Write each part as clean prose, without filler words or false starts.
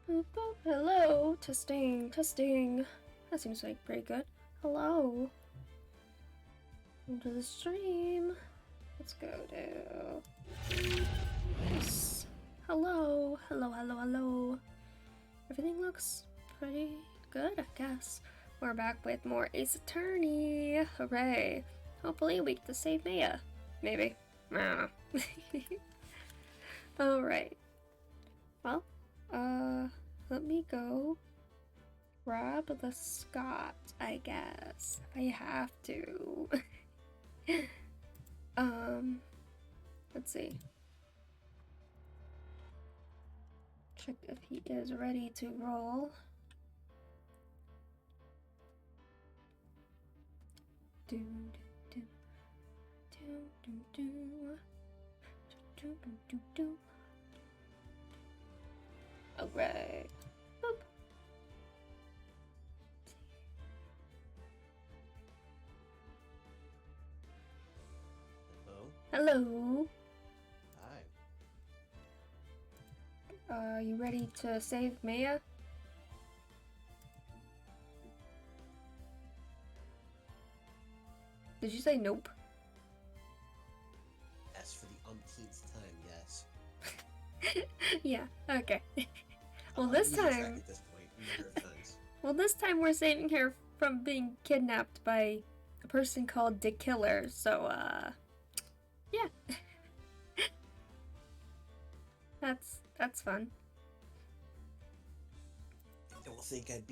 Boop, boop. Hello, testing, testing. That seems like pretty good. Hello. Welcome to the stream. Let's go to yes. Hello, hello, hello, hello. Everything looks pretty good, I guess. We're back with more Ace Attorney. Hooray. Hopefully we get to save Maya. Maybe. I don't know. Alright. Well, let me go grab the Scott, I guess. I have to. Let's see. Check if he is ready to roll. Do do do do do do do do do. Alright. Boop. Hello. Hello. Hi. You ready to save Maya? Did you say nope? Yes, for the umpteenth time, yes. Yeah, okay. Well, I'm this losing track time... at this point, a number of times. Well, this time we're saving her from being kidnapped by a person called the Killer, so, yeah. That's fun. I don't think I'd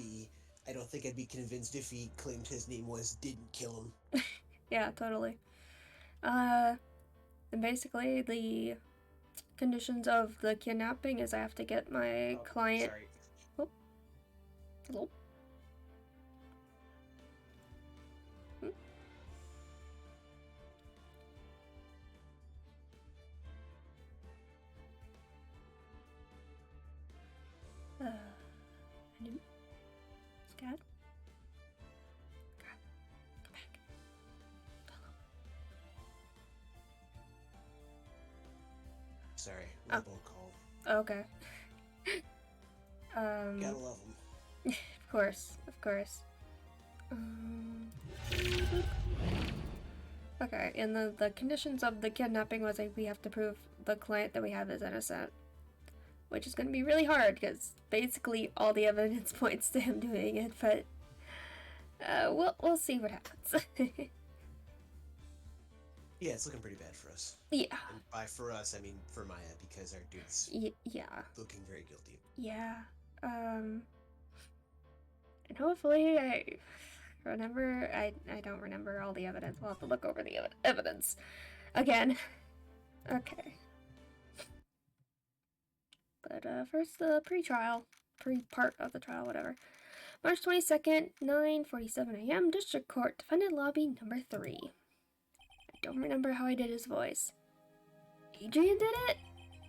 be convinced if he claimed his name was Didn't Kill Him. Yeah, totally. And basically the conditions of the kidnapping is I have to get my client... Sorry. Oh. Hello? I didn't... Scat? God. Come back. Sorry, Oh. robocall. Okay. Gotta love him. Of course, of course. Okay, and the conditions of the kidnapping was like we have to prove the client that we have is innocent. Which is going to be really hard, because basically all the evidence points to him doing it, but we'll see what happens. Yeah, it's looking pretty bad for us. Yeah. And by for us, I mean for Maya, because our dude's Yeah. looking very guilty. Yeah. And hopefully I don't remember all the evidence. We'll have to look over the evidence again. Okay. But first, the pre-part of the trial, whatever. March 22nd, 9:47 a.m., District Court, Defendant Lobby number 3. I don't remember how I did his voice. Adrian did it?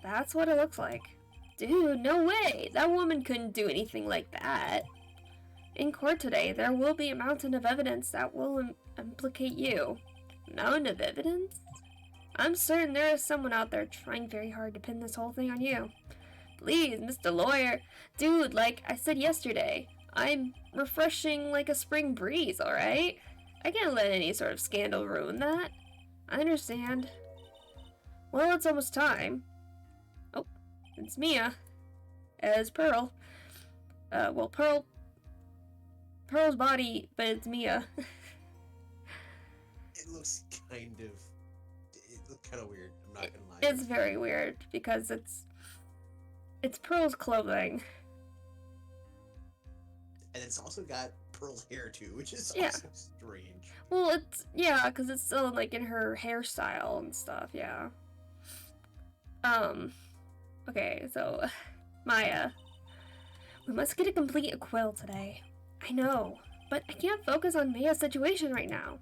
That's what it looks like. Dude, no way! That woman couldn't do anything like that. In court today, there will be a mountain of evidence that will implicate you. Mountain of evidence? I'm certain there is someone out there trying very hard to pin this whole thing on you. Please, Mr. Lawyer. Dude, like I said yesterday, I'm refreshing like a spring breeze, alright? I can't let any sort of scandal ruin that. I understand. Well, it's almost time. Oh, it's Mia. As Pearl. Well, Pearl's body, but it's Mia. It looks kind of weird, I'm not gonna lie. It's very weird, because it's Pearl's clothing. And it's also got Pearl hair too, which is Yeah. also strange. Well, because it's still, like, in her hairstyle and stuff, yeah. Okay, so, Maya. We must get a complete acquittal today. I know, but I can't focus on Maya's situation right now.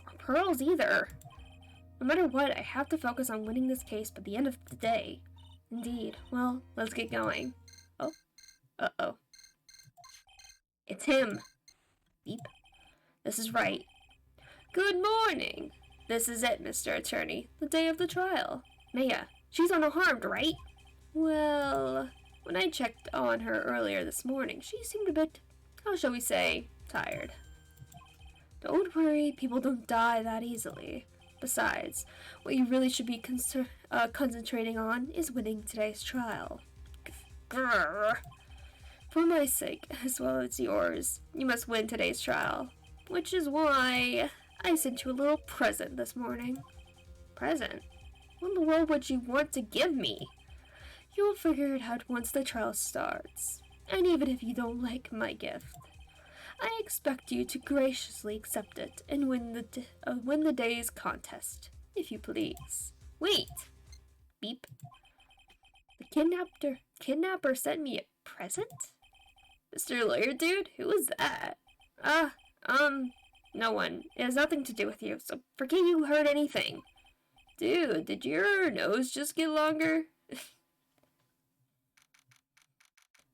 Or Pearl's either. No matter what, I have to focus on winning this case by the end of the day. Indeed. Well, let's get going. Oh. Uh-oh. It's him. Beep. This is Wright. Good morning. This is it, Mr. Attorney. The day of the trial. Maya, she's unharmed, right? Well, When I checked on her earlier this morning, she seemed a bit, how shall we say, tired. Don't worry, people don't die that easily. Besides, what you really should be concentrating on is winning today's trial. Grrr. For my sake, as well as yours, you must win today's trial. Which is why I sent you a little present this morning. Present? What in the world would you want to give me? You'll figure it out once the trial starts. And even if you don't like my gift, I expect you to graciously accept it and win the day's contest, if you please. Wait! Beep. The kidnapper sent me a present? Mr. Lawyer Dude? Who was that? No one. It has nothing to do with you, so forget you heard anything. Dude, did your nose just get longer?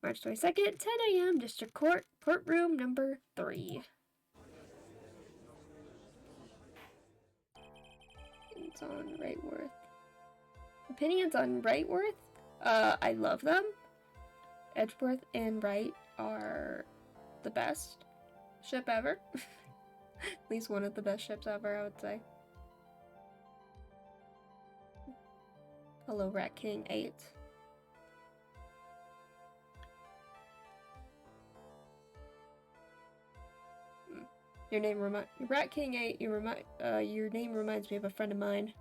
March 22nd, 10 a.m., District Court, courtroom number 3. It's on Wrightworth. Opinions on Wrightworth? I love them. Edgeworth and Wright are the best ship ever. At least one of the best ships ever, I would say. Hello, Rat King 8. Rat King 8, your name reminds me of a friend of mine.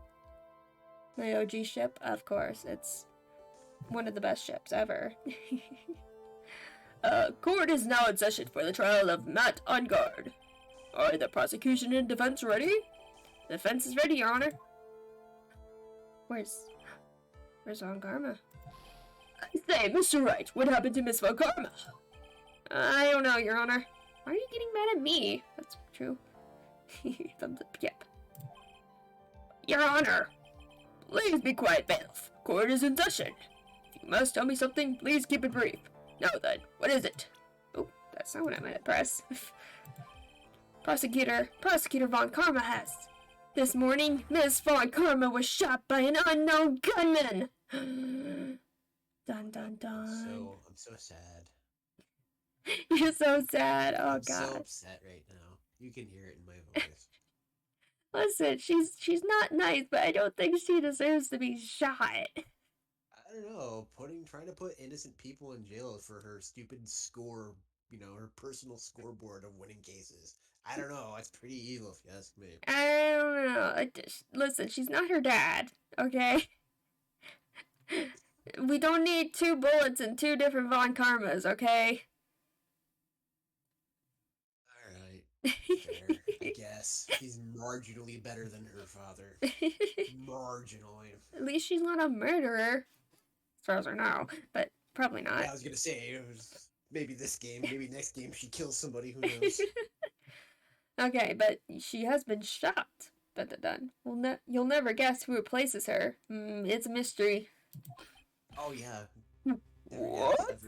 My OG ship, of course. It's one of the best ships ever. Court is now in session for the trial of Matt on guard. Are the prosecution and defense ready? The defense is ready, Your Honor. Where's Von Karma? I say, Mr. Wright, what happened to Miss Von Karma? I don't know, Your Honor. Why are you getting mad at me? That's true. Thumbs up, yep. Your Honor! Please be quiet, bailiff. Court is in session. If you must tell me something, please keep it brief. Now then, what is it? Oh, that's not what I meant to press. Prosecutor Von Karma has. This morning, Miss Von Karma was shot by an unknown gunman! Dun dun dun. I'm so sad. You're so sad. Oh, I'm God. so upset right now. You can hear it in my voice. Listen, she's not nice, but I don't think she deserves to be shot. I don't know. Trying to put innocent people in jail for her stupid score, her personal scoreboard of winning cases. I don't know. It's pretty evil, if you ask me. I don't know. Listen, she's not her dad, okay? We don't need 2 bullets and 2 different Von Karmas, okay? Fair, I guess. He's marginally better than her father. Marginally. At least she's not a murderer. As far as I know. But probably not. Yeah, I was gonna say, maybe this game, maybe next game she kills somebody, who knows. Okay, but she has been shot. Dun. You'll never guess who replaces her. It's a mystery. Oh, yeah. What?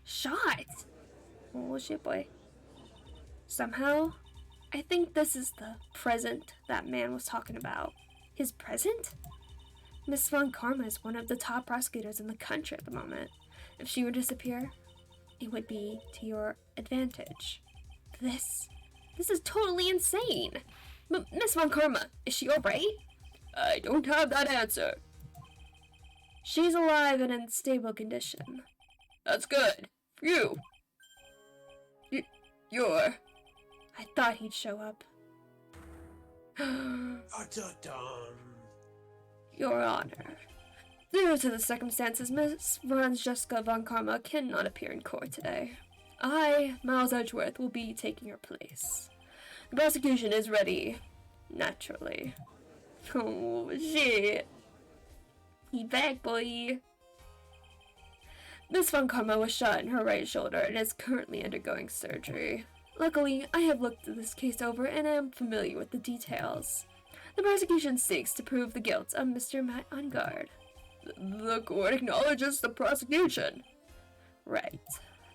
Shot? Oh, shit, boy. Somehow, I think this is the present that man was talking about. His present? Miss Von Karma is one of the top prosecutors in the country at the moment. If she would disappear, it would be to your advantage. This is totally insane. Miss Von Karma, is she alright? I don't have that answer. She's alive and in stable condition. That's good. You. You're... I thought he'd show up. Your Honor, due to the circumstances, Miss Francesca Von Karma cannot appear in court today. I, Miles Edgeworth, will be taking her place. The prosecution is ready. Naturally. Oh, shit. He back, boy. Miss Von Karma was shot in her right shoulder and is currently undergoing surgery. Luckily, I have looked this case over and am familiar with the details. The prosecution seeks to prove the guilt of Mr. Matt Ungard. The court acknowledges the prosecution. Right.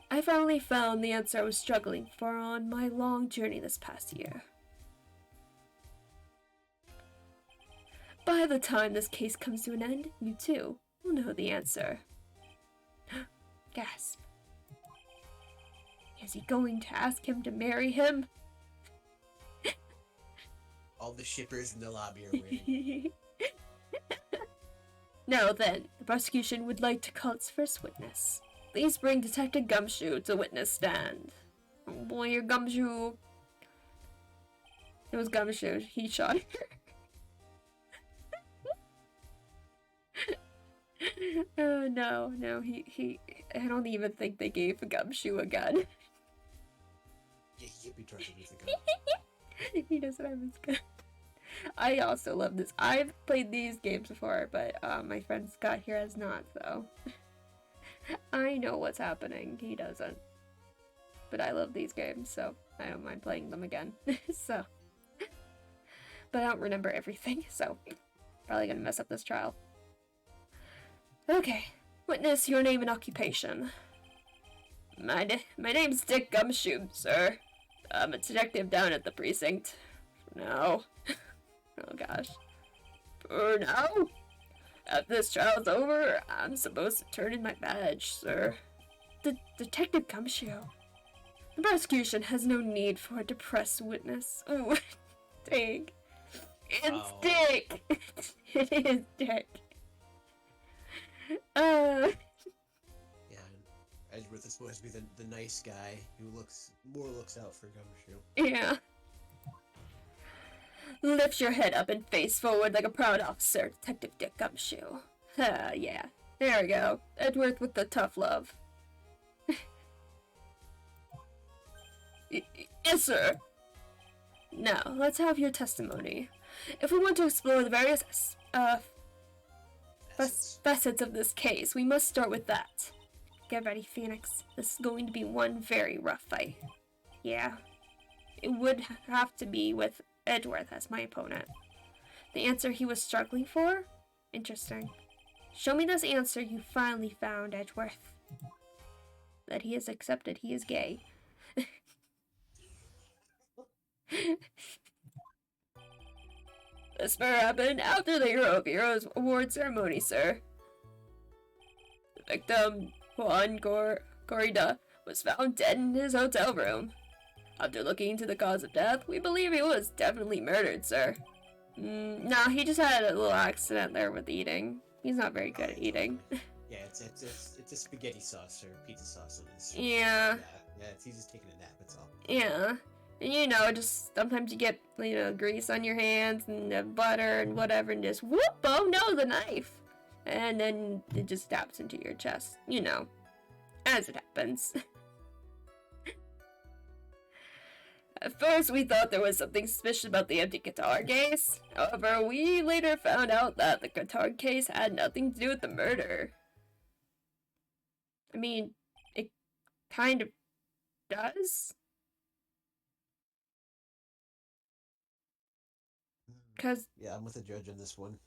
I finally found the answer I was struggling for on my long journey this past year. By the time this case comes to an end, you too will know the answer. Gasp. Is he going to ask him to marry him? All the shippers in the lobby are waiting. Now then, the prosecution would like to call its first witness. Please bring Detective Gumshoe to witness stand. Oh boy, your Gumshoe. It was Gumshoe. He shot her. Oh no, he. I don't even think they gave Gumshoe a gun. Yeah, he can't be trusted with a gun. He doesn't have his gun. I also love this. I've played these games before, but my friend Scott here has not, so I know what's happening. He doesn't. But I love these games, so I don't mind playing them again. So, but I don't remember everything, so probably gonna mess up this trial. Okay, witness your name and occupation. My name's Dick Gumshoe, sir. I'm a detective down at the precinct. No. Oh gosh. For now? After this trial's over, I'm supposed to turn in my badge, sir. Detective Gumshoe. The prosecution has no need for a depressed witness. Oh, dang. It's Dick! It is Dick. Yeah, Edgeworth is supposed to be the nice guy who looks out for Gumshoe. Yeah. Lift your head up and face forward like a proud officer, Detective Dick Gumshoe. Yeah. There we go. Edgeworth with the tough love. Yes, sir. Now, let's have your testimony. If we want to explore the various facets of this case, we must start with that. Get ready, Phoenix. This is going to be one very rough fight. Yeah. It would have to be with Edgeworth as my opponent. The answer he was struggling for? Interesting. Show me this answer you finally found, Edgeworth. That he has accepted he is gay. This murder happened after the Hero of Heroes award ceremony, sir. The victim, Juan Corrida, was found dead in his hotel room. After looking into the cause of death, we believe he was definitely murdered, sir. No, he just had a little accident there with eating. He's not very good at eating. Yeah, it's a spaghetti sauce or pizza sauce on his. Yeah. Yeah, he's just taking a nap, that's all. Yeah. And just sometimes you get, grease on your hands and butter and whatever and just whoop, oh no, the knife. And then it just stabs into your chest. As it happens. At first, we thought there was something suspicious about the empty guitar case. However, we later found out that the guitar case had nothing to do with the murder. I mean, it kind of does. Yeah, I'm with the judge on this one.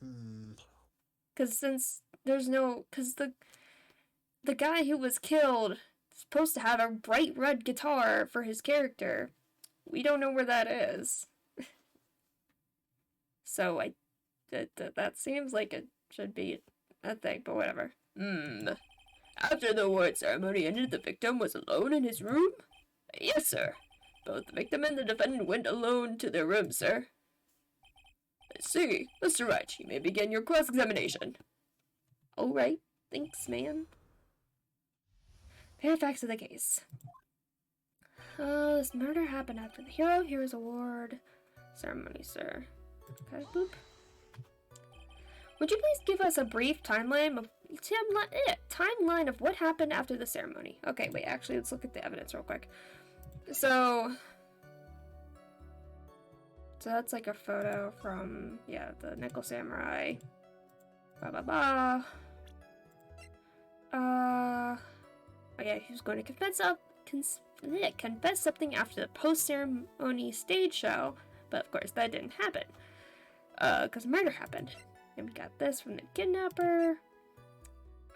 Because since there's no... Because the guy who was killed is supposed to have a bright red guitar for his character. We don't know where that is. So that seems like it should be a thing, but whatever. After the award ceremony ended, the victim was alone in his room? Yes, sir. Both the victim and the defendant went alone to their room, sir. I see. Mr. Wright, you may begin your cross-examination. All right. Thanks, man. Fair facts of the case. This murder happened after the Hero of Heroes Award ceremony, sir. Okay, boop. Would you please give us a brief timeline of what happened after the ceremony? Okay, wait, actually, let's look at the evidence real quick. So that's like a photo from, the Nickel Samurai. Oh yeah, he was going to confess something after the post-ceremony stage show, but of course that didn't happen. Because murder happened. And we got this from the kidnapper.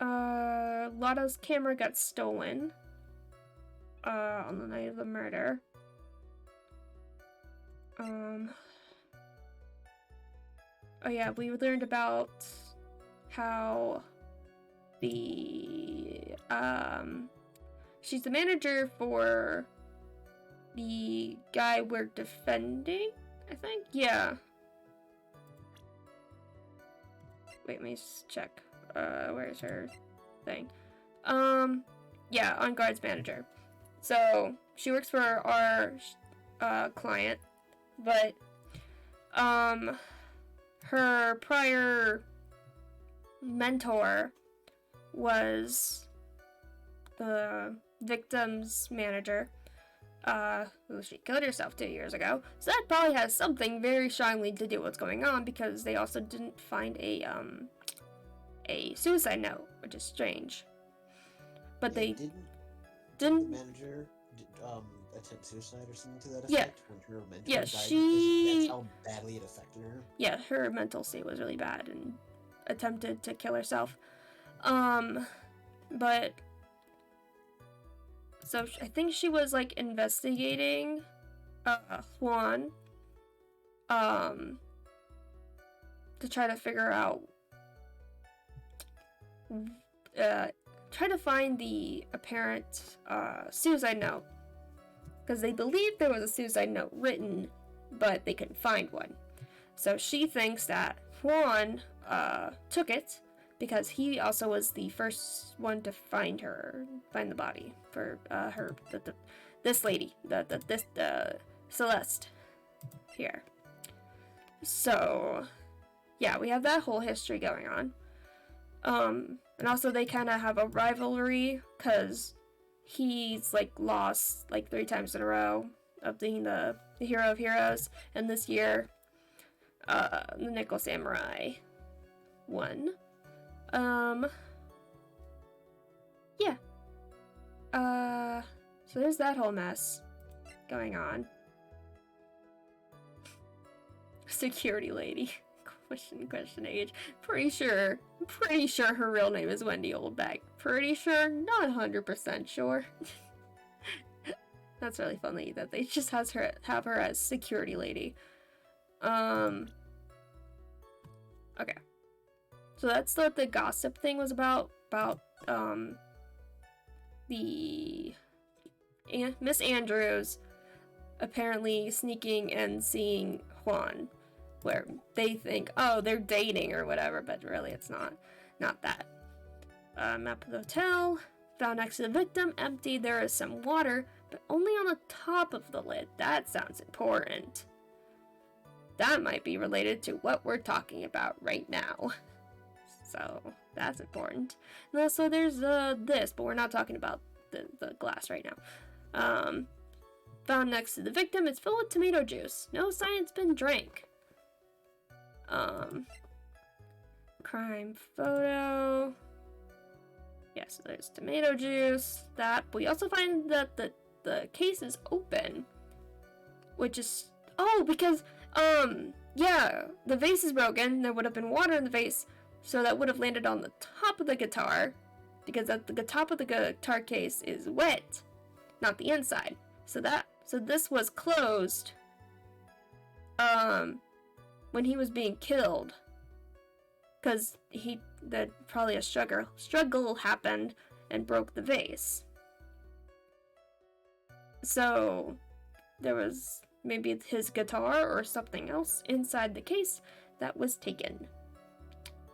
Lotta's camera got stolen. On the night of the murder. Oh yeah, we learned about how the She's the manager for the guy we're defending, I think? Yeah. Wait, let me check. Where's her thing? Yeah, on guard's manager. So, she works for our client, but, her prior mentor was the victim's manager, who she killed herself 2 years ago. So that probably has something very strongly to do with what's going on, because they also didn't find a suicide note, which is strange. But Yeah, they didn't the manager attempt suicide or something to that effect? Yeah. When her mentor Yeah, died, that's how badly it affected her. Yeah, her mental state was really bad and attempted to kill herself. But so I think she was like investigating Juan to try to figure out try to find the apparent suicide note, because they believed there was a suicide note written, but they couldn't find one. So she thinks that Juan took it, because he also was the first one to find the body for this lady, this Celeste here. So yeah, we have that whole history going on. And also they kind of have a rivalry, because he's like lost like 3 times in a row of being the hero of heroes, and this year the Nickel Samurai won. Yeah. So there's that whole mess going on. Security lady. Question age. Pretty sure her real name is Wendy Oldback. Pretty sure, not 100% sure. That's really funny that they just have her as security lady. Okay. So that's what the gossip thing was about the Miss Andrews apparently sneaking and seeing Juan, where they think, oh, they're dating or whatever, but really it's not that. Map of the hotel, found next to the victim, empty. There is some water, but only on the top of the lid. That sounds important. That might be related to what we're talking about right now. So that's important. And also there's this, but we're not talking about the glass right now. Found next to the victim, it's filled with tomato juice. No sign it's been drank. Crime photo. Yes, there's tomato juice. That. But we also find that the case is open, which is because yeah, the vase is broken. There would have been water in the vase, so that would have landed on the top of the guitar, because at the top of the guitar case is wet, not the inside. So this was closed when he was being killed, because probably a struggle happened and broke the vase. So there was maybe his guitar or something else inside the case that was taken.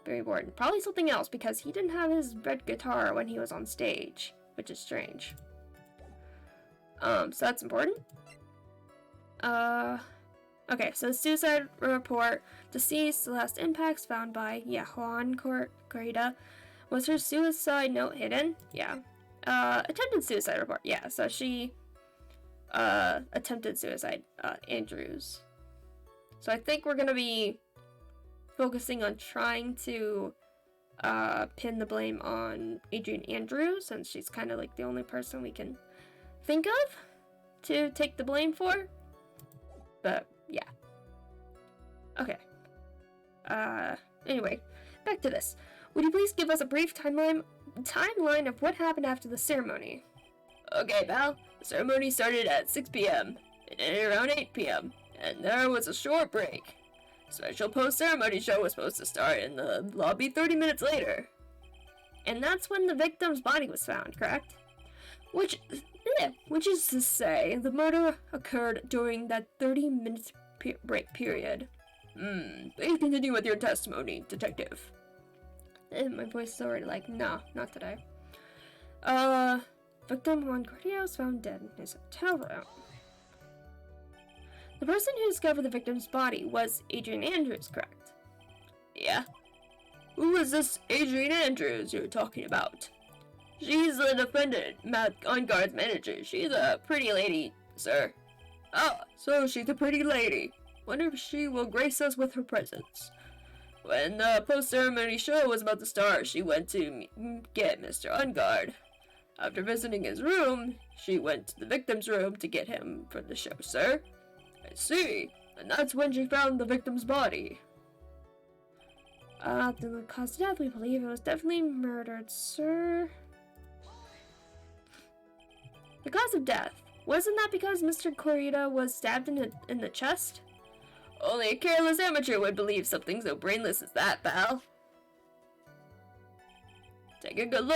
Very important. Probably something else, because he didn't have his red guitar when he was on stage, which is strange. So that's important. Okay, so the suicide report. Deceased, the last impacts found by, Juan Corrida. Was her suicide note hidden? Yeah. Attempted suicide report. Yeah, so she, attempted suicide, Andrews. So I think we're gonna be focusing on trying to, pin the blame on Adrienne Andrews, since she's kind of like the only person we can think of to take the blame for. But yeah. Okay. Anyway, back to this. Would you please give us a brief timeline of what happened after the ceremony? Okay, pal. The ceremony started at 6 p.m. It ended around 8 p.m. And there was a short break. Special post-ceremony show was supposed to start in the lobby 30 minutes later. And that's when the victim's body was found, correct? Which is to say, the murder occurred during that 30-minute break period. Please continue with your testimony, detective. And my voice is already like, no, not today. Victim Juan Correa was found dead in his hotel room. The person who discovered the victim's body was Adrian Andrews, correct? Yeah. Who was this Adrian Andrews you're talking about? She's the defendant, Matt On-Guard's manager. She's a pretty lady, sir. Oh, so she's a pretty lady. Wonder if she will grace us with her presence. When the post-ceremony show was about to start, she went to get Mr. On-Guard. After visiting his room, she went to the victim's room to get him for the show, sir. I see. And that's when she found the victim's body. The cause of death, we believe it was definitely murdered, sir. The cause of death. Wasn't that because Mr. Correa was stabbed in the chest? Only a careless amateur would believe something so brainless as that, pal. Take a good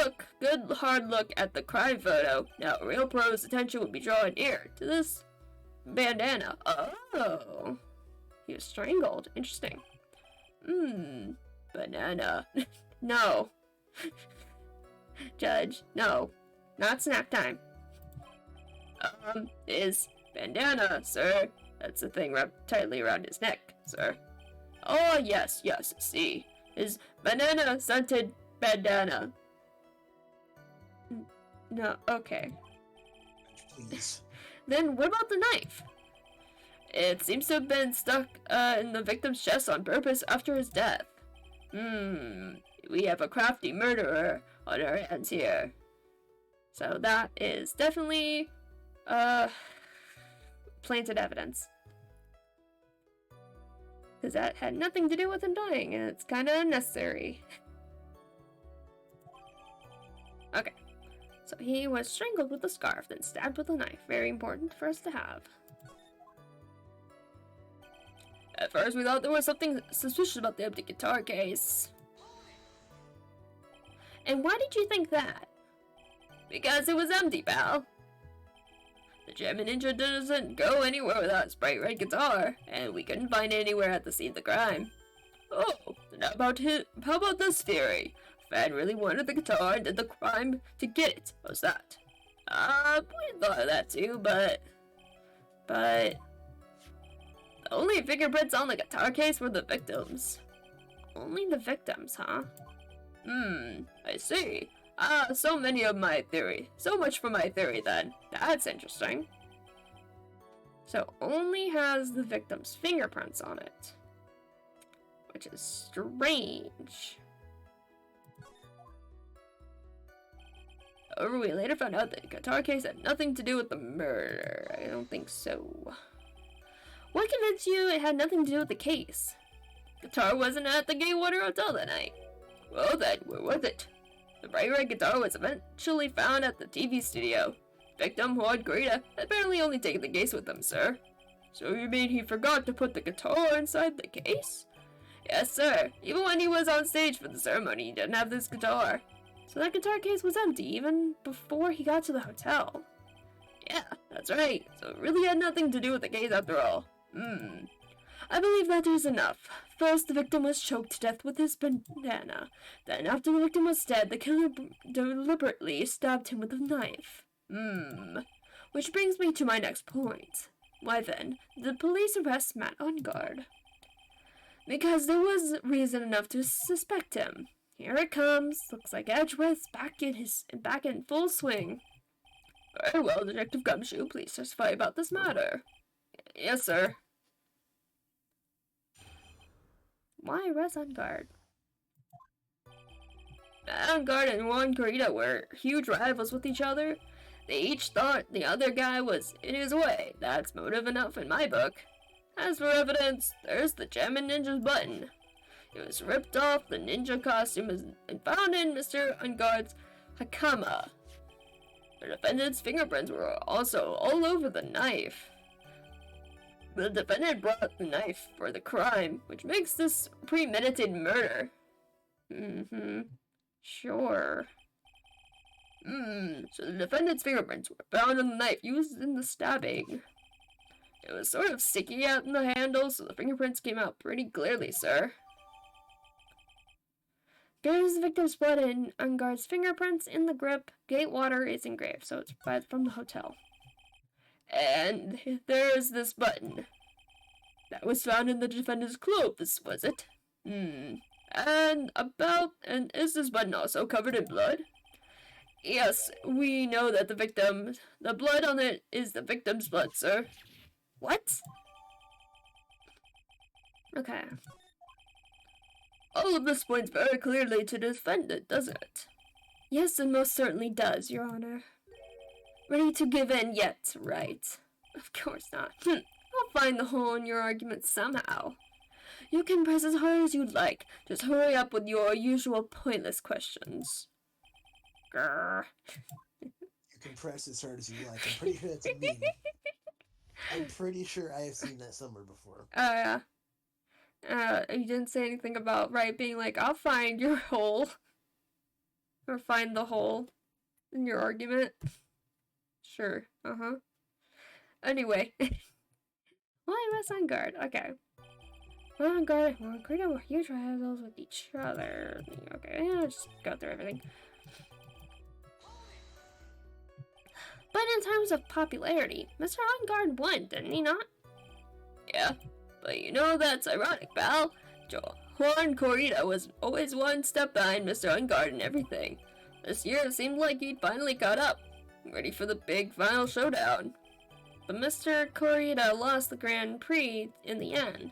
hard look at the crime photo. Now, a real pro's attention would be drawn here to this bandana. Oh. He was strangled. Interesting. Banana. No. Judge, no. Not snack time. Is bandana, sir. That's the thing wrapped tightly around his neck, sir. Oh, yes, see. His banana-scented bandana. No, okay. Please. Then what about the knife? It seems to have been stuck in the victim's chest on purpose after his death. We have a crafty murderer on our hands here. So that is definitely planted evidence. Because that had nothing to do with him dying, and it's kind of unnecessary. Okay. So he was strangled with a scarf, then stabbed with a knife. Very important for us to have. At first we thought there was something suspicious about the empty guitar case. And why did you think that? Because it was empty, pal. The German ninja doesn't go anywhere without his bright red guitar, and we couldn't find it anywhere at the scene of the crime. Oh, then how about this theory? Fan really wanted the guitar and did the crime to get it. How's that? We thought of that too, but the only fingerprints on the guitar case were the victims. Only the victims, huh? I see. So much for my theory then. That's interesting. So only has the victim's fingerprints on it. Which is strange. However, we later found out that the guitar case had nothing to do with the murder. I don't think so. What convinced you it had nothing to do with the case? Guitar wasn't at the Gaywater Hotel that night. Well then, where was it? The bright red guitar was eventually found at the TV studio. Victim Juan Greta had apparently only taken the case with him, sir. So you mean he forgot to put the guitar inside the case? Yes, sir. Even when he was on stage for the ceremony, he didn't have this guitar. So that guitar case was empty even before he got to the hotel. Yeah, that's right. So it really had nothing to do with the case after all. I believe that is enough. First, the victim was choked to death with his bandana. Then, after the victim was dead, the killer deliberately stabbed him with a knife. Which brings me to my next point. Why then, did the police arrest Matt On-Guard? Because there was reason enough to suspect him. Here it comes. Looks like Edgeworth's back in full swing. Very well, Detective Gumshoe, please testify about this matter. Yes, sir. Why arrest On-Guard? On-Guard and Juan Correa were huge rivals with each other. They each thought the other guy was in his way. That's motive enough in my book. As for evidence, there's the German ninja's button. It was ripped off the ninja costume and found in Mr. On-Guard's hakama. The defendant's fingerprints were also all over the knife. The defendant brought the knife for the crime, which makes this premeditated murder. Sure. So the defendant's fingerprints were found on the knife used in the stabbing. It was sort of sticky out in the handle, so the fingerprints came out pretty clearly, sir. There's the victim's blood and Unguard's fingerprints in the grip. Gate water is engraved, so it's from the hotel. And there's this button. That was found in the defendant's clothes, was it? And is this button also covered in blood? Yes, we know that the blood on it is the victim's blood, sir. What? Okay. All of this points very clearly to the defendant, doesn't it? Yes, it most certainly does, Your Honor. Ready to give in yet, right? Of course not. I'll find the hole in your argument somehow. You can press as hard as you'd like. Just hurry up with your usual pointless questions. Grrr. You can press as hard as you like. I'm pretty sure that's a meme. I'm pretty sure I have seen that somewhere before. Yeah. You didn't say anything about Wright being like, I'll find your hole. Or find the hole in your argument. Sure. Anyway. Why was on guard? Okay. Well, on guard, we're great over huge rivals with each other. Okay, yeah, just go through everything. But in terms of popularity, Mr. On-Guard won, didn't he not? Yeah, but you know that's ironic, pal. Juan Corrida was always one step behind Mr. On-Guard and everything. This year it seemed like he'd finally caught up, ready for the big final showdown. But Mr. Corrida lost the Grand Prix in the end.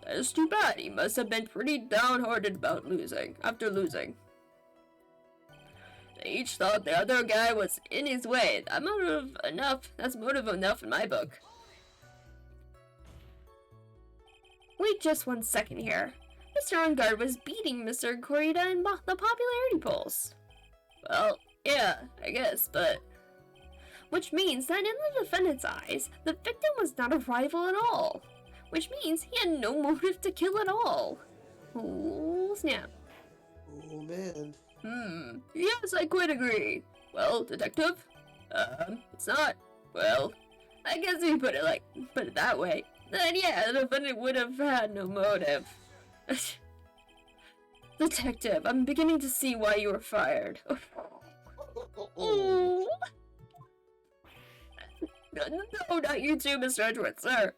That is too bad. He must have been pretty downhearted about after losing. They each thought the other guy was in his way. That's motive enough in my book. Wait just 1 second here. Mr. On-Guard was beating Mr. Corrida in the popularity polls. Well, yeah, I guess, but... Which means that in the defendant's eyes, the victim was not a rival at all. Which means he had no motive to kill at all. Oh, snap. Oh, man. Yes, I quite agree. Well, detective? It's not. Well, I guess if you put it that way, then yeah, the defendant would have had no motive. Detective, I'm beginning to see why you were fired. Oh. No, not you too, Mr. Edgeworth, sir.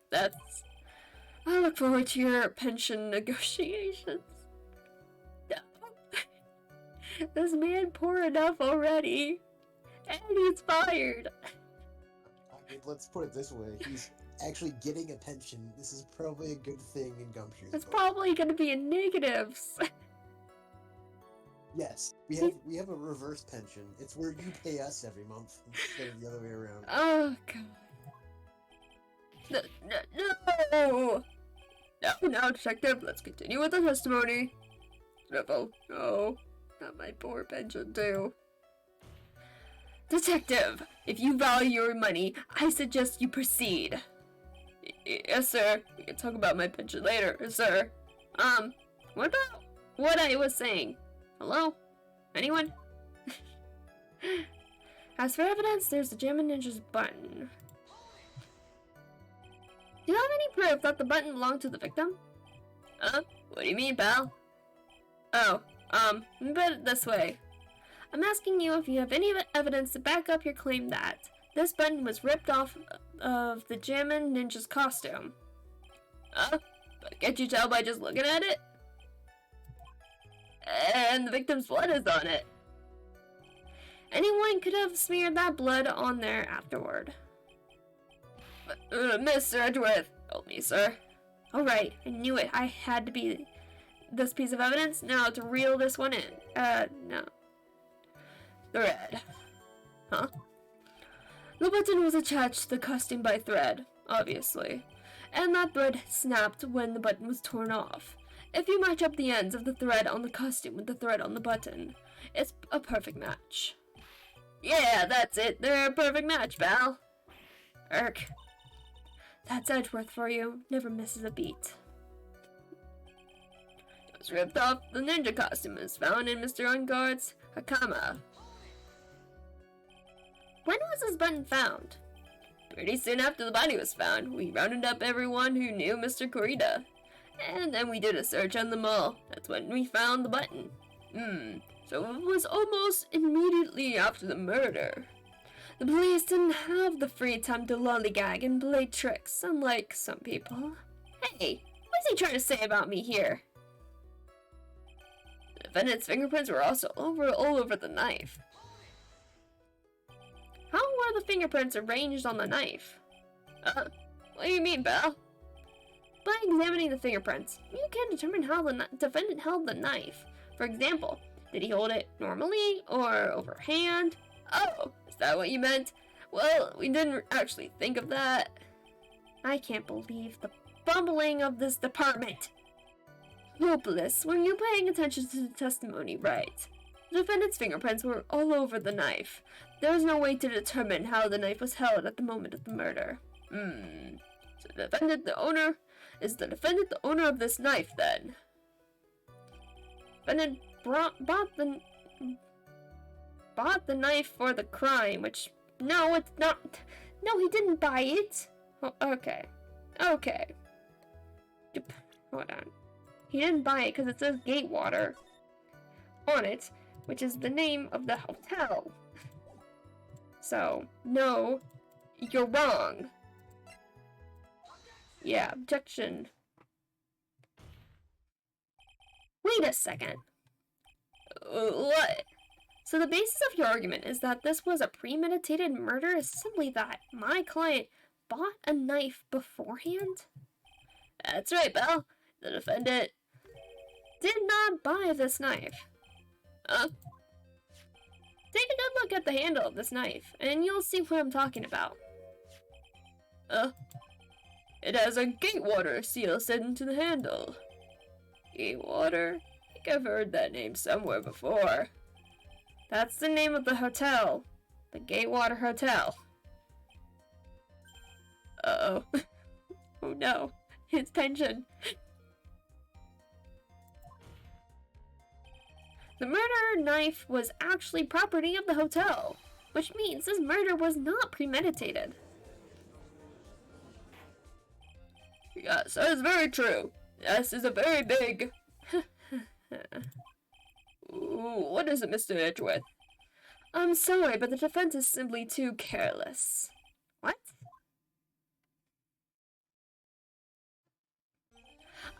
I look forward to your pension negotiations. No. This man poor enough already. And he's fired. Let's put it this way. He's actually getting a pension. This is probably a good thing in Gumshoe's It's book. probably going to be in negatives. Yes, we have a reverse pension. It's where you pay us every month instead of the other way around. Oh, God. No! No, detective, let's continue with the testimony. No, not my poor pension, too. Detective, if you value your money, I suggest you proceed. Yes, sir. We can talk about my pension later, sir. What about what I was saying? Hello? Anyone? As for evidence, there's the Jammin' Ninja's button. Do you have any proof that the button belonged to the victim? What do you mean, pal? Oh, put it this way. I'm asking you if you have any evidence to back up your claim that this button was ripped off of the Jammin' Ninja's costume. But can't you tell by just looking at it? And the victim's blood is on it. Anyone could have smeared that blood on there afterward. Mr. Edgeworth, help me, sir. Alright, I knew it. I had to be this piece of evidence. Now to reel this one in. No. Thread. Huh? The button was attached to the costume by thread, obviously. And that thread snapped when the button was torn off. If you match up the ends of the thread on the costume with the thread on the button, it's a perfect match. Yeah, that's it. They're a perfect match, pal. Irk. That's Edgeworth for you. Never misses a beat. was ripped off the ninja costume and was found in Mr. Ungard's hakama. When was this button found? Pretty soon after the body was found, we rounded up everyone who knew Mr. Kurita. And then we did a search on them all. That's when we found the button. So it was almost immediately after the murder. The police didn't have the free time to lollygag and play tricks, unlike some people. Hey, what's he trying to say about me here? The defendant's fingerprints were also all over the knife. How were the fingerprints arranged on the knife? What do you mean, Belle? By examining the fingerprints, you can determine how the defendant held the knife. For example, did he hold it normally or overhand? Oh, is that what you meant? Well, we didn't actually think of that. I can't believe the bumbling of this department. Hopeless, were you paying attention to the testimony right? The defendant's fingerprints were all over the knife. There was no way to determine how the knife was held at the moment of the murder. So the defendant the owner? Is the defendant the owner of this knife, then? Defendant bought the knife for the crime, which... No, it's not... No, he didn't buy it. Oh, okay. Okay. Hold on. He didn't buy it because it says Gatewater on it, which is the name of the hotel. So, no, you're wrong. Yeah, objection. Wait a second. What? So the basis of your argument is that this was a premeditated murder is simply that my client bought a knife beforehand? That's right, Belle. The defendant did not buy this knife. Take a good look at the handle of this knife, and you'll see what I'm talking about. It has a Gatewater seal set into the handle. Gatewater? I think I've heard that name somewhere before. That's the name of the hotel. The Gatewater Hotel. Uh-oh. Oh no. His pension. The murder knife was actually property of the hotel, which means this murder was not premeditated. Yes, that is very true. This is a very big... Ooh, what is it, Mr. Edgeworth? I'm sorry, but the defense is simply too careless. What?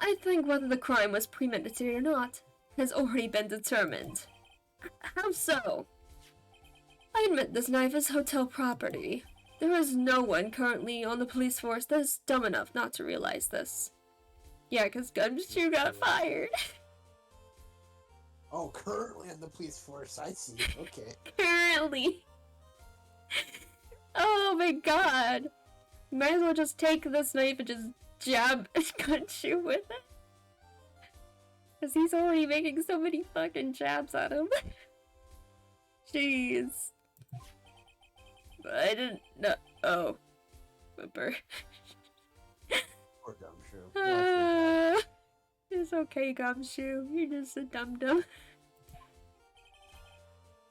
I think whether the crime was premeditated or not has already been determined. How so? I admit this knife is hotel property. There is no one currently on the police force that is dumb enough not to realize this. Yeah, because Gumshoe got fired. Oh, currently on the police force, I see. Okay. Currently. Oh my god. You might as well just take this knife and just jab Gumshoe with it. Because he's already making so many fucking jabs at him. Jeez. But I didn't know. Oh. Whimper. Poor Gumshoe. It's okay, Gumshoe. You're just a dum-dum.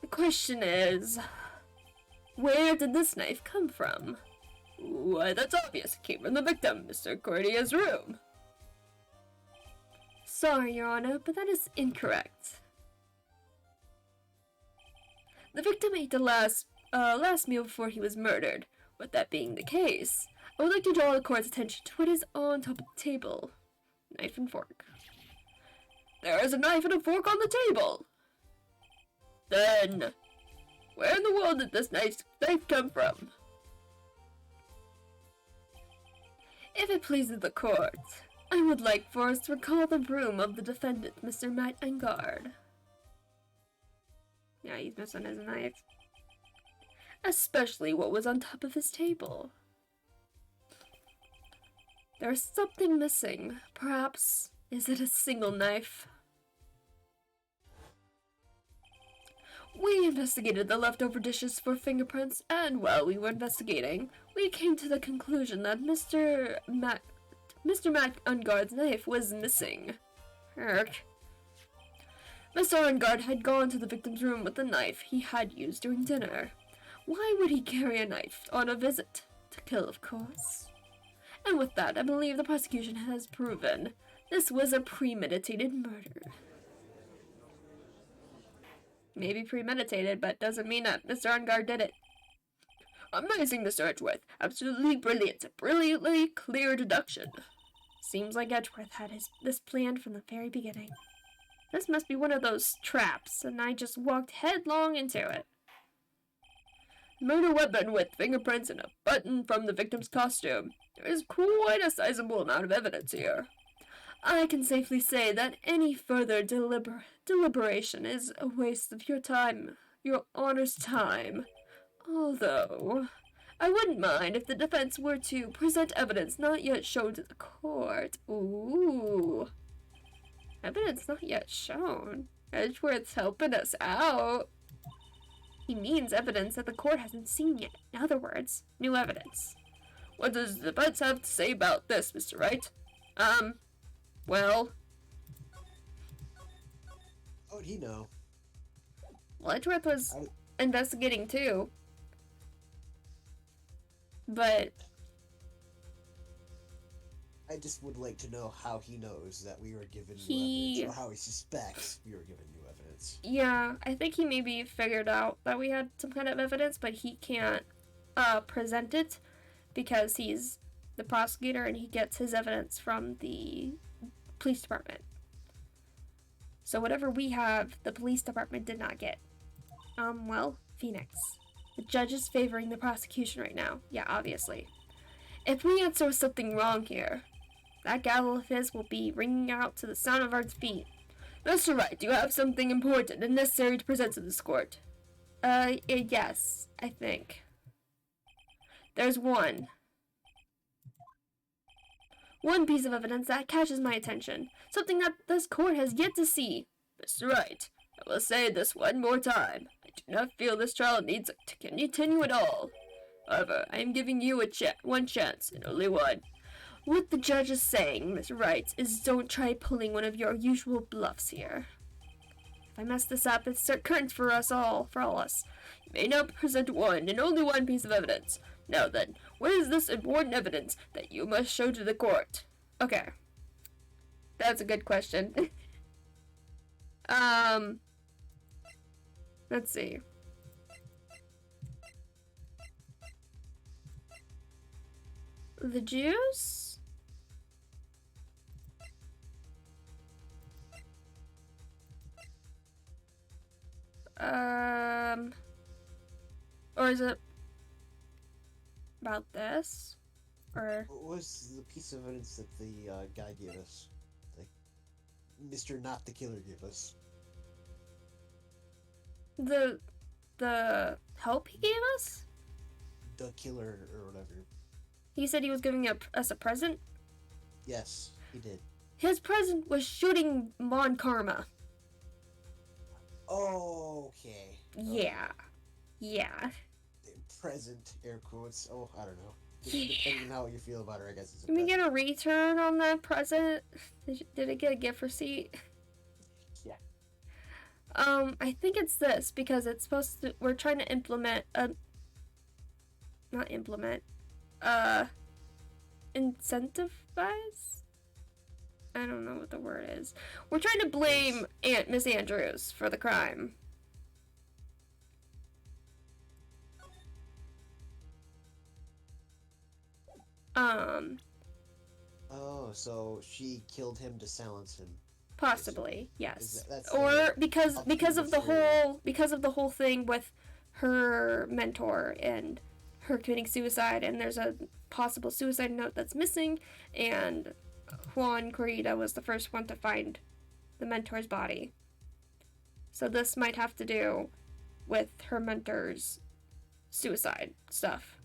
The question is, where did this knife come from? Why, that's obvious. It came from the victim, Mr. Cordia's room. Sorry, Your Honor, but that is incorrect. The victim ate the last meal before he was murdered. With that being the case, I would like to draw the court's attention to what is on top of the table. Knife and fork. There is a knife and a fork on the table! Then, where in the world did this knife come from? If it pleases the court, I would like for us to recall the room of the defendant, Mr. Matt Engard. Yeah, he's missing his knife. Especially what was on top of his table. There's something missing. Perhaps, is it a single knife? We investigated the leftover dishes for fingerprints, and while we were investigating, we came to the conclusion that Mr. Matt Ungard's knife was missing. Mr. Arngard had gone to the victim's room with the knife he had used during dinner. Why would he carry a knife on a visit? To kill, of course. And with that, I believe the prosecution has proven this was a premeditated murder. Maybe premeditated, but doesn't mean that Mr. Arngard did it. Amazing, Mr. Edgeworth. Absolutely brilliant. A brilliantly clear deduction. Seems like Edgeworth had this planned from the very beginning. This must be one of those traps, and I just walked headlong into it. Murder weapon with fingerprints and a button from the victim's costume. There is quite a sizable amount of evidence here. I can safely say that any further deliberation is a waste of your time, your Honor's time. Although, I wouldn't mind if the defense were to present evidence not yet shown to the court. Ooh. Evidence not yet shown? Edgeworth's helping us out. He means evidence that the court hasn't seen yet. In other words, new evidence. What does the defense have to say about this, Mr. Wright? Well... How would he know? Well, Edgeworth was investigating too. But... I just would like to know how he knows that we were given new evidence, or how he suspects we were given new evidence. Yeah, I think he maybe figured out that we had some kind of evidence, but he can't present it because he's the prosecutor and he gets his evidence from the police department. So whatever we have, the police department did not get. Well, Phoenix. The judge is favoring the prosecution right now. Yeah, obviously. If we answer something wrong here, that gavel of his will be ringing out to the sound of our feet. Mr. Wright, do you have something important and necessary to present to this court? Yes, I think. There's one piece of evidence that catches my attention. Something that this court has yet to see. Mr. Wright, I will say this one more time. I do not feel this trial needs to continue at all. However, I am giving you one chance, and only one. What the judge is saying, Mr. Wright, is don't try pulling one of your usual bluffs here. If I mess this up, it's curtains for all us. You may now present one and only one piece of evidence. Now then, what is this important evidence that you must show to the court? Okay. That's a good question. Let's see. The juice? Or is it about this? Or What was the piece of evidence that the guy gave us? Like, Mr. Not the Killer gave us? the help he gave us? The killer, or whatever. He said he was giving us a present? Yes, he did. His present was shooting Mon Karma. Oh, okay. Yeah. Yeah. Present, air quotes. Oh, I don't know. Yeah. Depending on how you feel about her, I guess it's a Did we present. get a return on that present? Did it get a gift receipt? Yeah. I think it's this because it's supposed to. We're trying to implement not implement. Incentivize. I don't know what the word is. We're trying to blame Miss Andrews for the crime. Oh, so she killed him to silence him. Possibly, yes. That's or because up because to of the the whole thing with her mentor and her committing suicide, and there's a possible suicide note that's missing, and Juan Corrida was the first one to find the mentor's body. So this might have to do with her mentor's suicide stuff.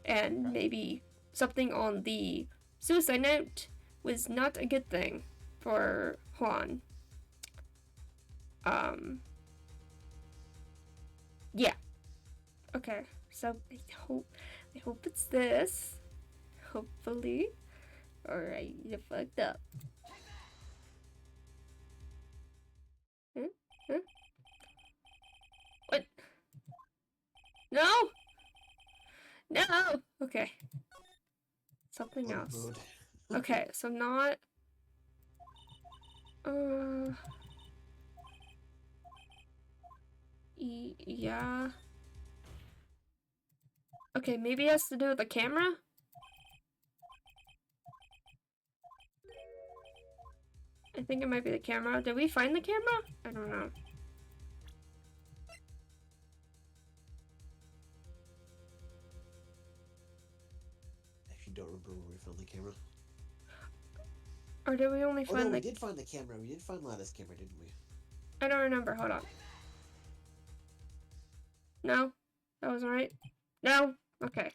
And maybe something on the suicide note was not a good thing for Juan. Yeah. Okay, so I hope it's this. Hopefully. Alright, you fucked up. No! No! Okay. Something Put else. mode. Okay, so not... Yeah. Okay, maybe it has to do with the camera? I think it might be the camera. Did we find the camera? I don't know. I actually don't remember where we found the camera. Or did we only Oh find no, the... we did find the camera. We did find Lana's camera, didn't we? I don't remember. Hold on. No? That wasn't right? No? Okay.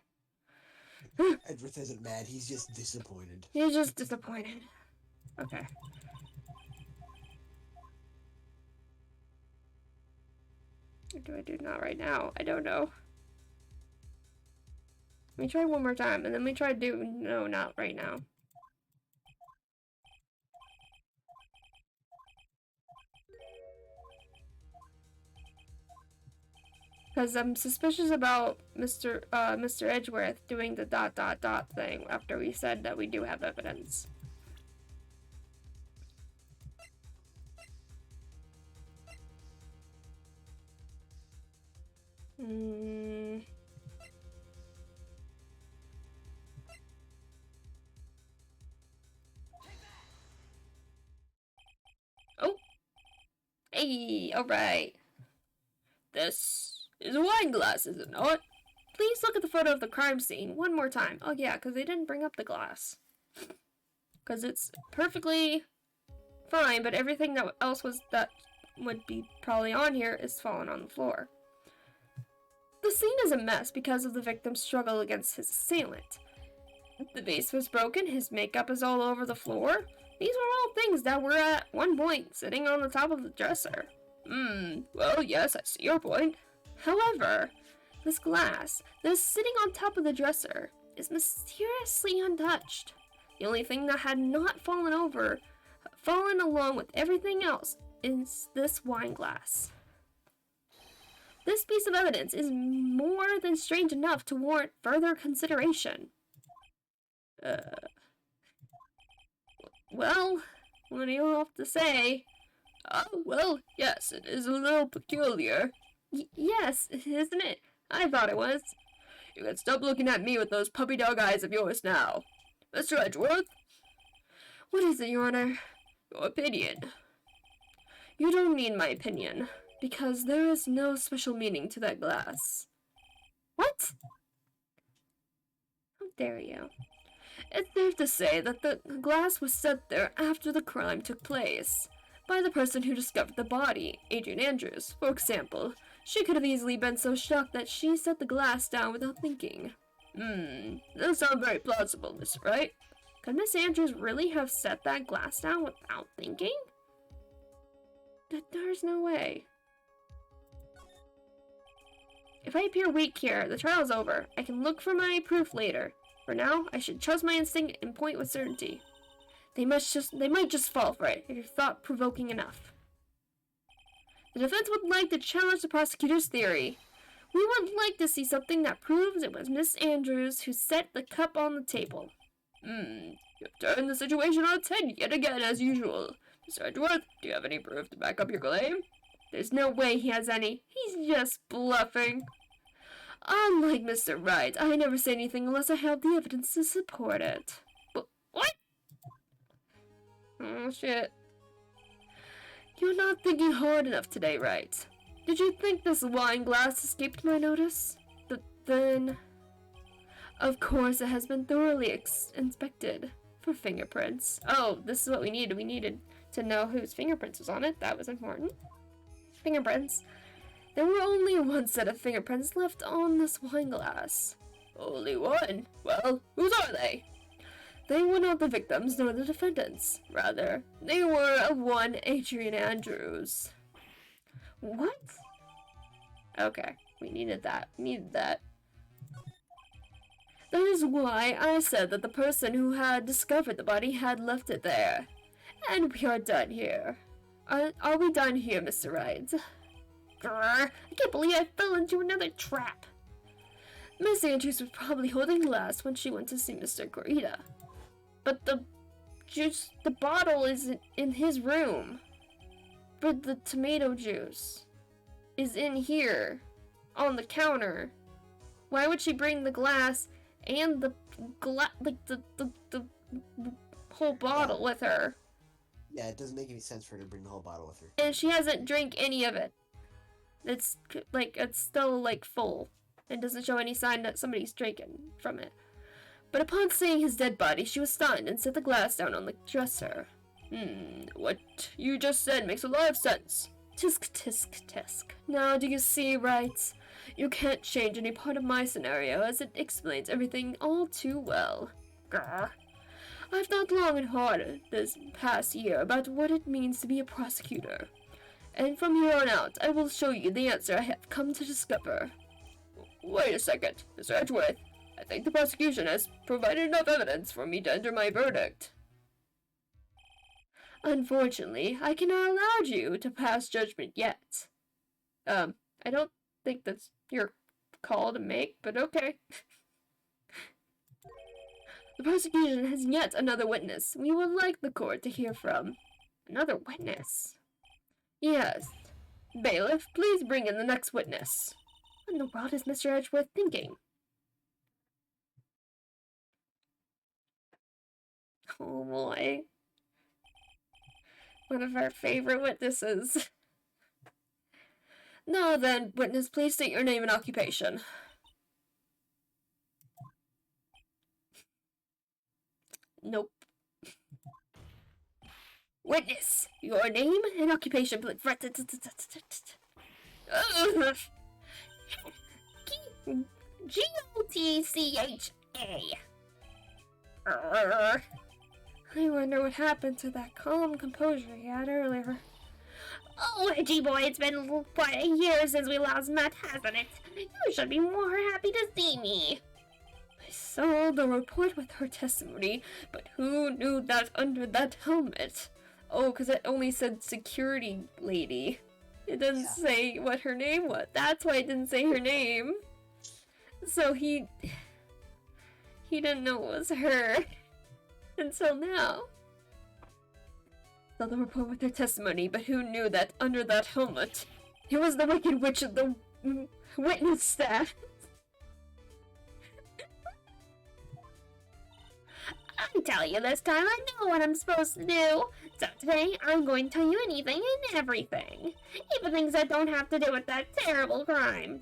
Edward isn't mad, he's just disappointed. He's just disappointed. Okay. What do I do not right now? I don't know. Let me try one more time, and then we try to do... No, not right now. Because I'm suspicious about Mr. Edgeworth doing the ... thing after we said that we do have evidence. Oh! Hey, alright. This is a wine glass, is it not? Please look at the photo of the crime scene one more time. Oh yeah, because they didn't bring up the glass. Because it's perfectly fine, but everything that else was that would be probably on here is fallen on the floor. The scene is a mess because of the victim's struggle against his assailant. The vase was broken, his makeup is all over the floor. These were all things that were at one point sitting on the top of the dresser. Well, yes, I see your point. However, this glass that is sitting on top of the dresser is mysteriously untouched. The only thing that had not fallen along with everything else, is this wine glass. This piece of evidence is more than strange enough to warrant further consideration. Well, what do you have to say? Oh, well, yes, it is a little peculiar. Yes, isn't it? I thought it was. You can stop looking at me with those puppy dog eyes of yours now. Mr. Edgeworth? What is it, Your Honor? Your opinion. You don't need my opinion, because there is no special meaning to that glass. What? How dare you? It's safe to say that the glass was set there after the crime took place. By the person who discovered the body, Adrian Andrews, for example. She could have easily been so shocked that she set the glass down without thinking. That sounds very plausible, Miss Wright. Could Miss Andrews really have set that glass down without thinking? There's no way. If I appear weak here, the trial's over. I can look for my proof later. For now, I should trust my instinct and point with certainty. They might just fall for it if you're thought-provoking enough. The defense would like to challenge the prosecutor's theory. We would like to see something that proves it was Miss Andrews who set the cup on the table. You've turned the situation on its head yet again, as usual. Mr. Edgeworth, do you have any proof to back up your claim? There's no way he has any. He's just bluffing. Unlike Mr. Wright, I never say anything unless I have the evidence to support it. But what? Oh, shit. You're not thinking hard enough today, Wright. Did you think this wine glass escaped my notice? But then... Of course, it has been thoroughly inspected for fingerprints. Oh, this is what we needed. We needed to know whose fingerprints was on it. That was important. Fingerprints. There were only one set of fingerprints left on this wine glass. Only one? Well, whose are they? They were not the victims nor the defendants. Rather, they were of one Adrian Andrews. What? Okay, we needed that. That is why I said that the person who had discovered the body had left it there. And we are done here. Are we done here, Mr. Wright? Grr, I can't believe I fell into another trap. Miss Andrews was probably holding glass when she went to see Mr. Corita. But the bottle is in his room. But the tomato juice is in here, on the counter. Why would she bring the glass and the whole bottle with her? Yeah, it doesn't make any sense for her to bring the whole bottle with her. And she hasn't drank any of it. It's still full and doesn't show any sign that somebody's drinking from it. But upon seeing his dead body, she was stunned and set the glass down on the dresser. What you just said makes a lot of sense. Tisk, tisk, tisk. Now do you see, Wright? You can't change any part of my scenario, as it explains everything all too well. Grr. I've thought long and hard this past year about what it means to be a prosecutor. And from here on out, I will show you the answer I have come to discover. Wait a second, Mr. Edgeworth. I think the prosecution has provided enough evidence for me to enter my verdict. Unfortunately, I cannot allow you to pass judgment yet. I don't think that's your call to make, but okay. The prosecution has yet another witness we would like the court to hear from. Another witness? Yes. Bailiff, please bring in the next witness. What in the world is Mr. Edgeworth thinking? Oh boy. One of our favorite witnesses. Now then, witness, please state your name and occupation. Nope. Witness, your name and occupation, please. G-O-T-C-H-A. I wonder what happened to that calm composure he had earlier. Oh, Edgy boy, it's been quite a year since we last met, hasn't it? You should be more happy to see me. I saw the report with her testimony, but who knew that under that helmet? Oh, because it only said security lady. It doesn't say what her name was. That's why it didn't say her name. So he didn't know it was her until now. Saw the report with her testimony, but who knew that under that helmet it was the Wicked Witch of the witness stand. I tell you this time, I know what I'm supposed to do. So today, I'm going to tell you anything and everything. Even things that don't have to do with that terrible crime.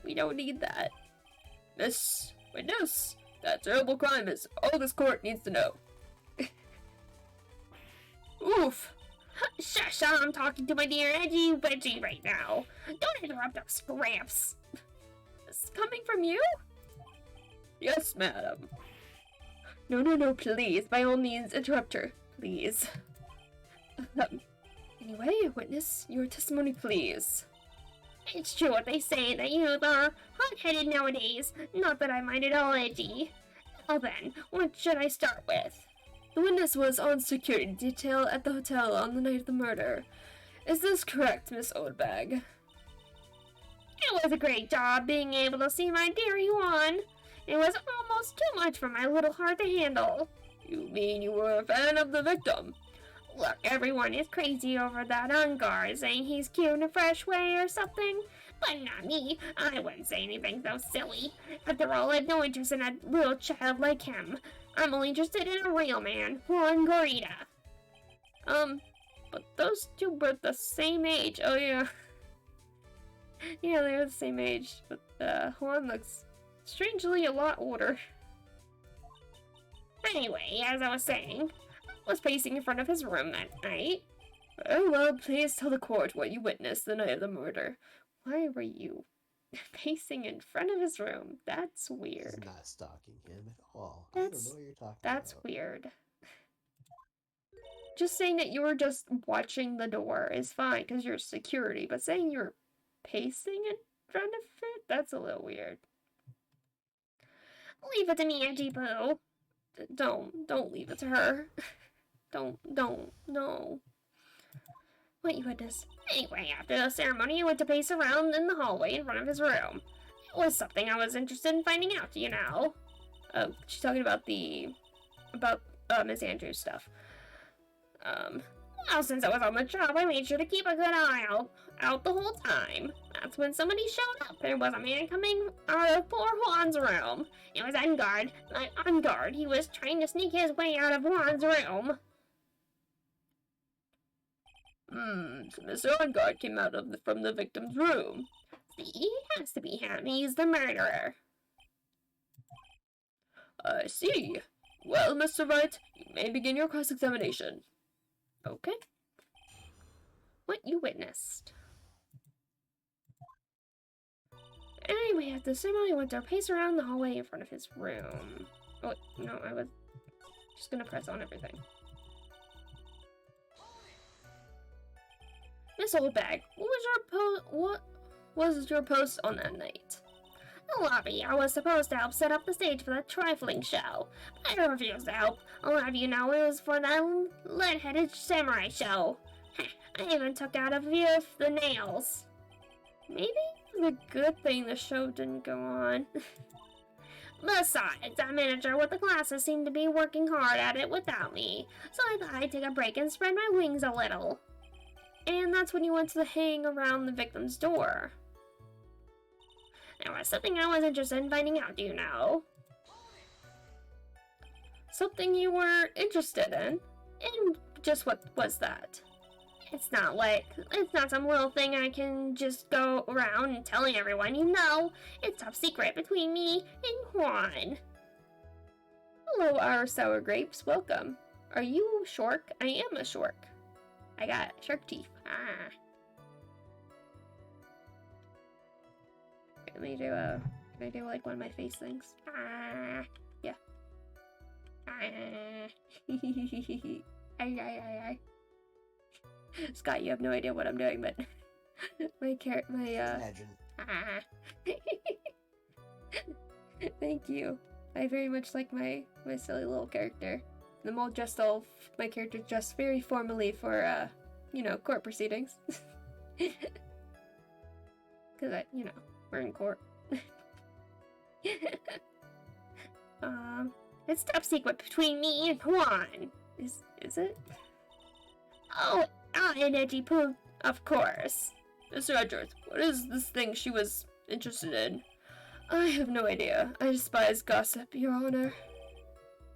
We don't need that. Miss Witness, that terrible crime is all this court needs to know. Oof. Shush, I'm talking to my dear Edgy Wedgie right now. Don't interrupt our scraps. This is coming from you? Yes, madam. No, please. By all means, interrupt her. Please. Anyway, witness, your testimony, please. It's true what they say, that youth are hot-headed nowadays. Not that I mind at all, Edgy. Well then, what should I start with? The witness was on security detail at the hotel on the night of the murder. Is this correct, Miss Oldbag? It was a great job being able to see my dearie one. It was almost too much for my little heart to handle. You mean you were a fan of the victim? Look, everyone is crazy over that Ungar, saying he's cute in a fresh way or something. But not me. I wouldn't say anything so silly. After all, I have no interest in a little child like him. I'm only interested in a real man, Juan Gorita. But those two were the same age. Oh, yeah. Yeah, they're the same age. But, Juan looks strangely a lot older. Anyway, as I was saying, I was pacing in front of his room that night. Oh, well, please tell the court what you witnessed the night of the murder. Why were you pacing in front of his room? That's weird. He's not stalking him at all. I don't know what you're talking about. That's weird. Just saying that you were just watching the door is fine because you're security, but saying you're pacing in front of it? That's a little weird. Leave it to me, Edgy Boo. Don't leave it to her. No. What you witness? Anyway, after the ceremony, I went to pace around in the hallway in front of his room. It was something I was interested in finding out, you know. She's talking about Miss Andrews stuff. Well, since I was on the job, I made sure to keep a good eye out the whole time. That's when somebody showed up. There was a man coming out of poor Juan's room. It was on guard. Not on guard. He was trying to sneak his way out of Juan's room. So Mr. On-Guard came out from the victim's room. See, it has to be him. He's the murderer. I see. Well, Mr. Wright, you may begin your cross-examination. Okay. What you witnessed. Anyway, at the ceremony, went to pace around the hallway in front of his room. Oh, no, I was just gonna press on everything. Miss Oldbag, what was your post on that night? The lobby. I was supposed to help set up the stage for the trifling show, but I refused to help. I'll have you know it was for the lead-headed samurai show. I even took out a few of the nails. Maybe it was a good thing the show didn't go on. Besides, that manager with the glasses seemed to be working hard at it without me, so I thought I'd take a break and spread my wings a little. And that's when you went to the hang around the victim's door. There was something I was interested in finding out, do you know? Something you were interested in? And just what was that? It's not some little thing I can just go around and telling everyone, you know. It's top secret between me and Juan. Hello, our sour grapes. Welcome. Are you a shark? I am a shark. I got shark teeth. Ah. Let me do can I do like one of my face things? Ah, yeah. Ah. Ay. Scott, you have no idea what I'm doing, but Imagine. Ah. Thank you. I very much like my silly little character. I'm all dressed my character dressed very formally for court proceedings. Cause we're in court. It's top secret between me and Juan. Is it? Oh, and Edgy Poo, of course. Mr. Edgeworth, what is this thing she was interested in? I have no idea. I despise gossip, Your Honor.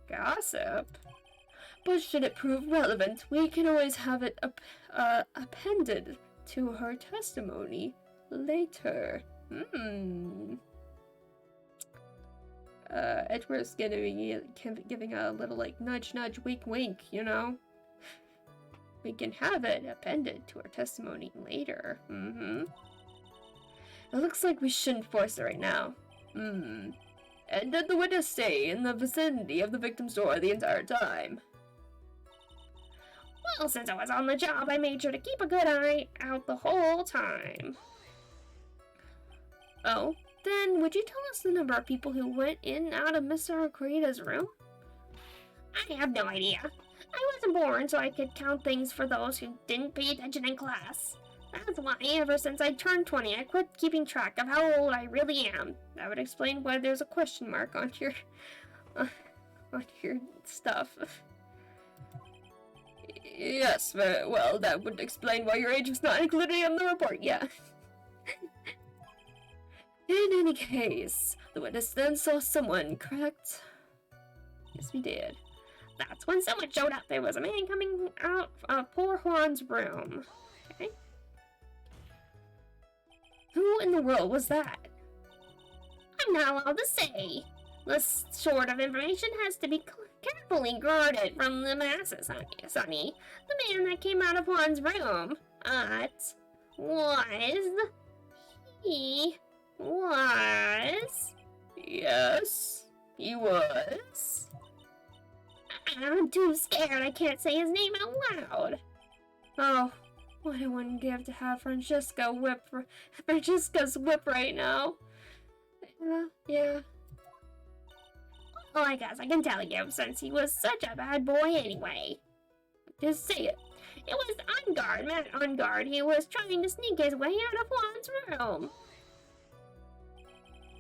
Gossip? But should it prove relevant, we can always have it appended to her testimony later. Edgeworth's giving a little nudge, wink, you know? We can have it appended to our testimony later. It looks like we shouldn't force it right now. And did the witness stay in the vicinity of the victim's door the entire time? Well, since I was on the job, I made sure to keep a good eye out the whole time. Oh, then would you tell us the number of people who went in and out of Mr. Ocarita's room? I have no idea. I wasn't born so I could count things for those who didn't pay attention in class. That's why ever since I turned 20, I quit keeping track of how old I really am. That would explain why there's a question mark on your stuff. Yes, well, that would explain why your age was not included in the report, yeah. In any case, the witness then saw someone, correct? Yes, we did. That's when someone showed up. There was a man coming out of poor Juan's room. Okay. Who in the world was that? I'm not allowed to say. This sort of information has to be carefully guarded from the masses, Sonny. The man that came out of Juan's room. He was... Yes, he was. I'm too scared. I can't say his name out loud. Oh, what I wouldn't give to have Francesca's whip right now. Yeah. Well, I guess I can tell you, since he was such a bad boy anyway. Just say it. It was on guard, man, on guard. He was trying to sneak his way out of Juan's room.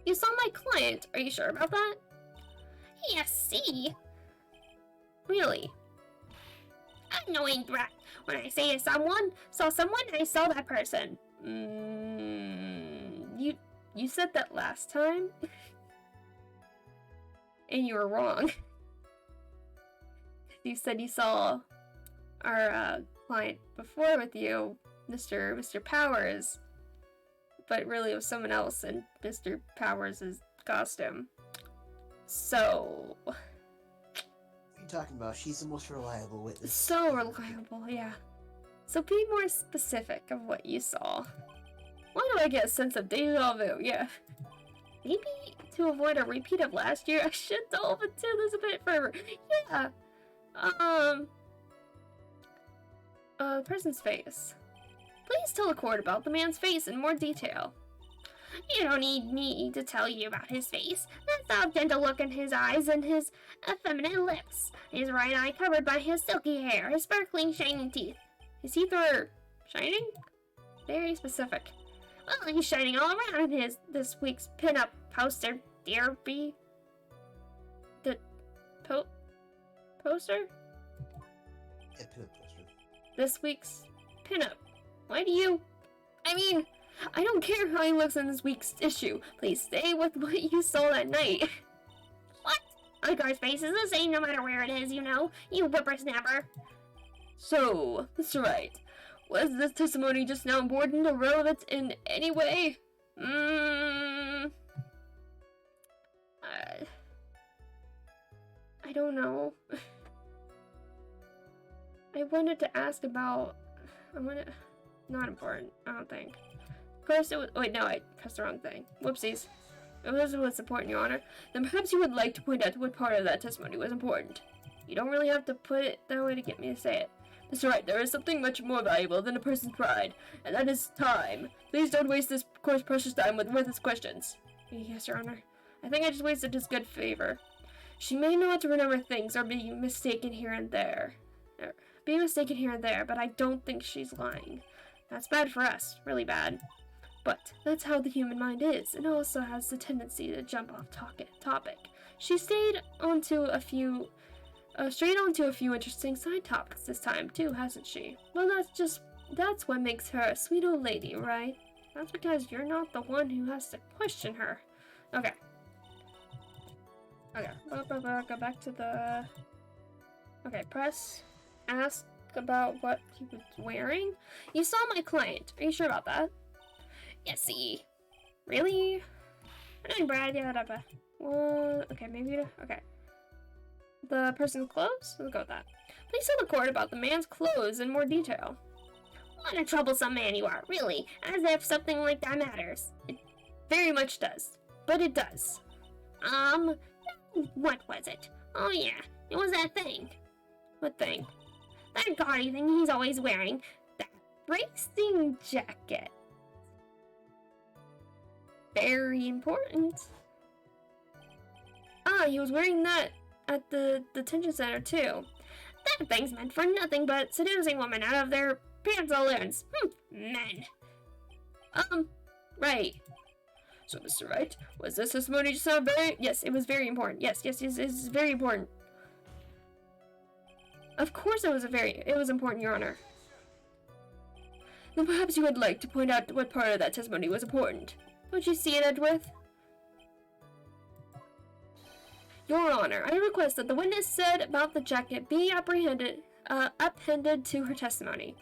You saw my client. Are you sure about that? Yes, see? Really? Annoying brat. When I say saw someone, I saw that person. You said that last time? And you were wrong. You said you saw our client before with you, Mr. Powers. But really it was someone else in Mr. Powers' costume. So... What are you talking about? She's the most reliable witness. So reliable, yeah. So be more specific of what you saw. Why do I get a sense of deja vu? Yeah. Maybe to avoid a repeat of last year, I should delve into this a bit further. Yeah. The person's face. Please tell the court about the man's face in more detail. You don't need me to tell you about his face. The soft, gentle look in his eyes and his effeminate lips. His right eye covered by his silky hair, his sparkling, shining teeth. His teeth are shining? Very specific. Well, he's shining all around in this week's pinup poster, dear B. The poster? Yeah, pinup poster. This week's pinup. Why do you... I mean, I don't care how he looks in this week's issue. Please stay with what you saw that night. What? A guy's face is the same no matter where it is, you know. You whippersnapper. So, Mr. Wright, was this testimony just now important or relevant in any way? I don't know. I wanted to ask about... Not important, I don't think. Of course it was... Wait, no, I pressed the wrong thing. Whoopsies. If this was important, Your Honor, then perhaps you would like to point out what part of that testimony was important. You don't really have to put it that way to get me to say it. Mr. Wright, there is something much more valuable than a person's pride, and that is time. Please don't waste this court's precious time with worthless questions. Yes, Your Honor. I think I just wasted his good favor. She may know how to remember things or be mistaken here and there. But I don't think she's lying. That's bad for us, really bad. But that's how the human mind is. It also has the tendency to jump off topic. She strayed onto a few interesting side topics this time too, hasn't she? Well, that's what makes her a sweet old lady, right? That's because you're not the one who has to question her. Okay. Go back to the... Okay, press. Ask about what he was wearing. You saw my client. Are you sure about that? Yes, see. Really? I'm Brad, well, okay, maybe... Okay. The person's clothes? Let's go with that. Please tell the court about the man's clothes in more detail. What a troublesome man you are, really. As if something like that matters. It very much does. But it does. What was it? Oh yeah, it was that thing. What thing? That gaudy thing he's always wearing. That racing jacket. Very important. He was wearing that at the detention center too. That thing's meant for nothing but seducing women out of their pantaloons. Men. Right. So, Mr. Wright, was this testimony just not very... Yes, it was very important. Yes, it's very important. Of course it was important, Your Honor. Then perhaps you would like to point out what part of that testimony was important. Would you see it, Edgeworth? Your Honor, I request that the witness said about the jacket be appended to her testimony.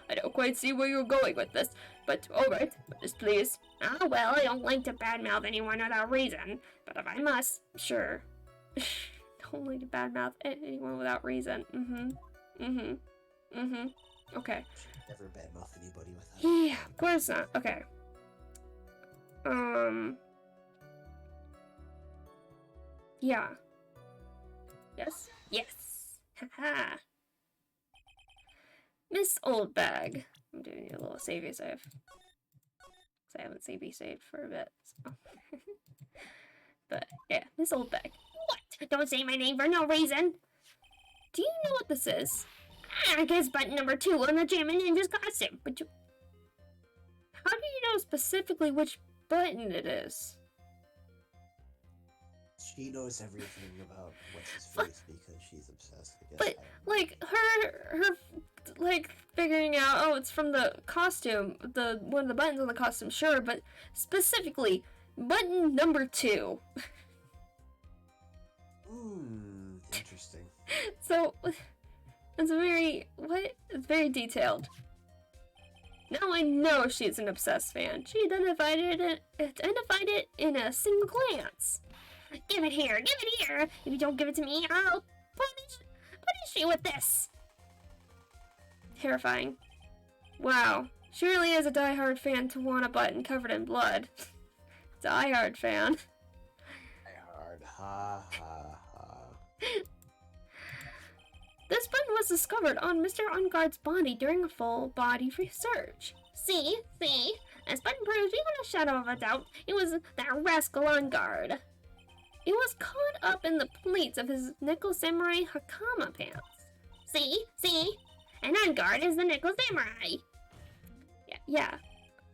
I don't quite see where you're going with this, but alright, witness please. Well, I don't like to badmouth anyone without reason, but if I must, sure. Don't like to badmouth anyone without reason. Okay. Never badmouth anybody without... Yeah, of course not. Okay. Yeah. Yes? Yes. Haha. Miss Oldbag. I'm doing a little savey save. Because I haven't saved for a bit. So. But, yeah. Miss Oldbag. What? Don't say my name for no reason. Do you know what this is? I guess button number 2 on the Jammin' Ninja's costume. But you... How do you know specifically which button it is? She knows everything about what's his face because she's obsessed. I guess But I don't know. like her like figuring out, oh, it's from the costume, the one of the buttons on the costume, sure, but specifically button number 2. Interesting. So it's very detailed. Now I know she's an obsessed fan. She identified it in a single glance. Give it here, give it here. If you don't give it to me, I'll punish you with this. Terrifying. Wow, she really is a diehard fan to want a button covered in blood. Diehard fan. Hard. Ha ha ha. This button was discovered on Mr. Unguard's body during a full body research. See? This button proves beyond a shadow of a doubt it was that rascal Unguard. It was caught up in the pleats of his Nickel Samurai Hakama pants. See? And Unguard is the Nickel Samurai. Yeah.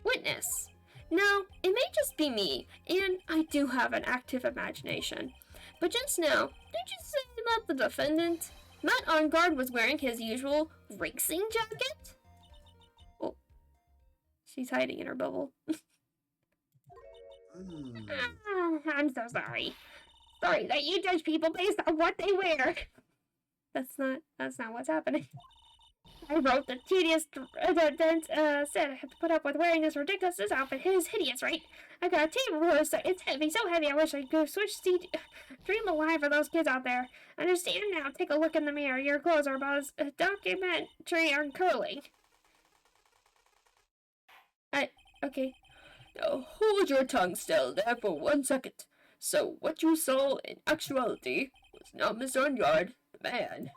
Witness. Now, it may just be me, and I do have an active imagination. But just now, did you say that the defendant, Matt Unguard, was wearing his usual racing jacket? Oh, she's hiding in her bubble. I'm so sorry. Sorry that you judge people based on what they wear. That's not what's happening. I wrote the tedious said I have to put up with wearing this ridiculous outfit. It is hideous, right? I got a table roller, so it's heavy, so heavy I wish I could switch seat. Dream alive for those kids out there. Understand now, take a look in the mirror. Your clothes are about as documentary on curling. Okay. Now hold your tongue still there for 1 second. So what you saw in actuality was not Mr. Unguard, the man,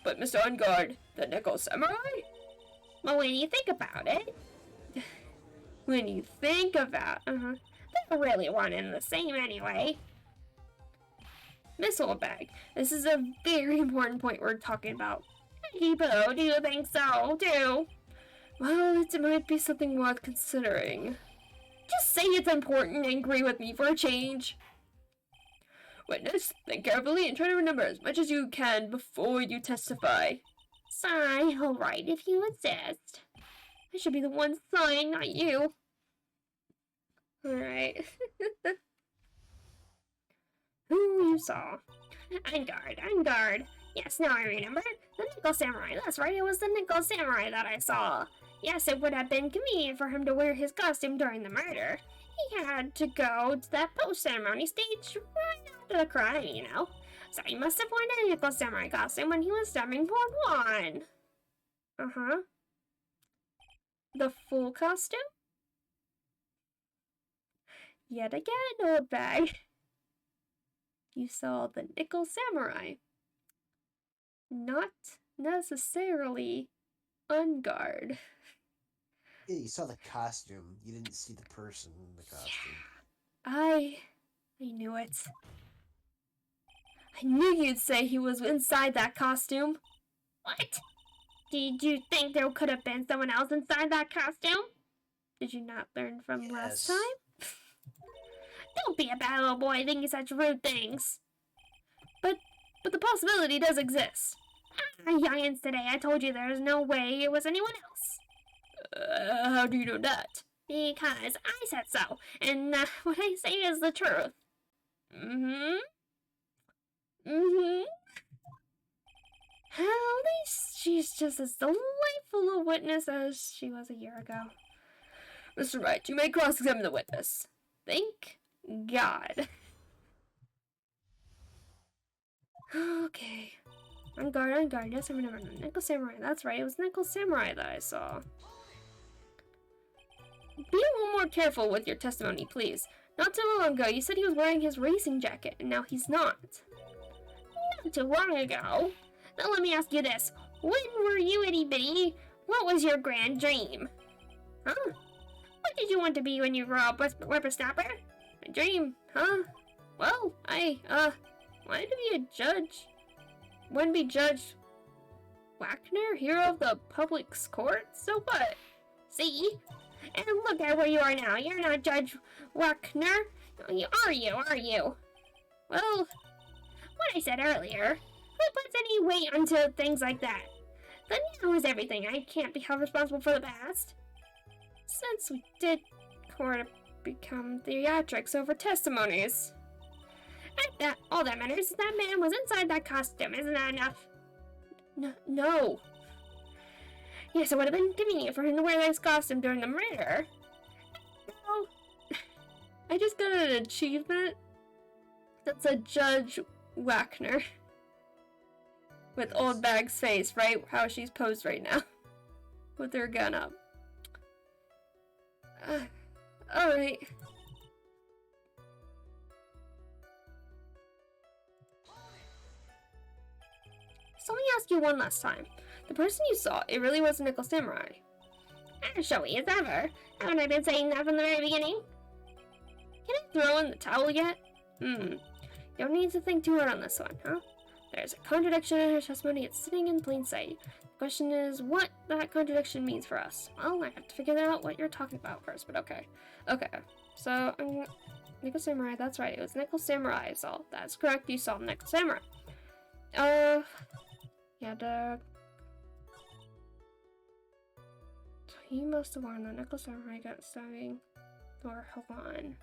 but Mr. Unguard, the Nickel Samurai? Well, when you think about it, they're really one and the same anyway. Miss Oldbag, this is a very important point we're talking about. Hebo, do you think so, too? Well, it might be something worth considering. Just say it's important and agree with me for a change. Witness, think carefully and try to remember as much as you can before you testify. Sigh, alright, if you insist. I should be the one sighing, not you. Alright. Who you saw? Unguard. Yes, now I remember. The Nickel Samurai. That's right, it was the Nickel Samurai that I saw. Yes, it would have been convenient for him to wear his costume during the murder. He had to go to that post-ceremony stage right after the crime, you know. So he must have worn a Nickel Samurai costume when he was stepping toward one. Uh-huh. The full costume? Yet again, old bag. You saw the Nickel Samurai. Not necessarily Unguard. Yeah, you saw the costume. You didn't see the person in the costume. I knew it. I knew you'd say he was inside that costume. What? Did you think there could have been someone else inside that costume? Did you not learn from last time? Don't be a bad little boy thinking such rude things. But the possibility does exist. Youngins today, I told you there's no way it was anyone else. How do you know that? Because I said so, and what I say is the truth. At least she's just as delightful a witness as she was a year ago. Mr. Wright, you may cross-examine the witness. Thank God. Okay. Unguard. Yes, I remember. Nickel Samurai. That's right. It was Nickel Samurai that I saw. Be a little more careful with your testimony, please. Not too long ago, you said he was wearing his racing jacket, and now he's not. Not too long ago? Now let me ask you this. When were you itty-bitty? What was your grand dream? Huh? What did you want to be when you grew up, whippersnapper? My dream, huh? Well, I, wanted to be a judge. Wanted to be Judge Wagner, hero of the public's court? So what? See? And look at where you are now. You're not Judge Wagner. Are you? Well, what I said earlier. Who puts any weight onto things like that? The now is everything. I can't be held responsible for the past. Since we did become theatrics over testimonies. All that matters is that man was inside that costume. Isn't that enough? No. Yes, it would have been convenient for him to wear this costume during the murder. No. I just got an achievement. That's a Judge Wagner. With old Bag's face, right? How she's posed right now. With her gun up. Alright. So let me ask you one last time. The person you saw, it really was a Nickel Samurai. As showy as ever. Haven't I been saying that from the very beginning? Can I throw in the towel yet? You don't need to think too hard on this one, huh? There's a contradiction in her testimony. It's sitting in plain sight. The question is what that contradiction means for us. Well, I have to figure out what you're talking about first, but okay. Okay, so, Nickel Samurai, that's right. It was Nickel Samurai I saw. That's correct, you saw Nickel Samurai. Yeah, he must have worn the Nickel Samurai got stabbing. Or, hold on.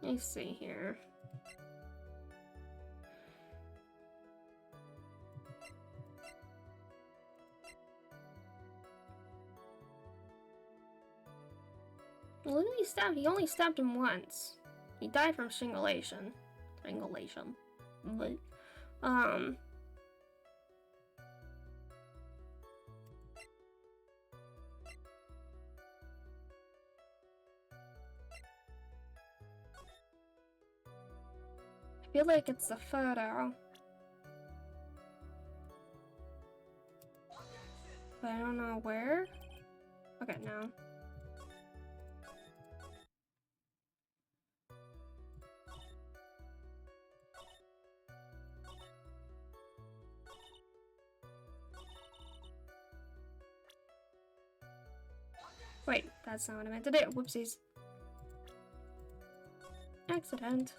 Let me see here. Well, he only stabbed him once. He died from strangulation. But, I feel like it's a photo. But I don't know where. Okay, no. Wait, that's not what I meant to do. Whoopsies. Accident.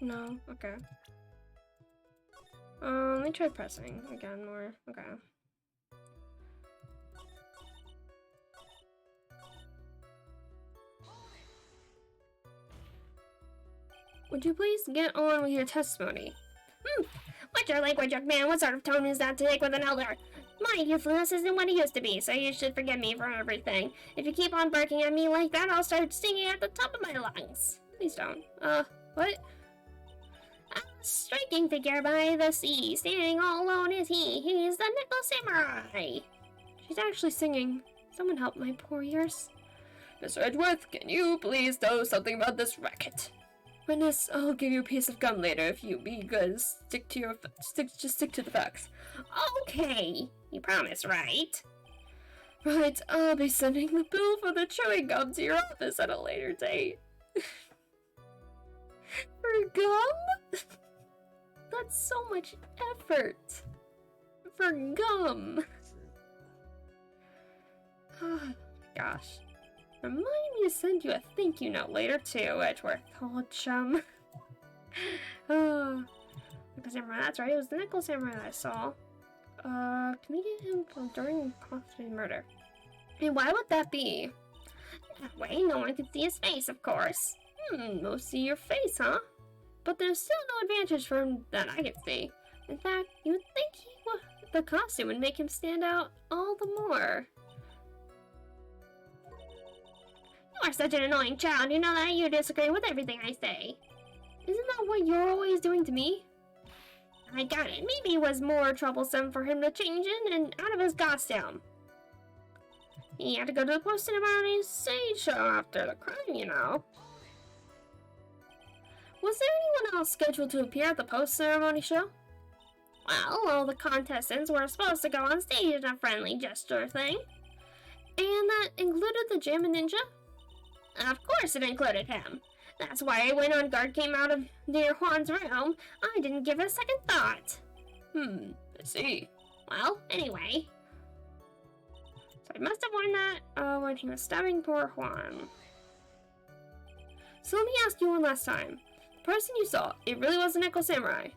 No, okay. Let me try pressing again more. Okay. Would you please get on with your testimony? What's your language, young man? What sort of tone is that to take with an elder? My youthfulness isn't what it used to be, so you should forgive me for everything. If you keep on barking at me like that, I'll start singing at the top of my lungs. Please don't. What? A striking figure by the sea, standing all alone is he. He's the Nickel Samurai. She's actually singing. Someone help my poor ears. Mr. Edgeworth, can you please do something about this racket? Witness, I'll give you a piece of gum later if you be good. Stick to the facts. Okay, you promise, right? Right, I'll be sending the bill for the chewing gum to your office at a later date. For gum? That's so much effort. For gum. Oh my gosh. Remind me to send you a thank you note later too, Edgeworth, old chum. Nickel Samurai, that's right, it was the Nickel Samurai that I saw. Can we get him from during possible murder? And why would that be? That way no one can see his face, of course. No see your face, huh? But there's still no advantage for him that I can see. In fact, you would think the costume would make him stand out all the more. You are such an annoying child, you know that you disagree with everything I say. Isn't that what you're always doing to me? I got it. Maybe it was more troublesome for him to change in and out of his costume. He had to go to the post-ceremony stage show after the crime, you know. Was there anyone else scheduled to appear at the post-ceremony show? Well, all the contestants were supposed to go on stage in a friendly gesture thing. And that included the Jammin' Ninja? Of course it included him. That's why when on guard came out of near Juan's room, I didn't give it a second thought. I see. Well, anyway. So I must have worn that when he was stabbing poor Juan. So let me ask you one last time. The person you saw, it really was an Echo Samurai?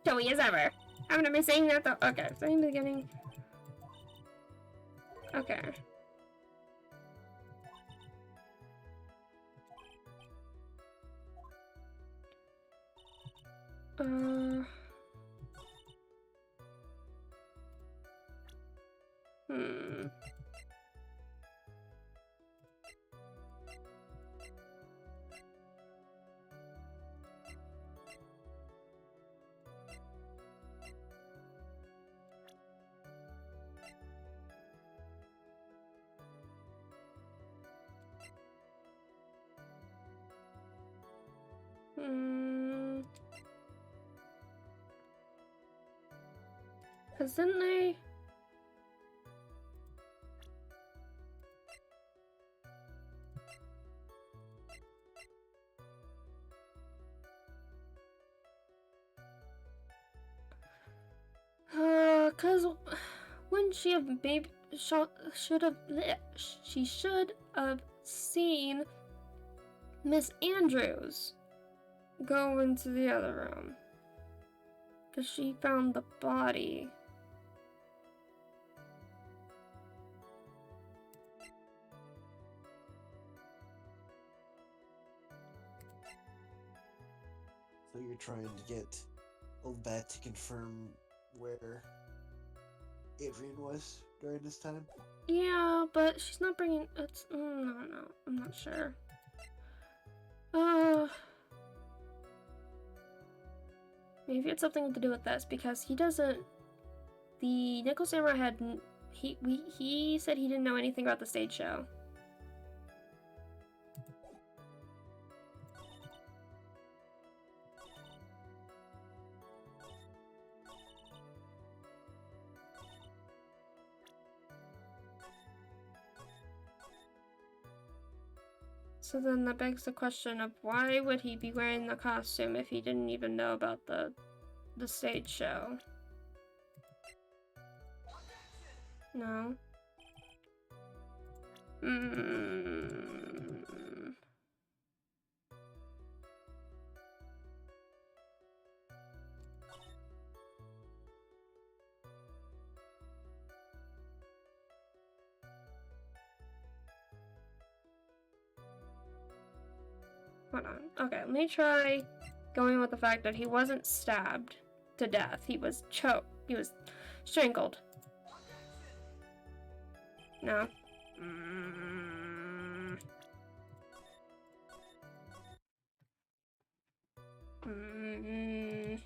Toey as ever. I remember saying that though. Okay, so in the beginning. Okay. Hmm. Cause didn't they? Cause when she have maybe should have she should have seen Miss Andrews go into the other room. Cause she found the body. So you're trying to get Old Bat to confirm where Adrian was during this time? Yeah, but she's not bringing. It's no, I'm not sure. Maybe it's something to do with this because he doesn't. The Nickel Samurai had he said he didn't know anything about the stage show. So then that begs the question of why would he be wearing the costume if he didn't even know about the stage show? No. Hold on. Okay, let me try going with the fact that he wasn't stabbed to death. He was choked. He was strangled. No. Didn't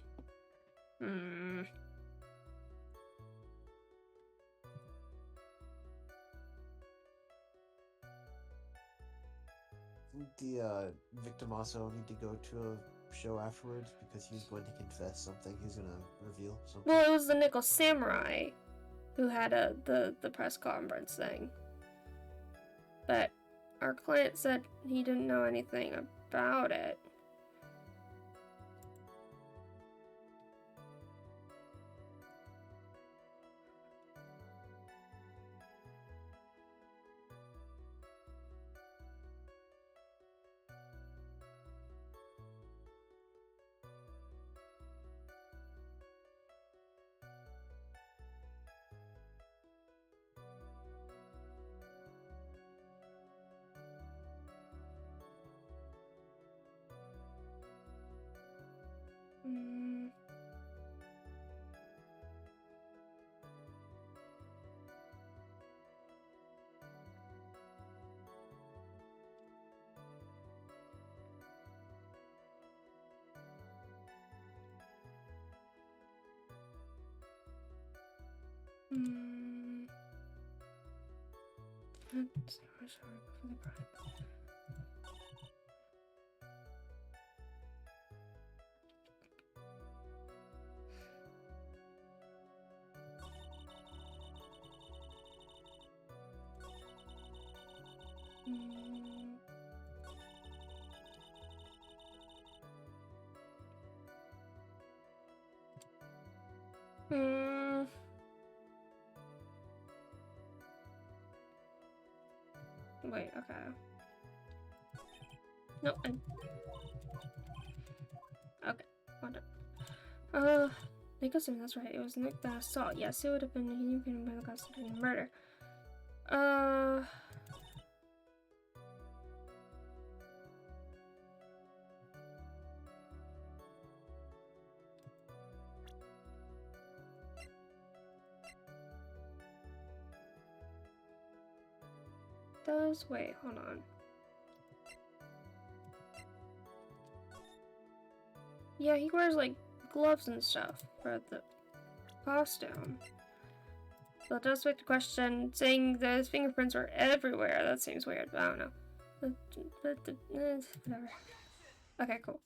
the victim also need to go to a show afterwards because he was going to confess something? He was going to reveal something? Well, it was the Nickel Samurai who had the press conference thing. But our client said he didn't know anything about it. Hmm. Wait, okay. No, okay, wonder. Nicholson, that's right. It was Nick that assault. Yes, it would have been him by the constituting murder. Wait, hold on. Yeah, he wears like gloves and stuff for the costume. So it does make the question, saying that his fingerprints were everywhere. That seems weird, but I don't know. Whatever. Okay, cool.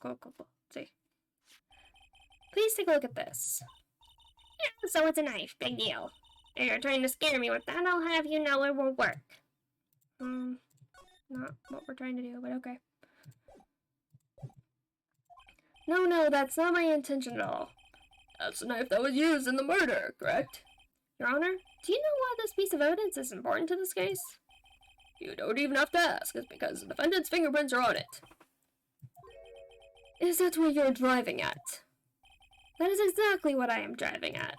See. Please take a look at this. Yeah, so it's a knife. Big deal. If you're trying to scare me with that, I'll have you know it won't work. Not what we're trying to do, but okay. No, that's not my intention at all. That's the knife that was used in the murder, correct? Your Honor, do you know why this piece of evidence is important to this case? You don't even have to ask. It's because the defendant's fingerprints are on it. Is that what you're driving at? That is exactly what I am driving at.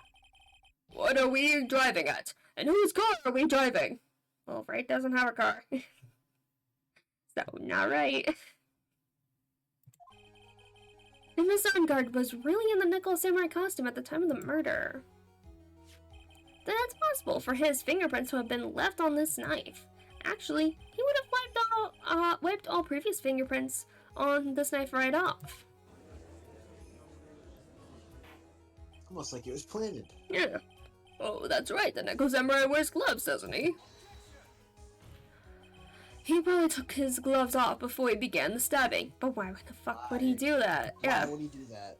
What are we driving at? And whose car are we driving? Well, Wright doesn't have a car. So, not right. And Miss Arngard was really in the Nickel Samurai costume at the time of the murder. Then it's possible for his fingerprints to have been left on this knife. Actually, he would have wiped all previous fingerprints on this knife right off. Almost like it was planted. Yeah. Oh, that's right. The Nickel Samurai wears gloves, doesn't he? He probably took his gloves off before he began the stabbing. But why the fuck would he do that? Why would he do that?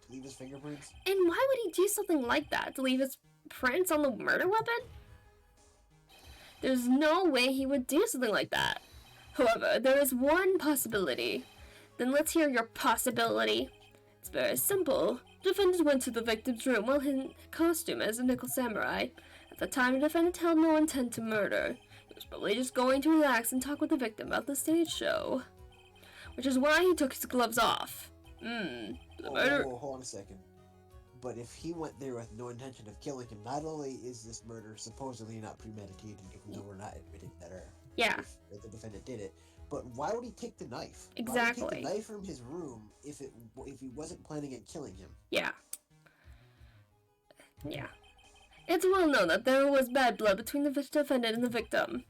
To leave his fingerprints? And why would he do something like that? To leave his prints on the murder weapon? There's no way he would do something like that. However, there is one possibility. Then let's hear your possibility. It's very simple. The defendant went to the victim's room while in costume as a Nickel Samurai. At the time, the defendant had no intent to murder. He was probably just going to relax and talk with the victim about the stage show. Which is why he took his gloves off. The murder... Hold on a second. But if he went there with no intention of killing him, not only is this murder supposedly not premeditated, even though we're not admitting that the defendant did it, but why would he take the knife? Exactly. Why would he take the knife from his room if he wasn't planning on killing him? Yeah. It's well known that there was bad blood between the defendant and the victim.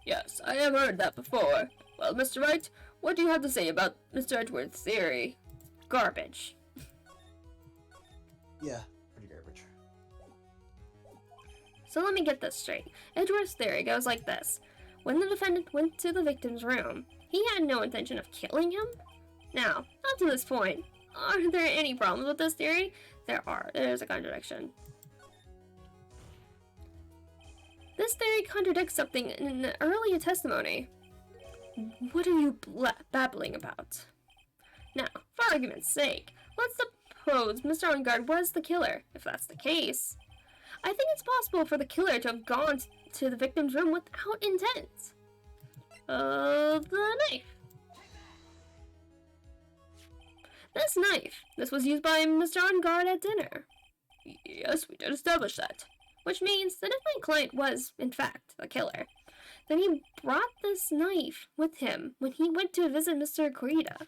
Yes, I have heard that before. Well, Mr. Wright, what do you have to say about Mr. Edwards' theory? Garbage. Yeah, pretty garbage. So let me get this straight. Edward's theory goes like this. When the defendant went to the victim's room, he had no intention of killing him? Now, up to this point, are there any problems with this theory? There are. There's a contradiction. This theory contradicts something in the earlier testimony. What are you babbling about? Now, for argument's sake, let's suppose Mr. Arngard was the killer. If that's the case, I think it's possible for the killer to have gone to the victim's room without intent. The knife. This was used by Mr. Arngard at dinner. Yes, we did establish that. Which means that if my client was, in fact, the killer, then he brought this knife with him when he went to visit Mr. Kurita.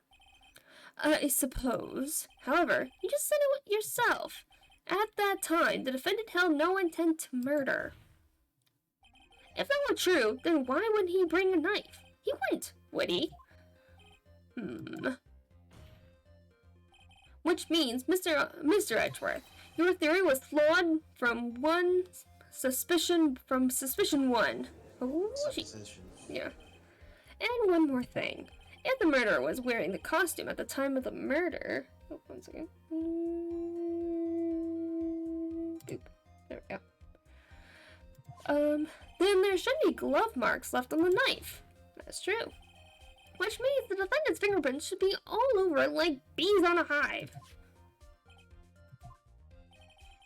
I suppose. However, you just said it yourself. At that time, the defendant held no intent to murder. If that were true, then why would he bring a knife? He wouldn't, would he? Which means, Mr. Edgeworth, your theory was flawed from suspicion one. Oh, yeah. And one more thing. If the murderer was wearing the costume at the time of the murder... Oh, one second. Boop. There we go. Then there should be glove marks left on the knife. That's true. Which means the defendant's fingerprints should be all over it like bees on a hive.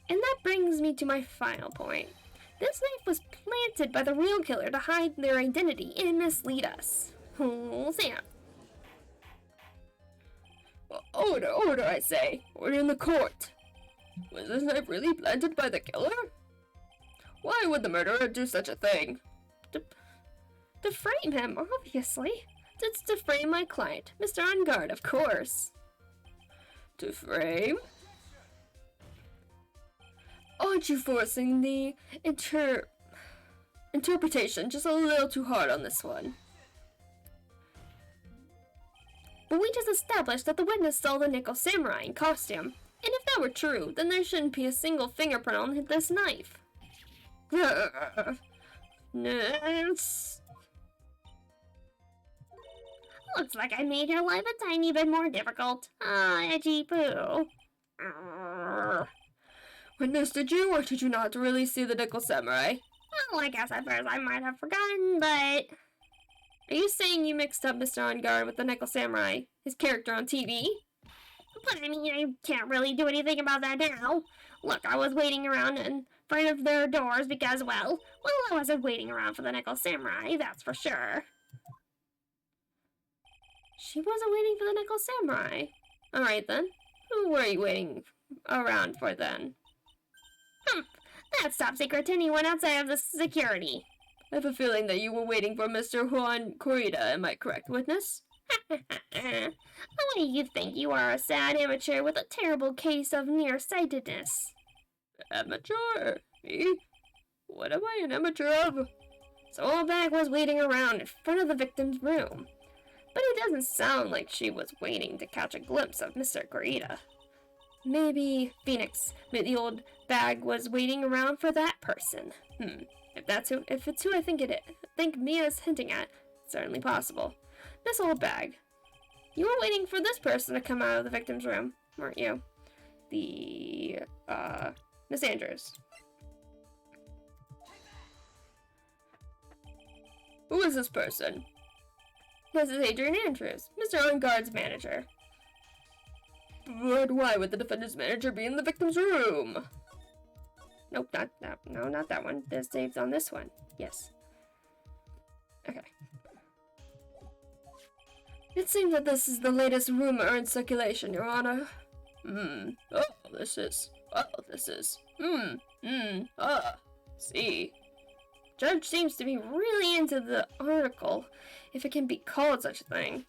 And that brings me to my final point. This knife was planted by the real killer to hide their identity and mislead us. Oh, Sam. Order, order, I say. Order in the court. Was this knife really planted by the killer? Why would the murderer do such a thing? To frame him, obviously. It's to frame my client, Mr. On Guard, of course. To frame? Aren't you forcing the interpretation just a little too hard on this one? But we just established that the witness saw the Nickel Samurai in costume. And if that were true, then there shouldn't be a single fingerprint on this knife. Yes. Looks like I made your life a tiny bit more difficult. Ah, edgy poo. Witness, did you or did you not really see the Nickel Samurai? Well, I guess at first I might have forgotten, but... Are you saying you mixed up Mr. On Guard with the Nickel Samurai, his character on TV? But I mean, I can't really do anything about that now. Look, I was waiting around in front of their doors because, well, I wasn't waiting around for the Nickel Samurai, that's for sure. She wasn't waiting for the Nickel Samurai. Alright then. Who were you waiting around for then? That's top secret to anyone outside of the security. I have a feeling that you were waiting for Mr. Juan Corrida, am I correct, witness? What do you think? You are a sad amateur with a terrible case of nearsightedness. Amateur? Me? What am I an amateur of? So old Bag was waiting around in front of the victim's room. But it doesn't sound like she was waiting to catch a glimpse of Mr. Corrida. Maybe Phoenix, the old Bag, was waiting around for that person. If it's who I think Mia's hinting at, it's certainly possible. This old Bag. You were waiting for this person to come out of the victim's room, weren't you? Miss Andrews. Who is this person? This is Adrian Andrews, Mr. On Guard's manager. But why would the defendant's manager be in the victim's room? Nope, not that. No, not that one. They're saved on this one. Yes. Okay. It seems that this is the latest rumor in circulation, Your Honor. See. Judge seems to be really into the article, if it can be called such a thing.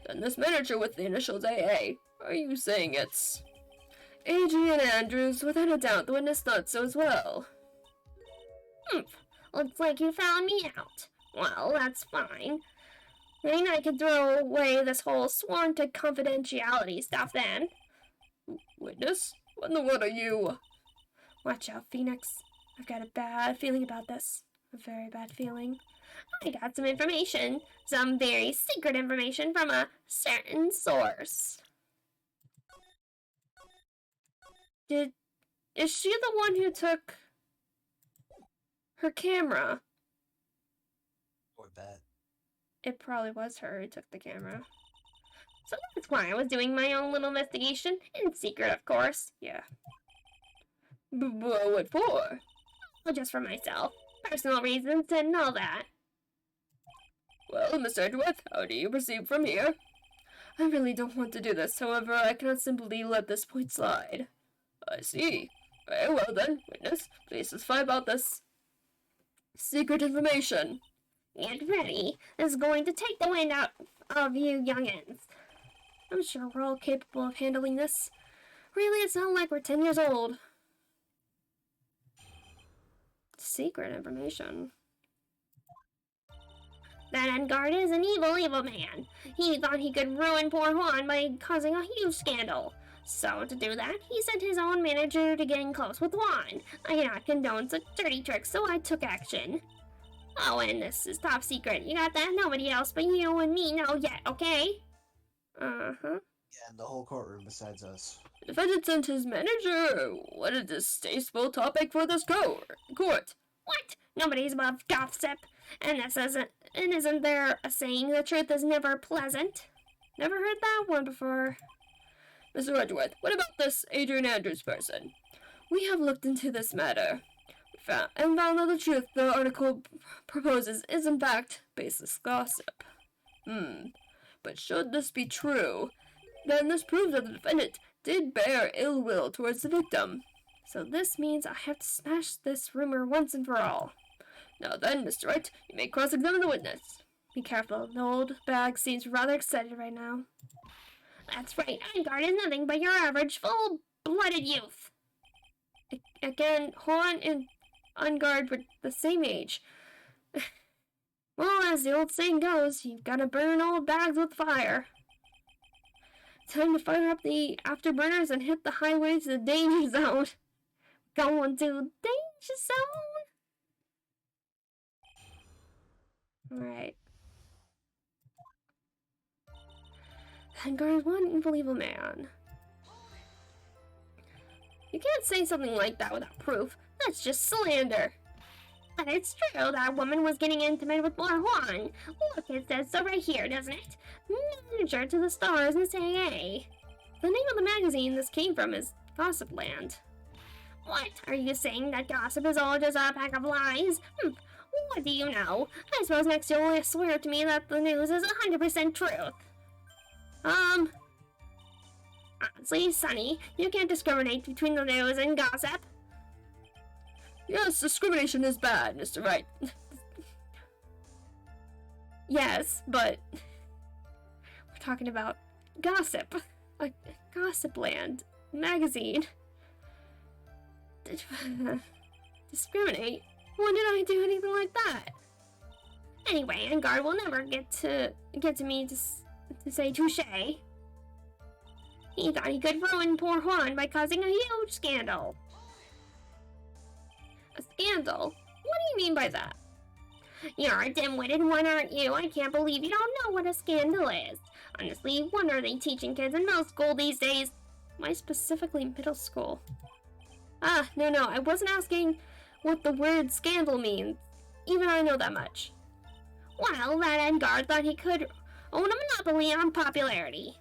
Then this manager with the initials AA, are you saying it's... Adrian Andrews, without a doubt, the witness thought so as well. Looks like you found me out. Well, that's fine. Maybe I could throw away this whole sworn to confidentiality stuff then. Witness? What in the world are you? Watch out, Phoenix. I've got a bad feeling about this. A very bad feeling. I got some information. Some very secret information from a certain source. Is she the one who took her camera? Or that. It probably was her who took the camera. So that's why I was doing my own little investigation. In secret, of course. Yeah. What for? Well, just for myself. Personal reasons and all that. Well, Mr. Edgeworth, how do you proceed from here? I really don't want to do this, however, I cannot simply let this point slide. I see. Very well then, witness, please testify about this secret information. Get ready. This is going to take the wind out of you youngins. I'm sure we're all capable of handling this. Really, it's not like we're 10 years old. Secret information. That Edgard is an evil, evil man. He thought he could ruin poor Juan by causing a huge scandal. So, to do that, he sent his own manager to getting close with Juan. I cannot condone such dirty tricks, so I took action. Oh, and this is top secret. You got that? Nobody else but you and me know yet, okay? Uh-huh. Yeah, and the whole courtroom besides us. The defendant sent his manager. What a distasteful topic for this court. What? Nobody's above gossip. And isn't there a saying, the truth is never pleasant? Never heard that one before. Mr. Edgeworth, what about this Adrian Andrews person? We have looked into this matter and found that the truth the article proposes is in fact baseless gossip. But should this be true, then this proves that the defendant did bear ill will towards the victim. So this means I have to smash this rumor once and for all. Now then, Mr. Wright, you may cross-examine the witness. Be careful, the old bag seems rather excited right now. That's right, Angard is nothing but your average full-blooded youth. Again, Juan and Angard were the same age. Well, as the old saying goes, you've got to burn old bags with fire. Time to fire up the afterburners and hit the highway to the danger zone. Going to the danger zone. Alright. Angard is one unbelievable man. You can't say something like that without proof. That's just slander. But it's true, that woman was getting intimate with poor Juan. Look, it says so right here, doesn't it? Manager to the stars and say A. The name of the magazine this came from is Gossip Land. What? Are you saying that gossip is all just a pack of lies? What do you know? I suppose next you'll swear to me that the news is 100% truth. Honestly, Sonny, you can't discriminate between the news and gossip. Yes, discrimination is bad, Mr. Wright. Yes, but we're talking about gossip. A Gossip Land magazine. Discriminate? When did I do anything like that? Anyway, Angard will never get to me to say touche. He thought he could ruin poor Juan by causing a huge scandal. A scandal? What do you mean by that? You're a dim-witted one, aren't you? I can't believe you don't know what a scandal is. Honestly, what are they teaching kids in middle school these days? Why specifically middle school? No, I wasn't asking what the word scandal means. Even I know that much. Well, that Angard thought he could own a monopoly on popularity.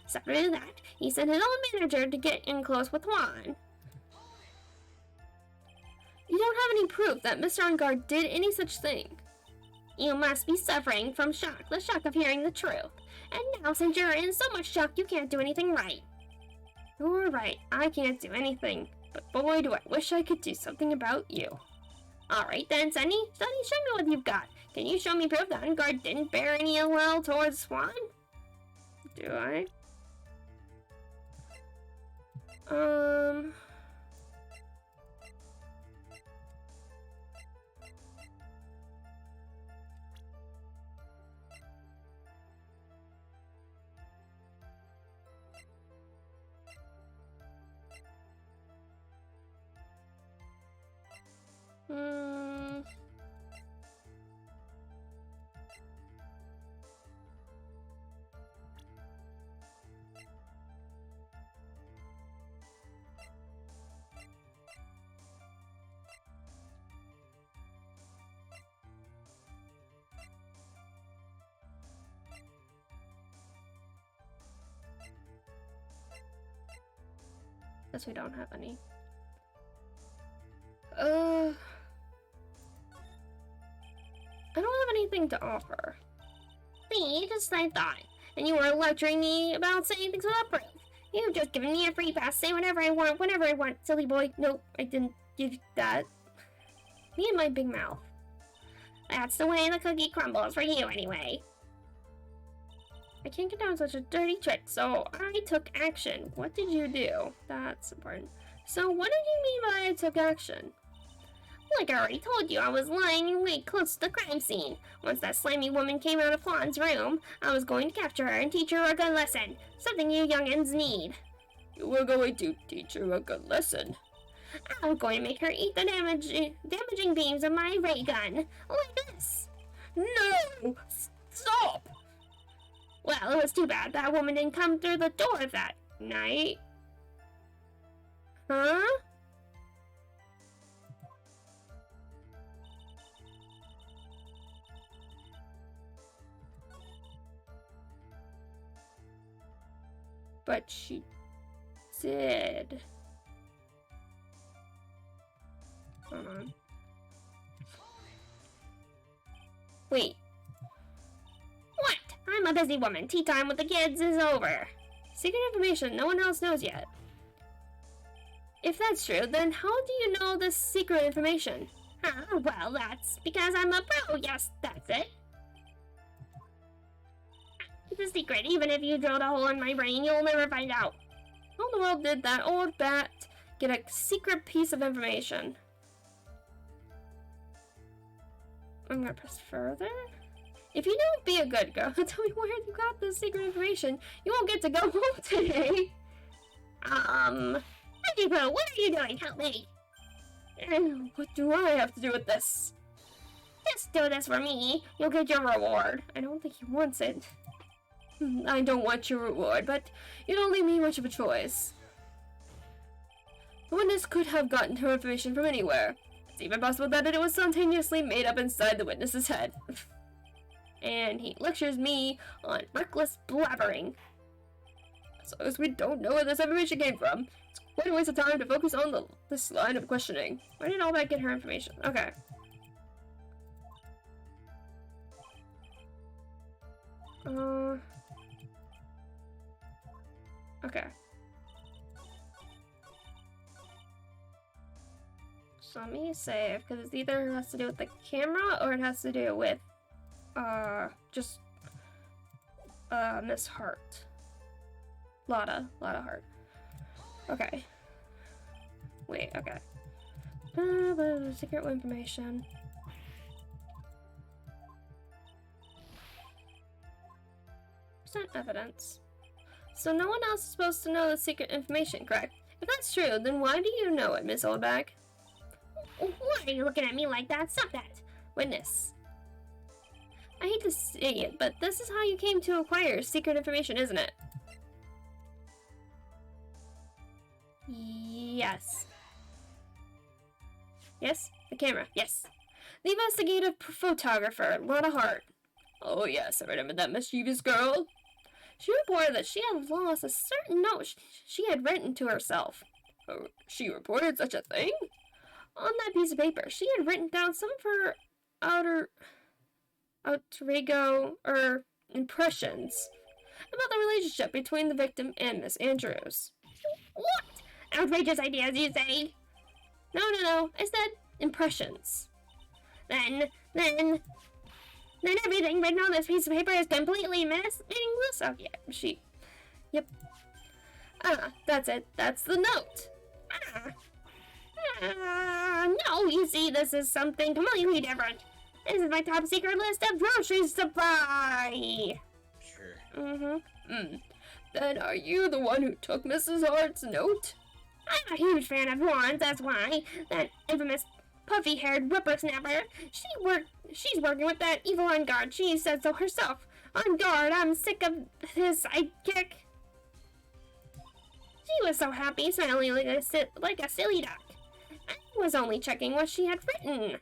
So to do that, he sent his own manager to get in close with Juan. You don't have any proof that Mr. Angard did any such thing. You must be suffering from shock, the shock of hearing the truth. And now, since you're in so much shock, you can't do anything right. You're right, I can't do anything. But boy, do I wish I could do something about you. Alright then, Sonny, show me what you've got. Can you show me proof that Angard didn't bear any ill will towards Juan? Do I? Guess we don't have any. I don't have anything to offer. See, just I thought. And you were lecturing me about saying things without proof. You've just given me a free pass, say whatever I want, whenever I want, silly boy. Nope, I didn't give you that. Me and my big mouth. That's the way the cookie crumbles for you, anyway. I can't get down such a dirty trick, so I took action. What did you do? That's important. So what did you mean by I took action? Like I already told you, I was lying in wait close to the crime scene. Once that slimy woman came out of Juan's room, I was going to capture her and teach her a good lesson. Something you youngins need. You were going to teach her a good lesson? I was going to make her eat the damaging beams of my ray gun. Like this. No! Stop! Well, it was too bad that woman didn't come through the door that night. Huh? But she did. Hold on. Wait. What? I'm a busy woman. Tea time with the kids is over. Secret information no one else knows yet. If that's true, then how do you know this secret information? Well, that's because I'm a pro. Yes, that's it. It's a secret. Even if you drilled a hole in my brain, you'll never find out. How in the world did that old bat get a secret piece of information? I'm gonna press further. If you don't be a good girl, tell me where you got this secret information. You won't get to go home today. Bro, what are you doing? Help me. What do I have to do with this? Just do this for me. You'll get your reward. I don't think he wants it. I don't want your reward, but you don't leave me much of a choice. The witness could have gotten her information from anywhere. It's even possible that it was spontaneously made up inside the witness's head. And he lectures me on reckless blabbering. As long as we don't know where this information came from, it's quite a waste of time to focus on this line of questioning. Where did all that get her information? Okay. Okay. So let me save, because it either has to do with the camera or it has to do with, just, Miss Hart. Lotta Hart. Okay. Wait, okay. Secret information. Present evidence. So no one else is supposed to know the secret information, correct? If that's true, then why do you know it, Miss Oldbag? Why are you looking at me like that? Stop that! Witness. I hate to say it, but this is how you came to acquire secret information, isn't it? Yes. Yes? The camera. Yes. The investigative photographer, Lotta Hart. Oh yes, I remember that mischievous girl. She reported that she had lost a certain note she had written to herself. Oh, she reported such a thing? On that piece of paper, she had written down some of her outer ego, impressions about the relationship between the victim and Miss Andrews. What? Outrageous ideas, you say? No. I said impressions. Then everything written on this piece of paper is completely meaningless? Oh, yeah, Yep. That's it. That's the note. No, you see, this is something completely different. This is my top secret list of groceries to buy. Sure. Then are you the one who took Mrs. Hart's note? I'm a huge fan of Juan's, that's why. That infamous puffy-haired whippersnapper. She's working with that evil on guard. She said so herself. On guard, I'm sick of his sidekick. She was so happy, smiling like a silly duck. I was only checking what she had written.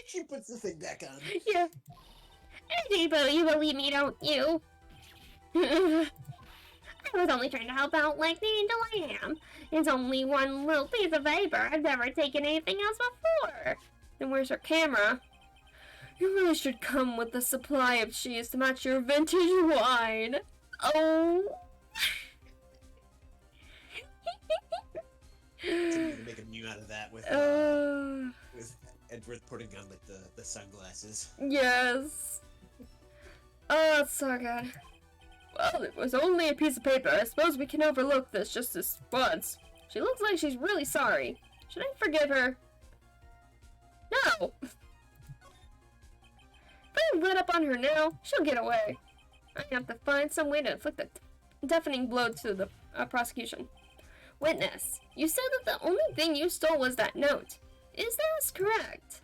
She puts the thing back on. Yeah. You believe me, don't you? I was only trying to help out like the angel I am. It's only one little piece of paper. I've never taken anything else before. Then where's her camera? You really should come with a supply of cheese to match your vintage wine. Oh. So you're gonna make a meme out of that with Edward putting on like the sunglasses. Yes. Oh, it's so good. Well, it was only a piece of paper. I suppose we can overlook this just this once. She looks like she's really sorry. Should I forgive her? No! If I let up on her now, she'll get away. I have to find some way to inflict a deafening blow to the prosecution. Witness, you said that the only thing you stole was that note. Is that correct?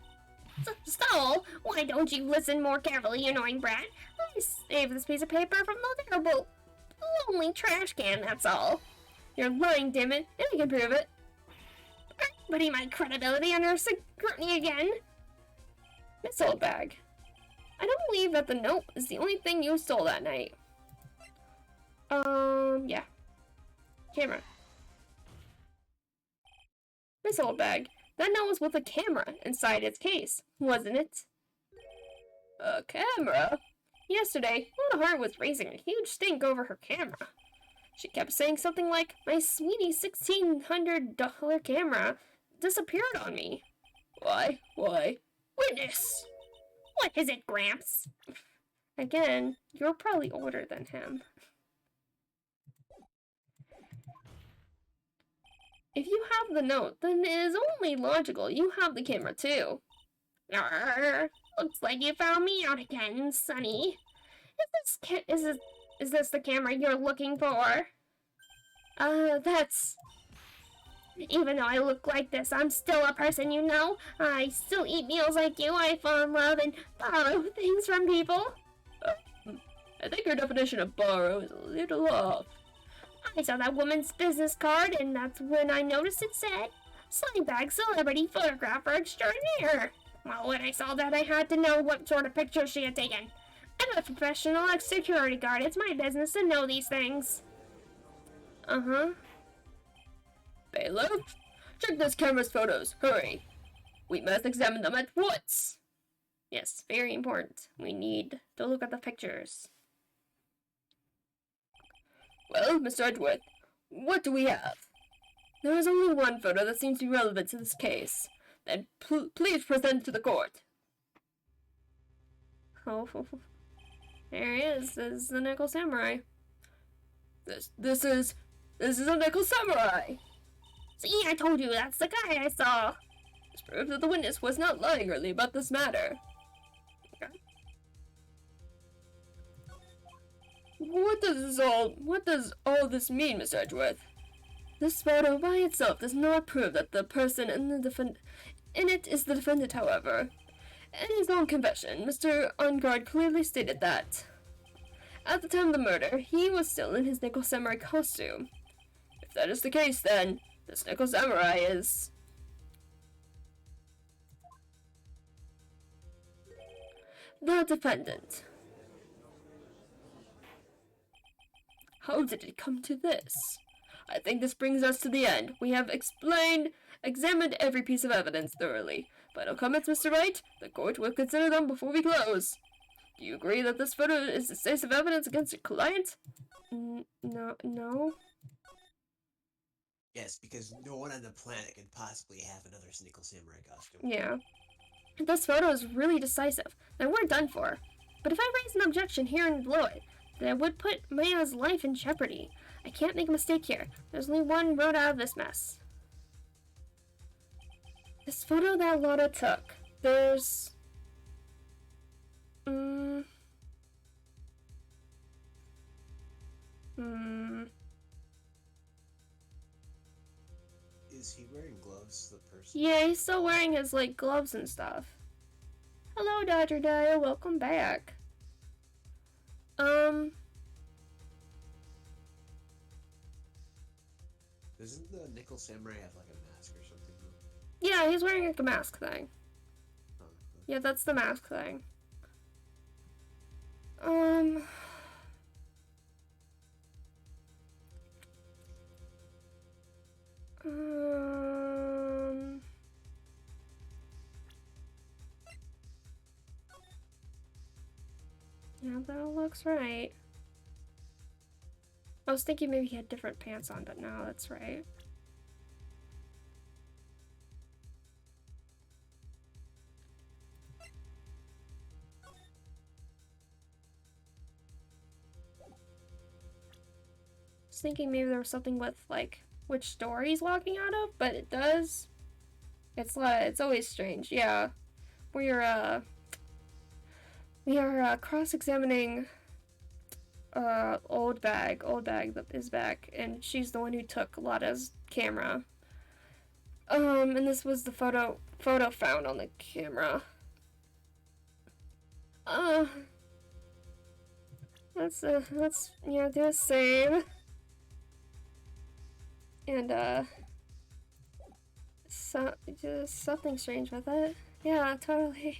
Stole? Why don't you listen more carefully, you annoying brat? I saved this piece of paper from the terrible, lonely trash can, that's all. You're lying, damn it, and I can prove it. Putting my credibility under scrutiny again. Miss Oldbag, I don't believe that the note is the only thing you stole that night. Yeah. Camera. This old bag. That note was with a camera inside its case, wasn't it? A camera? Yesterday, Luna Hart was raising a huge stink over her camera. She kept saying something like, my sweetie $1,600 camera disappeared on me. Why? Witness! What is it, Gramps? Again, you're probably older than him. If you have the note, then it is only logical you have the camera too. Looks like you found me out again, Sonny. Is this the camera you're looking for? That's... Even though I look like this, I'm still a person, you know? I still eat meals like you, I fall in love and borrow things from people. I think your definition of borrow is a little off. I saw that woman's business card, and that's when I noticed it said, Slingbag Celebrity Photographer Extraordinaire. Well, when I saw that, I had to know what sort of picture she had taken. I'm a professional security guard. It's my business to know these things. Uh-huh. Bailiff, check this camera's photos. Hurry. We must examine them at once. Yes, very important. We need to look at the pictures. Well, Mr. Edgeworth, what do we have? There is only one photo that seems to be relevant to this case. Then please present to the court. Oh, there he is. This is the Nickel Samurai. This is a Nickel Samurai. See, I told you, that's the guy I saw. This proves that the witness was not lying early about this matter. Okay. What does all this mean, Mr. Edgeworth? This photo by itself does not prove that the person in it is the defendant, however. In his own confession, Mr. Ungard clearly stated that at the time of the murder, he was still in his Nickel Samurai costume. If that is the case, then this Nickel Samurai is... the defendant. How did it come to this? I think this brings us to the end. We have examined every piece of evidence thoroughly. Final comments, Mr. Wright? The court will consider them before we close. Do you agree that this photo is decisive evidence against your client? No. Yes, because no one on the planet can possibly have another Nickel Samurai costume. Yeah. This photo is really decisive. Then we're done for. But if I raise an objection here and blow it, that would put Maya's life in jeopardy. I can't make a mistake here. There's only one road out of this mess. This photo that Lotta took. There's... Is he wearing gloves, the person? Yeah, he's still wearing his, like, gloves and stuff. Hello, Dodger Dial. Welcome back. Doesn't the Nickel Samurai have, like, a mask or something? Yeah, he's wearing, like, a mask thing. Oh, okay. Yeah, that's the mask thing. Yeah, that all looks right. I was thinking maybe he had different pants on, but no, that's right. I was thinking maybe there was something with, like, which store he's walking out of, but it does. It's always strange, yeah. We are cross-examining old bag that is back, and she's the one who took Lotta's camera. And this was the photo found on the camera. Let's yeah, do the same. And just something strange with it. Yeah, totally.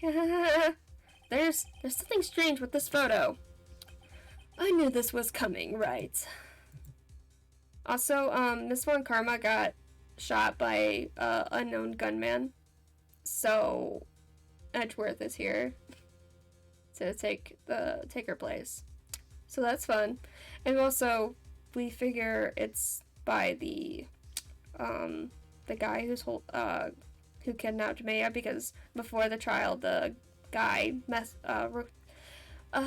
There's something strange with this photo. I knew this was coming, right? Also, Miss Von Karma got shot by unknown gunman, so Edgeworth is here to take her place. So that's fun, and also we figure it's by the guy who kidnapped Maya, because before the trial the guy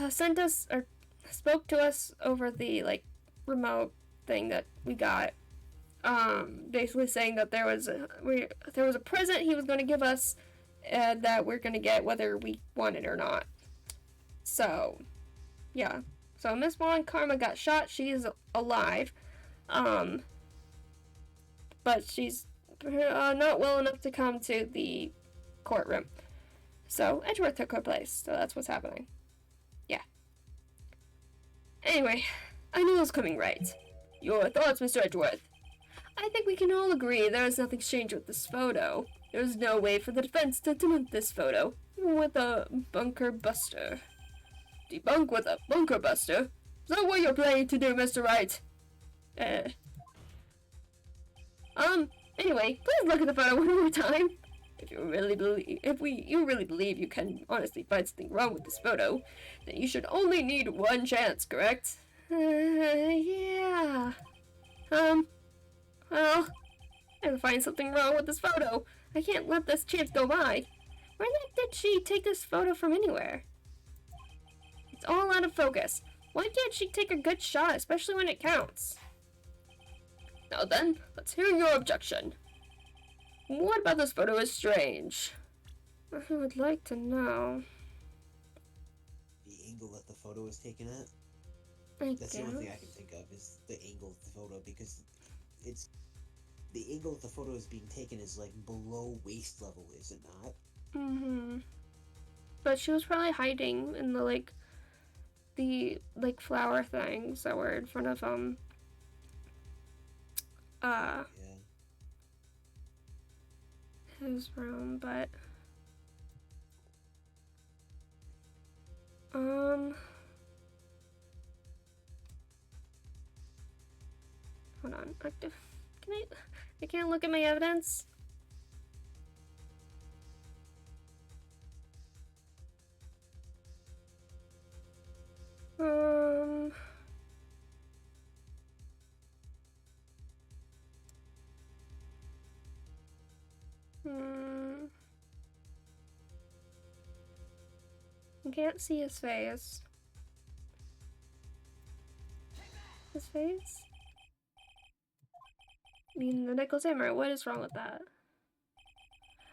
sent us or spoke to us over the remote thing that we got, basically saying that there was a present he was going to give us, that we're going to get whether we want it or not. So yeah, so Miss Vaughn Karma got shot. She is alive, but she's not well enough to come to the courtroom. So Edgeworth took her place. So that's what's happening. Yeah. Anyway, I knew it was coming right. Your thoughts, Mr. Edgeworth? I think we can all agree there is nothing strange with this photo. There is no way for the defense to debunk this photo with a bunker buster. Debunk with a bunker buster? Is that what you're planning to do, Mr. Wright? Anyway, please look at the photo one more time. If you really believe you can honestly find something wrong with this photo, then you should only need one chance, correct? Yeah. Well, I'll find something wrong with this photo. I can't let this chance go by. Where the heck did she take this photo from anywhere? It's all out of focus. Why can't she take a good shot, especially when it counts? Now then, let's hear your objection. What about this photo is strange? I would like to know. The angle that the photo is taken at? That's the only thing I can think of, is the angle of the photo, because it's... The angle of the photo is being taken is, like, below waist level, is it not? Mm-hmm. But she was probably hiding in the, flower things that were in front of, Yeah. his room, but hold on. I can't look at my evidence. I can't see his face. His face? I mean, the Nickel Samurai, what is wrong with that?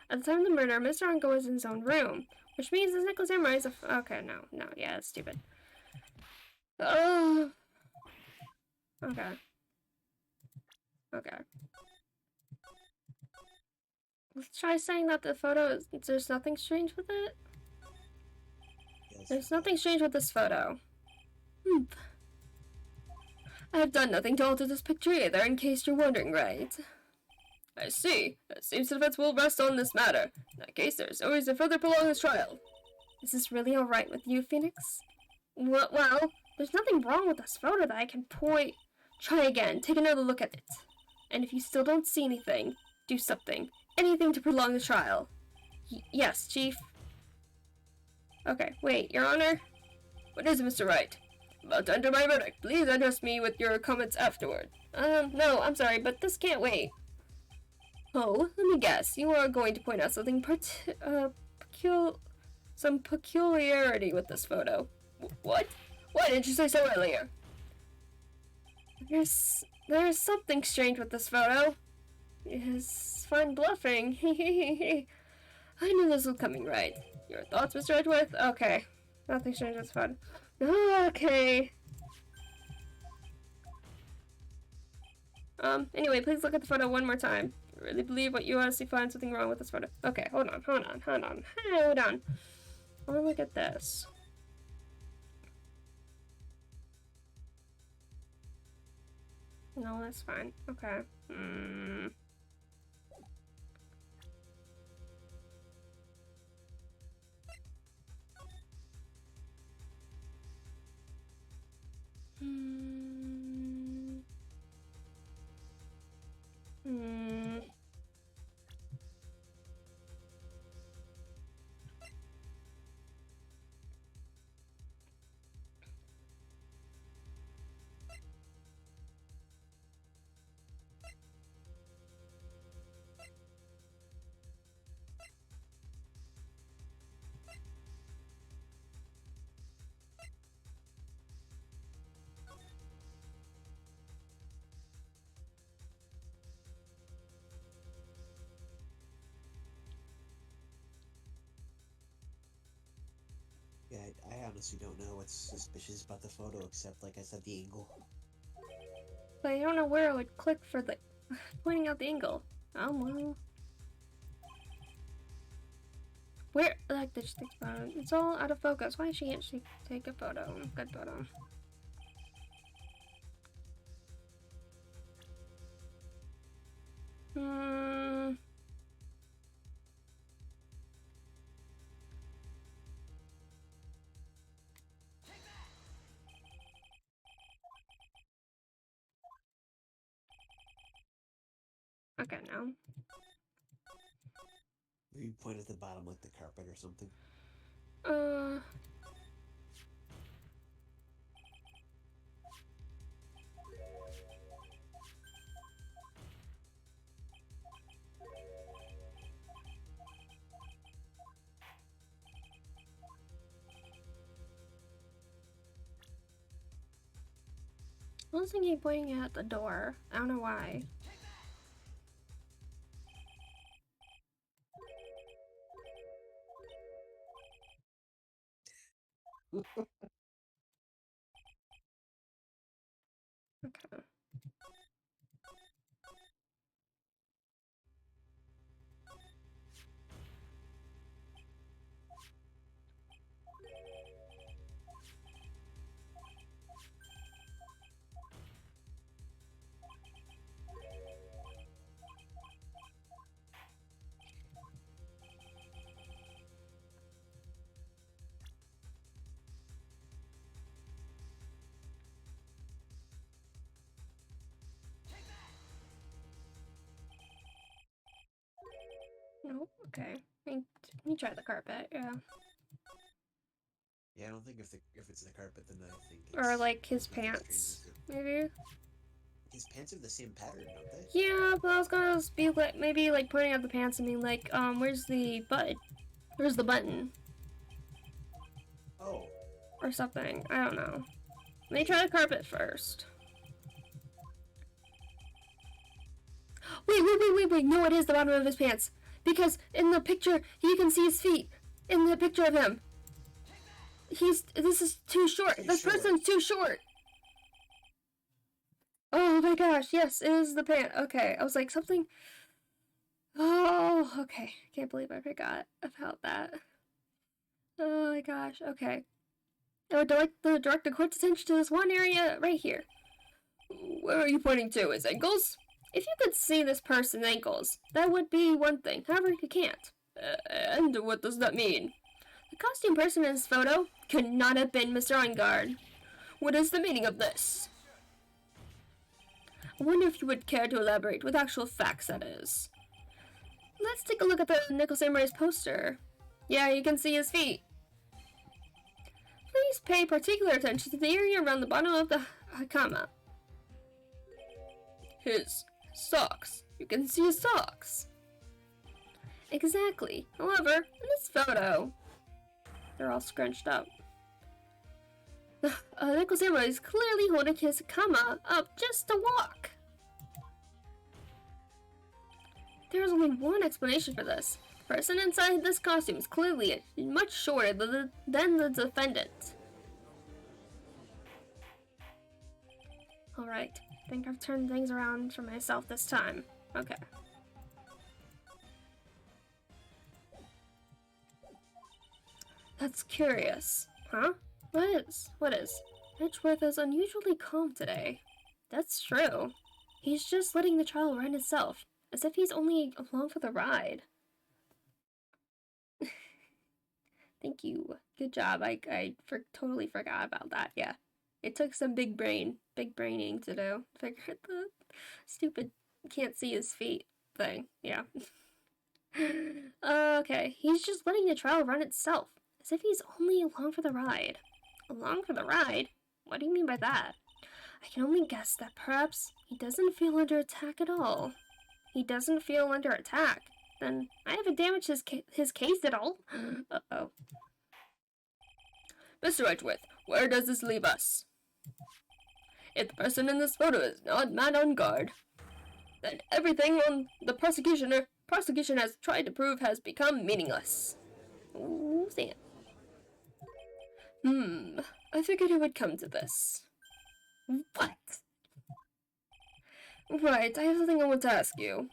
At the time of the murder, Mr. Anko was in his own room, which means the Nickel Samurai is okay, no, yeah, that's stupid. Oh. Okay. Let's try saying that the photo is, there's nothing strange with it? Yes. There's nothing strange with this photo. I have done nothing to alter this picture either, in case you're wondering, right? I see. It seems the defense will rest on this matter. In that case, there's no reason to further prolong this trial. Is this really alright with you, Phoenix? Well, there's nothing wrong with this photo that I can point. Try again. Take another look at it. And if you still don't see anything, do something. Anything to prolong the trial. Yes, Chief. Okay, wait, Your Honor? What is it, Mr. Wright? I'm about to enter my verdict. Please address me with your comments afterward. No, I'm sorry, but this can't wait. Oh, let me guess. You are going to point out something some peculiarity with this photo. What? Why didn't you say so earlier? There's something strange with this photo. It's fun bluffing. I knew this was coming right. Your thoughts, Mr. Edgeworth? Okay. Nothing strange with fun. Okay. Anyway, please look at the photo one more time. I really believe what you honestly find something wrong with this photo. Okay, hold on. I want to look at this. No, that's fine. Okay. honestly don't know what's suspicious about the photo, except, like I said, the angle. But I don't know where I would click for the pointing out the angle. Oh well. Where, like, this thing's about it. It's all out of focus. Why can't she take a photo? Good photo. Okay, now. Maybe point at the bottom like the carpet or something. I was thinking pointing at the door. I don't know why. Okay. Nope. Okay. Let me try the carpet. Yeah. Yeah, I don't think if it's the carpet, then I think it's... Or like his pants, maybe. His pants have the same pattern, don't they? Yeah, but I was gonna be like maybe like pointing at the pants and being like, where's the button? Where's the button? Oh. Or something. I don't know. Let me try the carpet first. Wait. No, it is the bottom of his pants. Because in the picture, you can see his feet. In the picture of him. This is too short. This person's too short. Oh my gosh, yes, it is the pant. Okay, I was like, something... Oh, okay. Can't believe I forgot about that. Oh my gosh, okay. I would like to direct the court's attention to this one area right here. Where are you pointing to? His ankles? If you could see this person's ankles, that would be one thing. However, you can't. And what does that mean? The costume person in this photo could not have been Mr. Eingard. What is the meaning of this? I wonder if you would care to elaborate with actual facts, that is. Let's take a look at the Nickel Samurai's poster. Yeah, you can see his feet. Please pay particular attention to the area around the bottom of the hakama. His socks. You can see his socks. Exactly. However, in this photo, they're all scrunched up. Nickel Samurai is clearly holding his hakama up just to walk. There is only one explanation for this. The person inside this costume is clearly much shorter than the defendant. Alright, I think I've turned things around for myself this time. Okay. That's curious. Huh? What is? Edgeworth is unusually calm today. That's true. He's just letting the trial run itself, as if he's only along for the ride. Thank you. Good job. I totally forgot about that. Yeah. It took some big braining to do. Figure out the stupid can't see his feet thing. Yeah. Okay. He's just letting the trial run itself, as if he's only along for the ride. Along for the ride? What do you mean by that? I can only guess that perhaps he doesn't feel under attack at all. He doesn't feel under attack? Then I haven't damaged his case at all. Uh-oh. Mr. Edgeworth, where does this leave us? If the person in this photo is not mad on guard, then everything on the prosecution has tried to prove has become meaningless. Ooh, Sam. I figured it would come to this. What? Right, I have something I want to ask you.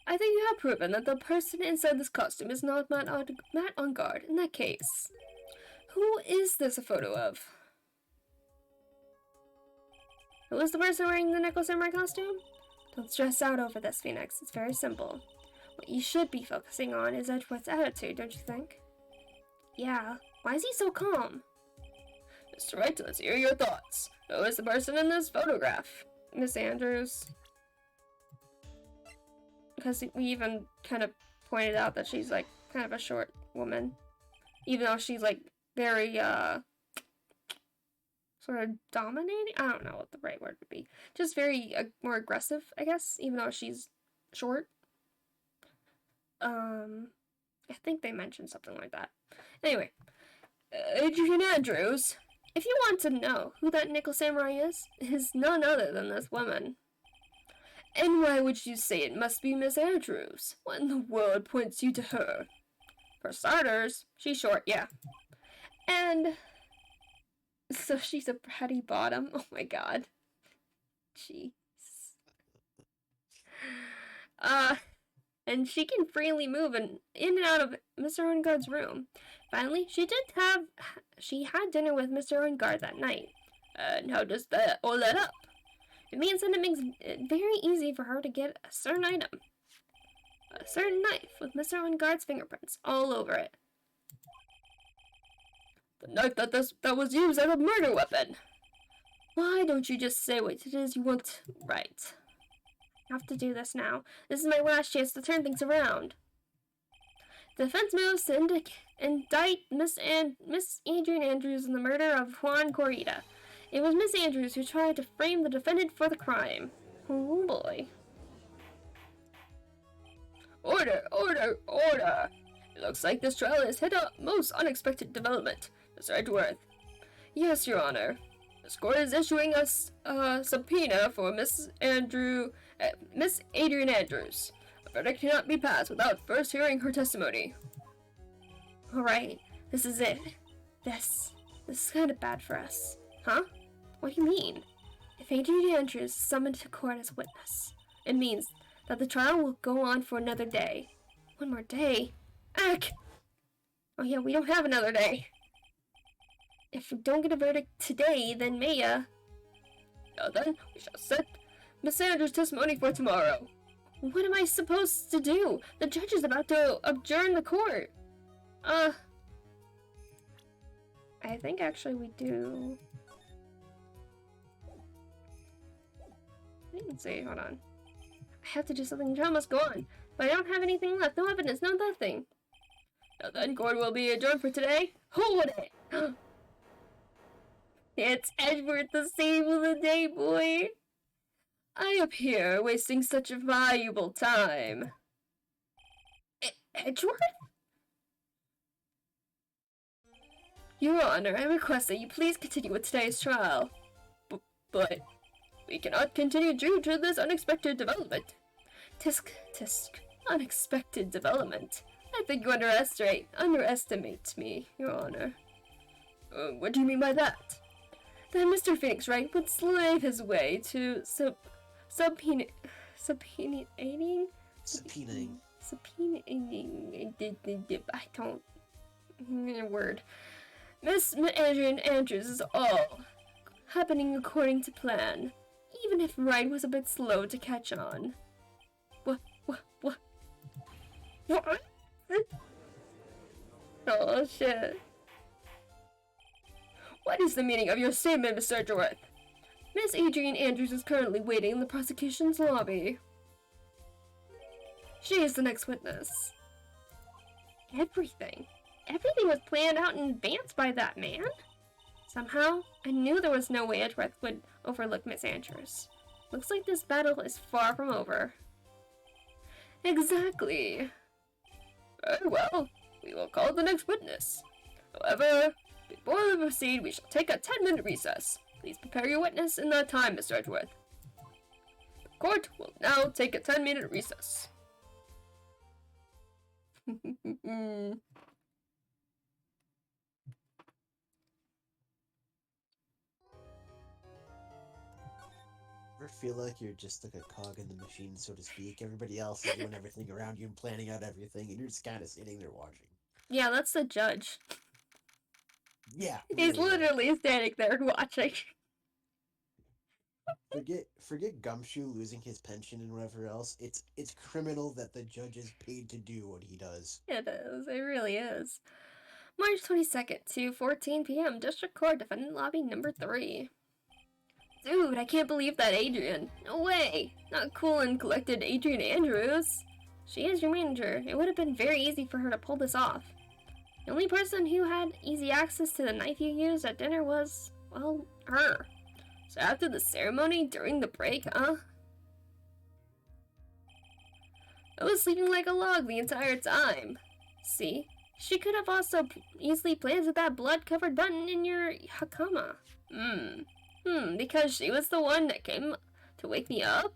I think you have proven that the person inside this costume is not Matt on guard. In that case, who is this a photo of? Who is the person wearing the Nickel Samurai costume? Don't stress out over this, Phoenix. It's very simple. What you should be focusing on is Edgeworth's attitude, don't you think? Yeah. Why is he so calm? Mr. Wright, let's hear your thoughts. Who is the person in this photograph? Miss Andrews. Because we even kind of pointed out that she's like kind of a short woman. Even though she's like very sort of dominating? I don't know what the right word would be. Just very more aggressive, I guess, even though she's short. I think they mentioned something like that. Anyway, Adrian Andrews, if you want to know who that Nickel Samurai is none other than this woman. And why would you say it must be Miss Andrews? What in the world points you to her? For starters, she's short, yeah. And so she's a pretty bottom. Oh my god. Jeez. And she can freely move in and out of Mr. Ungard's room. Finally, she had dinner with Mr. Ungard that night. And how does that all that up? It means that it makes it very easy for her to get a certain item. A certain knife with Mr. Ungard's fingerprints all over it. The knife that was used as a murder weapon. Why don't you just say what it is you want right? I have to do this now. This is my last chance to turn things around. The defense moves to indict Miss Adrian Andrews in the murder of Juan Corrida. It was Miss Andrews who tried to frame the defendant for the crime. Oh boy. Order, order, order! It looks like this trial has hit a most unexpected development. Mr. Edgeworth. Yes, Your Honor. This court is issuing us a subpoena for Miss Adrian Andrews. A verdict cannot be passed without first hearing her testimony. Alright, this is it. This is kind of bad for us. Huh? What do you mean? If Adrian Andrews is summoned to court as a witness, it means that the trial will go on for another day. One more day? Ack! Oh yeah, we don't have another day. If we don't get a verdict today, then Maya... Now then, we shall set Miss Andrews' testimony for tomorrow. What am I supposed to do? The judge is about to adjourn the court. I think actually we do... Let's see, hold on. I have to do something, the trial must go on. But I don't have anything left, no evidence, no nothing. Now then, court will be adjourned for today. Hold it! It's Edgeworth, the save of the day, boy. I appear wasting such a valuable time. Edgeworth? Your Honor, I request that you please continue with today's trial. But we cannot continue due to this unexpected development. Tisk, unexpected development. I think you underestimate me, Your Honor. What do you mean by that? That Mr. Phoenix Wright would slave his way to subpoenaing. I don't. Word. Miss Adrian Andrews is all happening according to plan, even if Wright was a bit slow to catch on. What? Oh shit. What is the meaning of your statement, Mr. Edgeworth? Miss Adrian Andrews is currently waiting in the prosecution's lobby. She is the next witness. Everything was planned out in advance by that man. Somehow, I knew there was no way Edgeworth would overlook Miss Andrews. Looks like this battle is far from over. Exactly. Very well, we will call the next witness. However, before we proceed, we shall take a 10-minute recess. Please prepare your witness in that time, Mr. Edgeworth. The court will now take a 10-minute recess. ever feel like you're just like a cog in the machine, so to speak? Everybody else is doing everything around you and planning out everything, and you're just kind of sitting there watching. Yeah, that's the judge. Yeah, He's really literally standing there watching. Forget Gumshoe losing his pension and whatever else. It's criminal that the judge is paid to do what he does. It is. It really is. March 22nd to 14 p.m. District Court, Defendant Lobby number 3. Dude, I can't believe that Adrian. No way. Not cool and collected Adrian Andrews. She is your manager. It would have been very easy for her to pull this off. The only person who had easy access to the knife you used at dinner was, well, her. So after the ceremony, during the break, I was sleeping like a log the entire time. See? She could have also easily planted that blood-covered button in your hakama. Because she was the one that came to wake me up?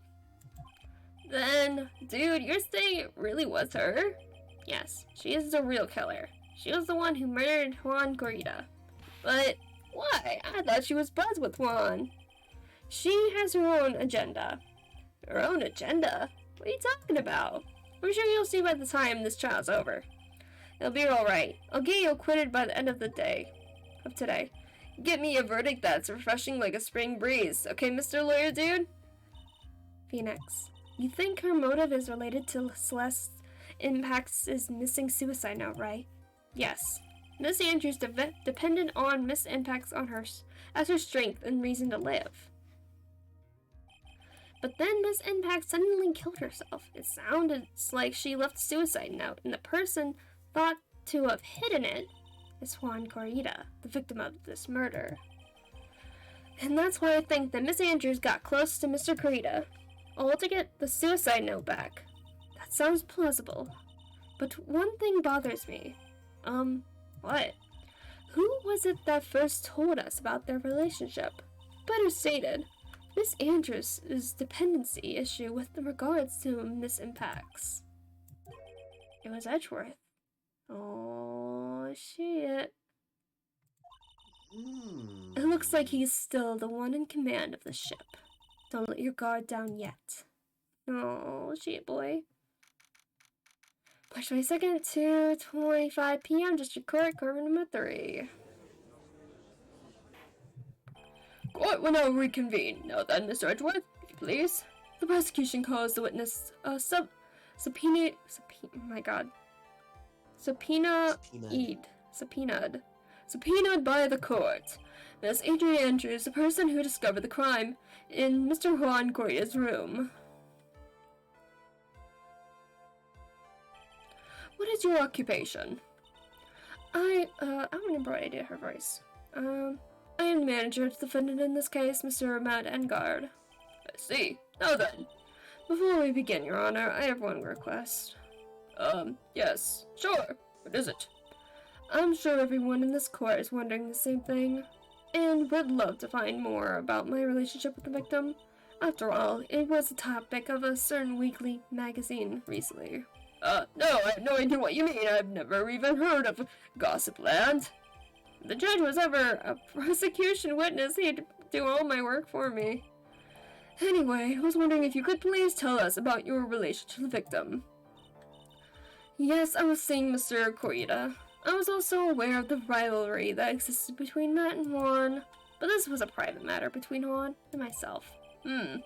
Then, dude, you're saying it really was her? Yes, she is the real killer. She was the one who murdered Juan Corrida. But why? I thought she was buds with Juan. She has her own agenda. Her own agenda? What are you talking about? I'm sure you'll see by the time this trial's over. It'll be alright. I'll get you acquitted by the end of the day. Of today. Get me a verdict that's refreshing like a spring breeze. Okay, Mr. Lawyer Dude? Phoenix. You think her motive is related to Celeste Impact's missing suicide note, right? Yes. Miss Andrews depended on Miss Impact's on her as her strength and reason to live. But then Miss Impact suddenly killed herself. It sounded like she left a suicide note, and the person thought to have hidden it is Juan Corrida, the victim of this murder. And that's why I think that Miss Andrews got close to Mr. Corrida, all to get the suicide note back. That sounds plausible. But one thing bothers me. What? Who was it that first told us about their relationship? Better stated, Miss Andrews' dependency issue with regards to Miss Impact's. It was Edgeworth. Oh, shit. It looks like he's still the one in command of the ship. Don't let your guard down yet. Oh, shit, boy. March 22nd to 25 p.m. District Court, Court number 3. Court will now reconvene. Now then, Mr. Edgeworth, if you please. The prosecution calls the witness subpoenaed by the court. Miss Adrian Andrews, the person who discovered the crime in Mr. Juan Corrida's room. What is your occupation? I don't remember what I did her voice. I am the manager of the defendant in this case, Mr. Matt Engard. I see. Now then, before we begin, Your Honor, I have one request. Yes, sure. What is it? I'm sure everyone in this court is wondering the same thing, and would love to find more about my relationship with the victim. After all, it was the topic of a certain weekly magazine recently. No, I have no idea what you mean. I've never even heard of Gossipland. If the judge was ever a prosecution witness, he'd do all my work for me. Anyway, I was wondering if you could please tell us about your relation to the victim. Yes, I was seeing Mr. Corrida. I was also aware of the rivalry that existed between Matt and Juan, but this was a private matter between Juan and myself. So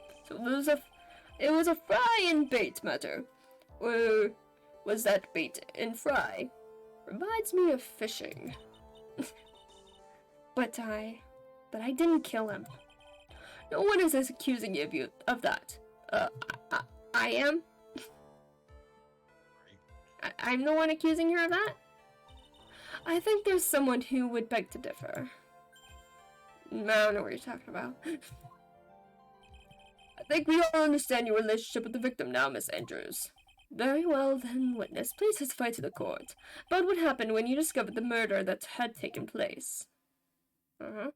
it was a fry and bait matter. Or was that bait and fry? Reminds me of fishing. But I didn't kill him. No one is accusing you of that. I am? I'm the one accusing her of that? I think there's someone who would beg to differ. I don't know what you're talking about. I think we all understand your relationship with the victim now, Miss Andrews. Very well, then, witness, please testify to the court about what happened when you discovered the murder that had taken place. When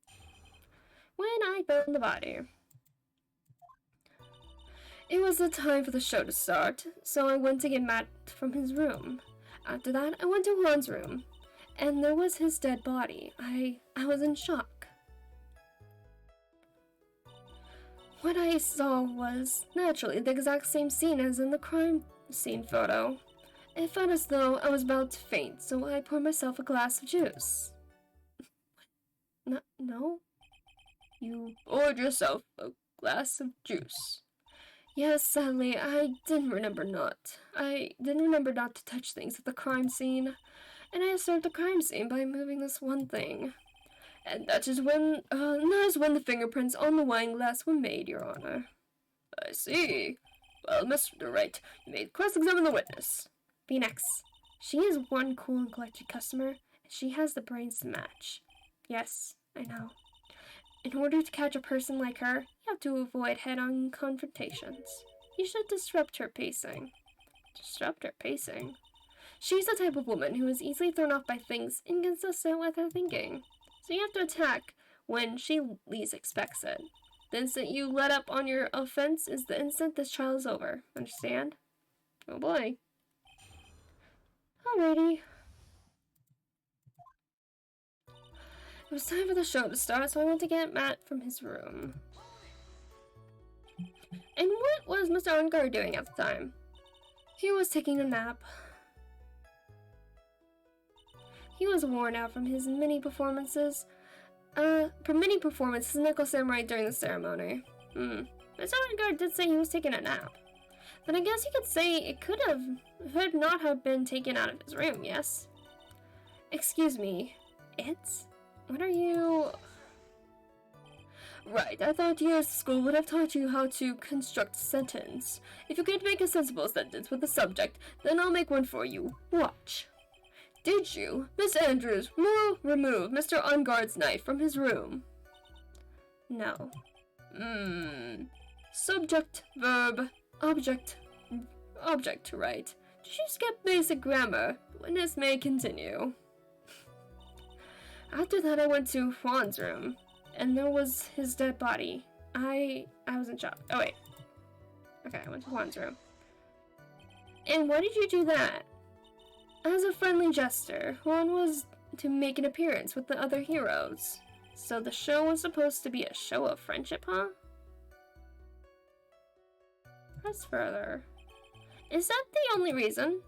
I found the body. It was the time for the show to start, so I went to get Matt from his room. After that, I went to Juan's room, and there was his dead body. I was in shock. What I saw was, naturally, the exact same scene as in the crime scene photo. It felt as though I was about to faint, so I poured myself a glass of juice. No? You poured yourself a glass of juice? Yes, sadly, I didn't remember not. I didn't remember not to touch things at the crime scene, and I disturbed the crime scene by moving this one thing. And that is when the fingerprints on the wine glass were made, Your Honor. I see. Well, Mr. Wright, you may cross-examine the witness. Phoenix, she is one cool and collected customer, and she has the brains to match. Yes, I know. In order to catch a person like her, you have to avoid head-on confrontations. You should disrupt her pacing. Disrupt her pacing? She's the type of woman who is easily thrown off by things inconsistent with her thinking. So you have to attack when she least expects it. The instant you let up on your offense is the instant this trial is over. Understand? Oh boy. Alrighty. It was time for the show to start, so I went to get Matt from his room. And what was Mr. Ungar doing at the time? He was taking a nap. He was worn out from his many performances as Nickel Samurai during the ceremony. Mr. Ungar did say he was taking a nap. Then I guess you could say it could not have been taken out of his room, yes? Excuse me, what are you... Right, I thought years of school would have taught you how to construct a sentence. If you can't make a sensible sentence with the subject, then I'll make one for you. Watch. Did you, Miss Andrews, remove Mr. Unguard's knife from his room? No. Subject, verb, object, right. Did you skip basic grammar? Witness may continue. After that, I went to Juan's room, and there was his dead body. I was in shock. Oh, wait. Okay, I went to Juan's room. And why did you do that? As a friendly gesture, Juan was to make an appearance with the other heroes. So the show was supposed to be a show of friendship, huh? Press further. Is that the only reason?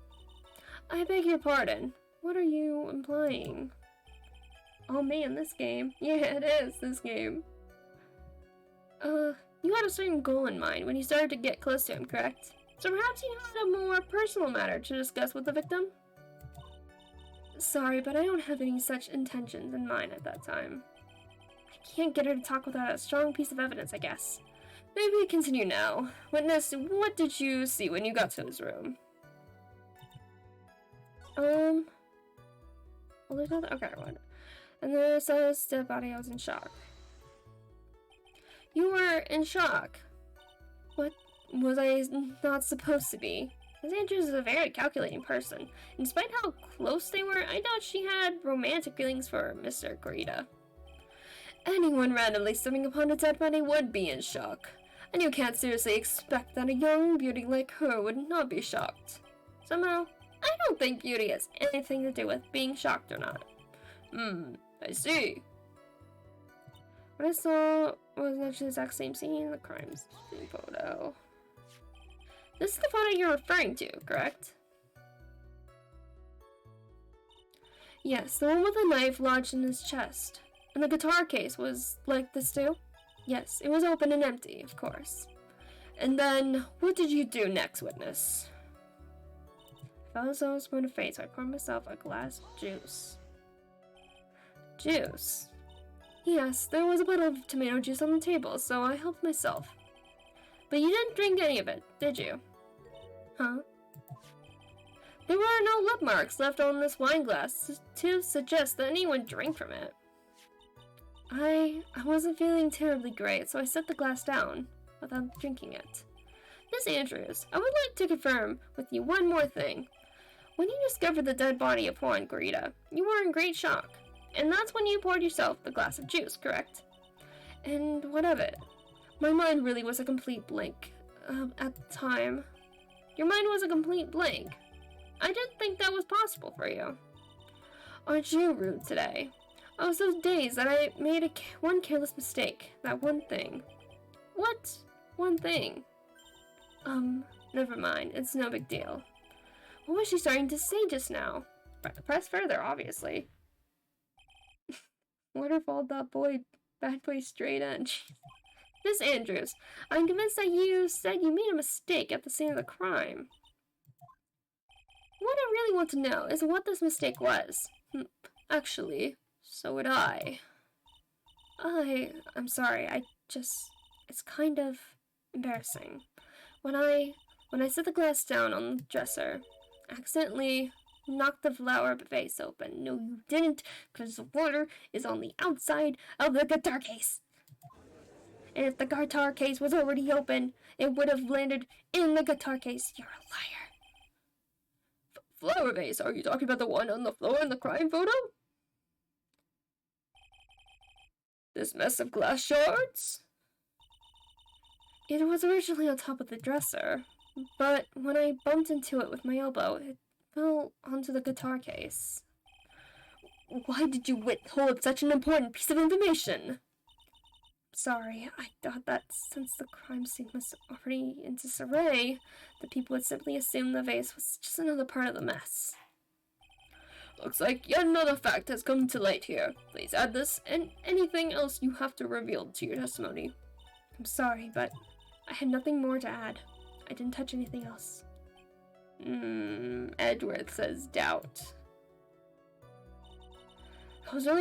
I beg your pardon. What are you implying? Oh man, this game. Yeah, it is, this game. You had a certain goal in mind when you started to get close to him, correct? So perhaps you had a more personal matter to discuss with the victim? Sorry, but I don't have any such intentions in mind at that time. I can't get her to talk without a strong piece of evidence, I guess. Maybe we continue now. Witness, what did you see when you got to his room? Well, there's nothing. Okay, what? And then I saw his dead body. I was in shock. You were in shock? What was I not supposed to be? Miss Andrews is a very calculating person. And despite how close they were, I doubt she had romantic feelings for Mr. Garita. Anyone randomly stumbling upon a dead body would be in shock. And you can't seriously expect that a young beauty like her would not be shocked. Somehow, I don't think beauty has anything to do with being shocked or not. I see. What I saw was actually the exact same scene in the crime scene photo. This is the photo you're referring to, correct? Yes, the one with the knife lodged in his chest. And the guitar case was like this too? Yes, it was open and empty, of course. And then, what did you do next, witness? I felt as though I was going to faint, so I poured myself a glass of juice. Juice? Yes, there was a bottle of tomato juice on the table, so I helped myself. But you didn't drink any of it, did you? Huh? There were no lip marks left on this wine glass to suggest that anyone drank from it. I wasn't feeling terribly great, so I set the glass down without drinking it. Miss Andrews, I would like to confirm with you one more thing. When you discovered the dead body of Juan Garita, you were in great shock. And that's when you poured yourself the glass of juice, correct? And what of it? My mind really was a complete blank at the time. Your mind was a complete blank. I didn't think that was possible for you. Aren't you rude today? I was so dazed that I made one careless mistake, that one thing. What one thing. Never mind. It's no big deal. What was she starting to say just now? Press further, obviously. Waterfall that boy, bad boy straight in. Miss Andrews, I'm convinced that you said you made a mistake at the scene of the crime. What I really want to know is what this mistake was. Actually, so would I. I'm sorry, it's kind of embarrassing. When I set the glass down on the dresser, I accidentally knocked the flower vase open. No, you didn't, because the water is on the outside of the guitar case. And if the guitar case was already open, it would have landed in the guitar case. You're a liar. Flower vase? Are you talking about the one on the floor in the crime photo? This mess of glass shards? It was originally on top of the dresser, but when I bumped into it with my elbow, it fell onto the guitar case. Why did you withhold such an important piece of information? Sorry, I thought that since the crime scene was already in disarray, the people would simply assume the vase was just another part of the mess. Looks like yet another fact has come to light here. Please add this and anything else you have to reveal to your testimony. I'm sorry, but I had nothing more to add. I didn't touch anything else. Edgeworth says doubt. I was the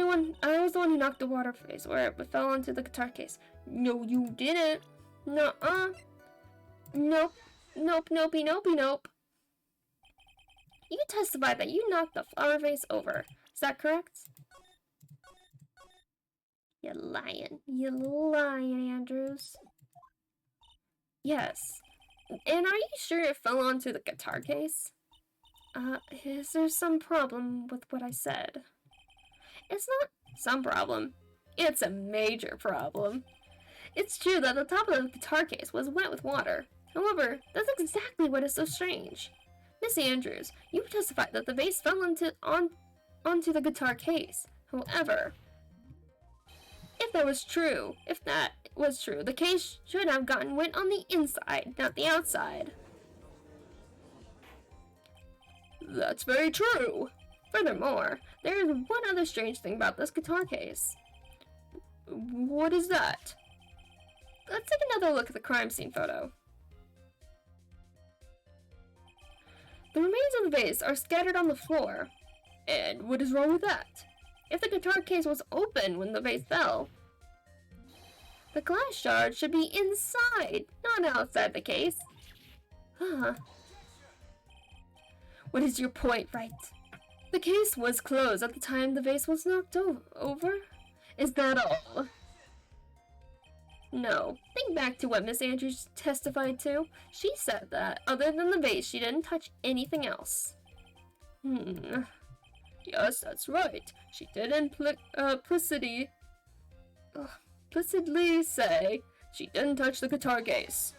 one who knocked the water vase where it fell onto the guitar case. No, you didn't. Nuh-uh. Nope. Nope, nopey, nopey, nope. You testified that you knocked the flower vase over. Is that correct? You're lying. You're lying, Andrews. Yes. And are you sure it fell onto the guitar case? Is there some problem with what I said? It's not some problem. It's a major problem. It's true that the top of the guitar case was wet with water. However, that's exactly what is so strange. Miss Andrews, you testified that the vase fell onto the guitar case. However, if that was true, the case should have gotten wet on the inside, not the outside. That's very true. Furthermore, there is one other strange thing about this guitar case. What is that? Let's take another look at the crime scene photo. The remains of the vase are scattered on the floor. And what is wrong with that? If the guitar case was open when the vase fell, the glass shard should be inside, not outside the case. What is your point, Wright? The case was closed at the time the vase was knocked over? Is that all? No. Think back to what Miss Andrews testified to. She said that, other than the vase, she didn't touch anything else. Yes, that's right. She did implicitly say she didn't touch the guitar case.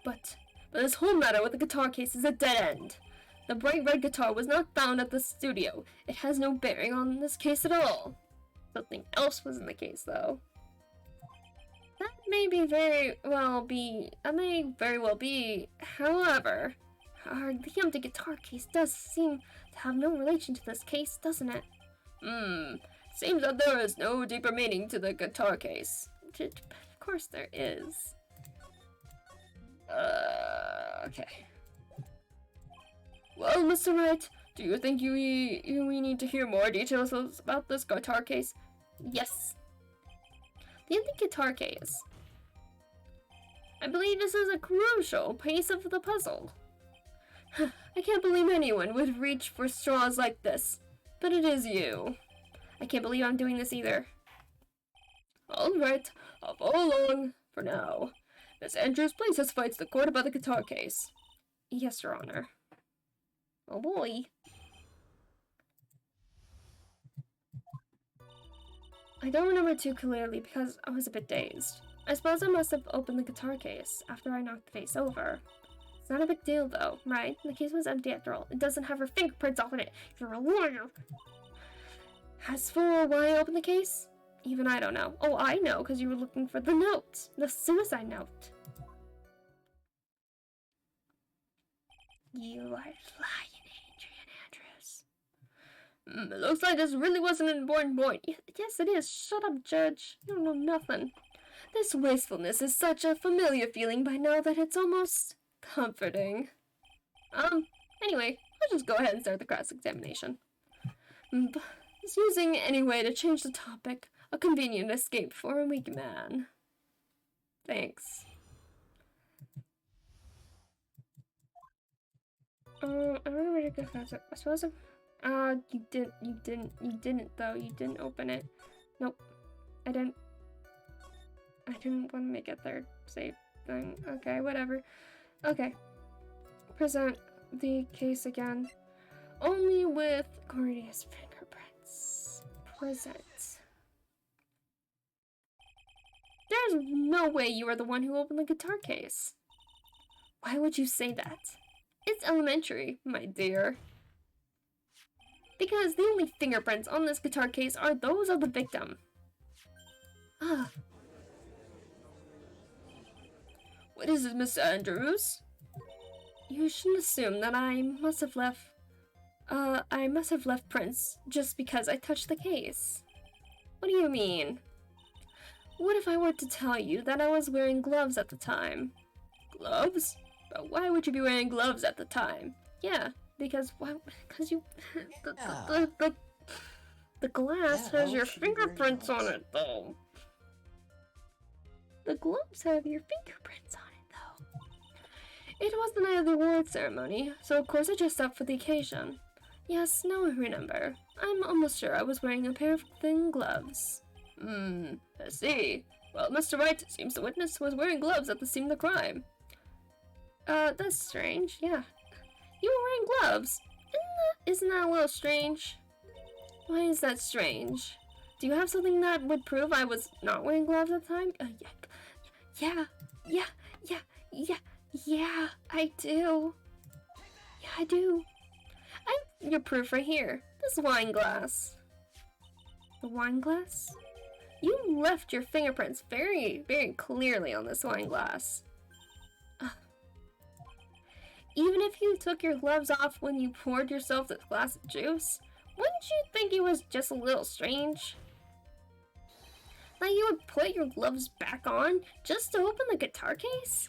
But this whole matter with the guitar case is a dead end. The bright red guitar was not found at the studio. It has no bearing on this case at all. Something else was in the case, though. That may very well be. However, the empty guitar case does seem to have no relation to this case, doesn't it? Seems that there is no deeper meaning to the guitar case. Of course there is. Okay. Well, Mr. Wright, do you think we need to hear more details about this guitar case? Yes. The empty guitar case. I believe this is a crucial piece of the puzzle. I can't believe anyone would reach for straws like this, but it is you. I can't believe I'm doing this either. Alright, I'll follow along for now. Miss Andrews, please testify to the court about the guitar case. Yes, Your Honor. Oh boy. I don't remember too clearly because I was a bit dazed. I suppose I must have opened the guitar case after I knocked the vase over. It's not a big deal though, right? The case was empty after all. It doesn't have her fingerprints on it. You're a liar. As for why I opened the case? Even I don't know. Oh, I know, because you were looking for the note. The suicide note. You are lying, Adrian Andrews. It looks like this really wasn't an important point. Yes, it is. Shut up, Judge. You don't know nothing. This wastefulness is such a familiar feeling by now that it's almost comforting. Anyway, let's just go ahead and start the cross-examination. It's using any way to change the topic. A convenient escape for a weak man. Thanks. I remember where to go fast. I suppose you didn't though. You didn't open it. Nope. I didn't want to make a third save thing. Okay, whatever. Okay. Present the case again. Only with Gordia's fingerprints. Present. There's no way you are the one who opened the guitar case. Why would you say that? It's elementary, my dear. Because the only fingerprints on this guitar case are those of the victim. What is it, Mr. Andrews? You shouldn't assume that I must have left prints just because I touched the case. What do you mean? What if I were to tell you that I was wearing gloves at the time? Gloves? But why would you be wearing gloves at the time? Yeah, because you the glass has your fingerprints on it though. The gloves have your fingerprints on it though. It was the night of the award ceremony, so of course I dressed up for the occasion. Yes, now I remember. I'm almost sure I was wearing a pair of thin gloves. I see. Well, Mr. Wright, it seems the witness was wearing gloves at the scene of the crime. That's strange, yeah. You were wearing gloves. Isn't that a little strange? Why is that strange? Do you have something that would prove I was not wearing gloves at the time? Yeah, I do. Yeah, I do. I have your proof right here. This wine glass. The wine glass? You left your fingerprints very, very clearly on this wine glass. Even if you took your gloves off when you poured yourself this glass of juice, wouldn't you think it was just a little strange? That you would put your gloves back on just to open the guitar case?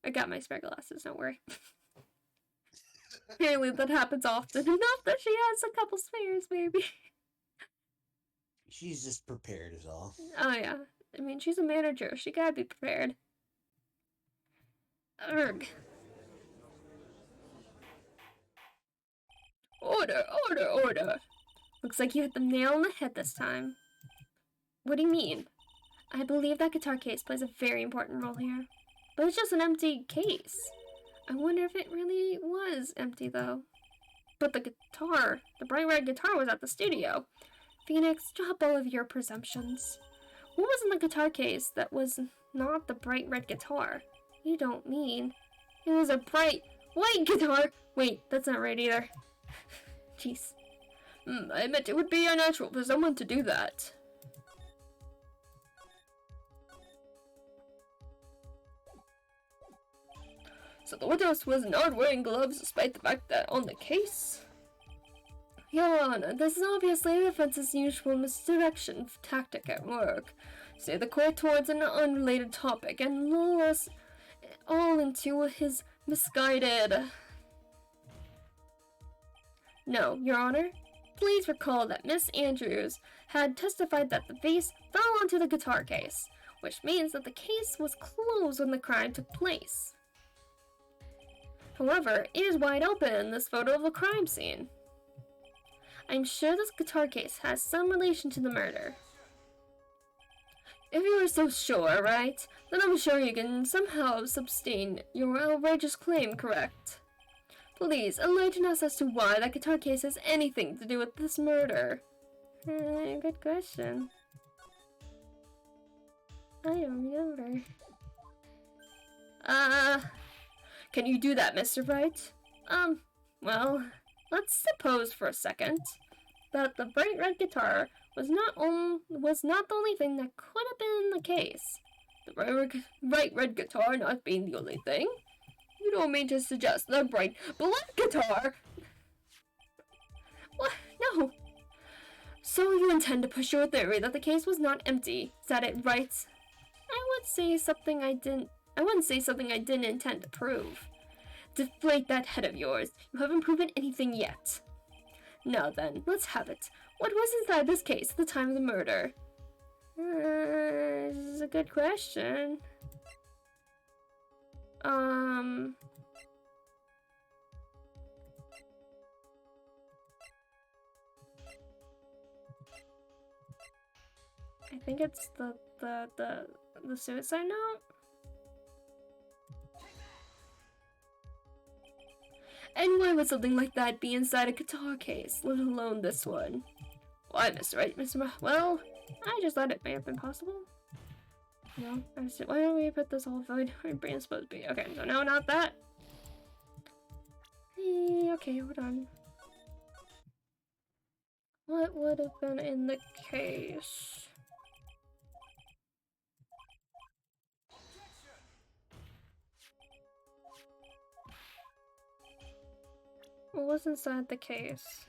I got my spare glasses, don't worry. Apparently that happens often enough that she has a couple spares, maybe. She's just prepared is all. Oh yeah. I mean, she's a manager. She gotta be prepared. Urgh. Order, order, order. Looks like you hit the nail on the head this time. What do you mean? I believe that guitar case plays a very important role here. But it's just an empty case. I wonder if it really was empty, though. But the guitar, the bright red guitar, was at the studio. Phoenix, drop all of your presumptions. What was in the guitar case that was not the bright red guitar? You don't mean... It was a bright white guitar! Wait, that's not right either. Jeez. I admit it would be unnatural for someone to do that. So the witness was not wearing gloves despite the fact that on the case? Your Honor, this is obviously the defense's usual misdirection tactic at work. Steer the court towards an unrelated topic and lull us all into his misguided... No, Your Honor. Please recall that Miss Andrews had testified that the vase fell onto the guitar case, which means that the case was closed when the crime took place. However, it is wide open in this photo of the crime scene. I'm sure this guitar case has some relation to the murder. If you are so sure, right, then I'm sure you can somehow sustain your outrageous claim, correct? Please, enlighten us as to why that guitar case has anything to do with this murder. Good question. I don't remember. Can you do that, Mr. Wright? Well, let's suppose for a second. that the bright red guitar was not the only thing that could have been the case. The bright red guitar not being the only thing? You don't mean to suggest the bright black guitar? What? No. So you intend to push your theory that the case was not empty? Is that it, Wright? I wouldn't say something I didn't intend to prove. Deflate that head of yours. You haven't proven anything yet. Now then, let's have it. What was inside this case at the time of the murder? This is a good question. I think it's the suicide note? And why would something like that be inside a guitar case, let alone this one? Why, Mr. Wright, well, I just thought it may have been possible. No, why don't we put this whole void our brain's supposed to be? Okay, so no, not that. Okay, hold on. What would have been in the case? What was inside the case?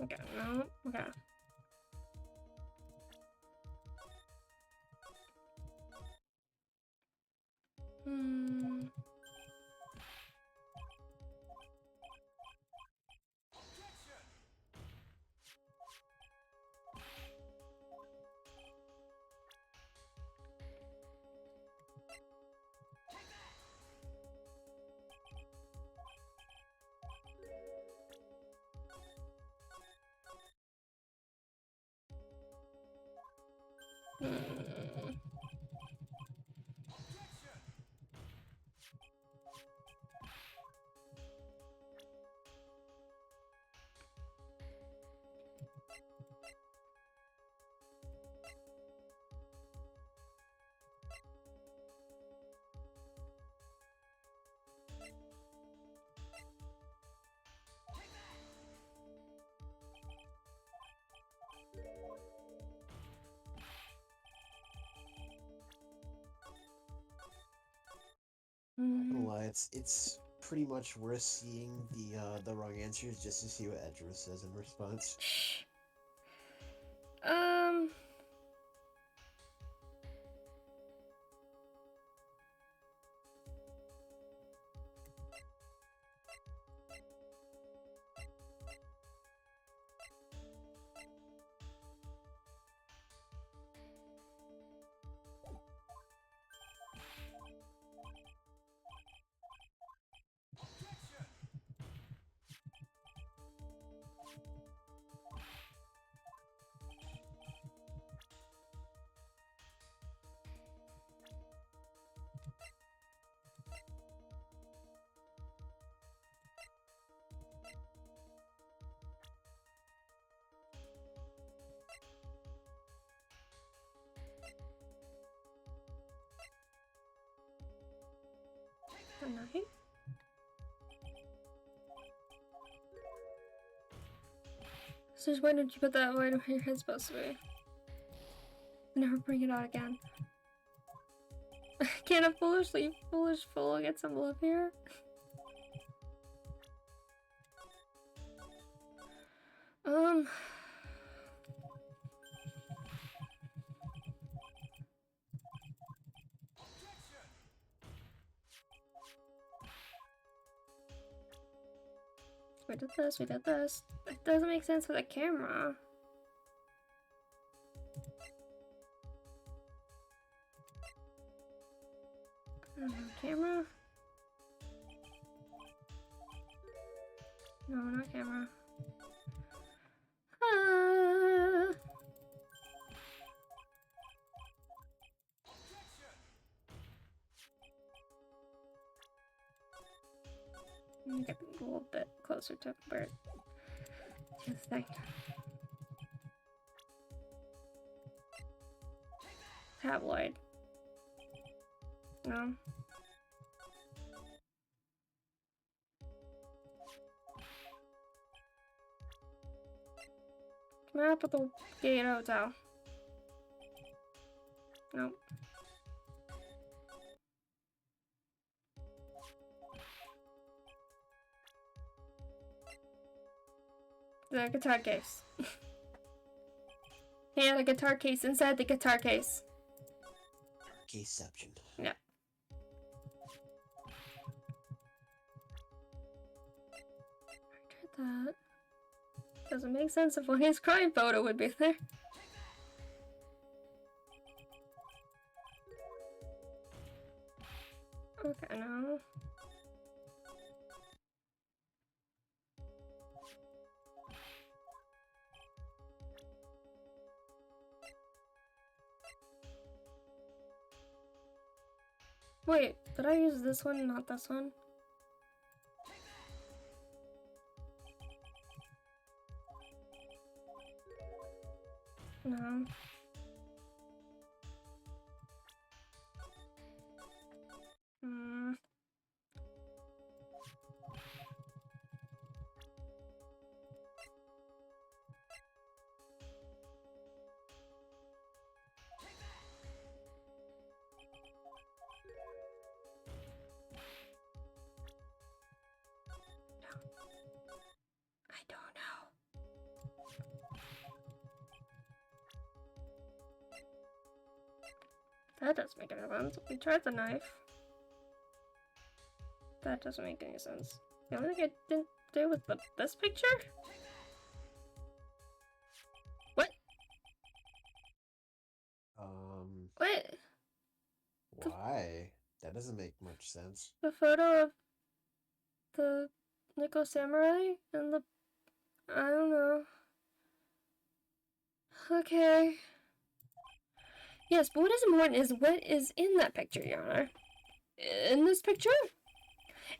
Okay, no, okay. I'm not gonna lie, it's pretty much worth seeing the wrong answers just to see what Edgeworth says in response. Good night. So why don't you put that away where your head's supposed to be? Never bring it out again. Can't a foolish fool get some love here? We did this, we did this. It doesn't make sense for the camera. Camera? No, not camera. Let me get a little bit closer to where this thing. Tabloid. No. Map of the Gate Hotel. Nope. The guitar case. Yeah, the guitar case inside the guitar case. Caseception. Yeah. I tried that. Doesn't make sense if one his crime photo would be there. Okay, no. Wait, did I use this one, not this one? No. That doesn't make any sense. We tried the knife. That doesn't make any sense. The only thing I didn't do was this picture? What? What? Why? That doesn't make much sense. The photo of the Nickel Samurai and the... I don't know. Okay. Yes, but what is important is what is in that picture, Your Honor. In this picture?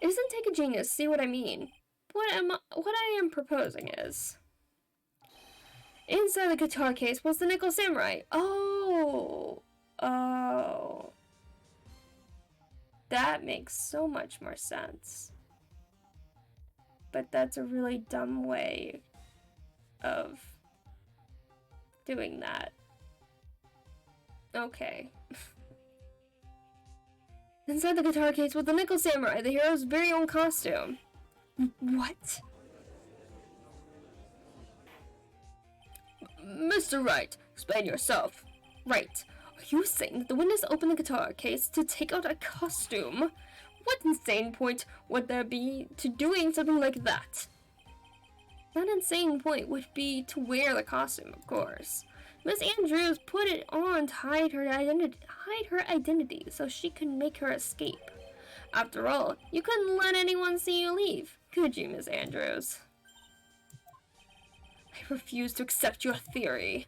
It doesn't take a genius, see what I mean? What I am proposing is... Inside the guitar case was the Nickel Samurai. Oh. Oh. That makes so much more sense. But that's a really dumb way of doing that. Okay. Inside the guitar case was the Nickel Samurai, the hero's very own costume. What? Mr. Wright, explain yourself. Right. Are you saying that the witness opened the guitar case to take out a costume? What insane point would there be to doing something like that? That insane point would be to wear the costume, of course. Miss Andrews put it on to hide her identity so she could make her escape. After all, you couldn't let anyone see you leave, could you, Miss Andrews? I refuse to accept your theory.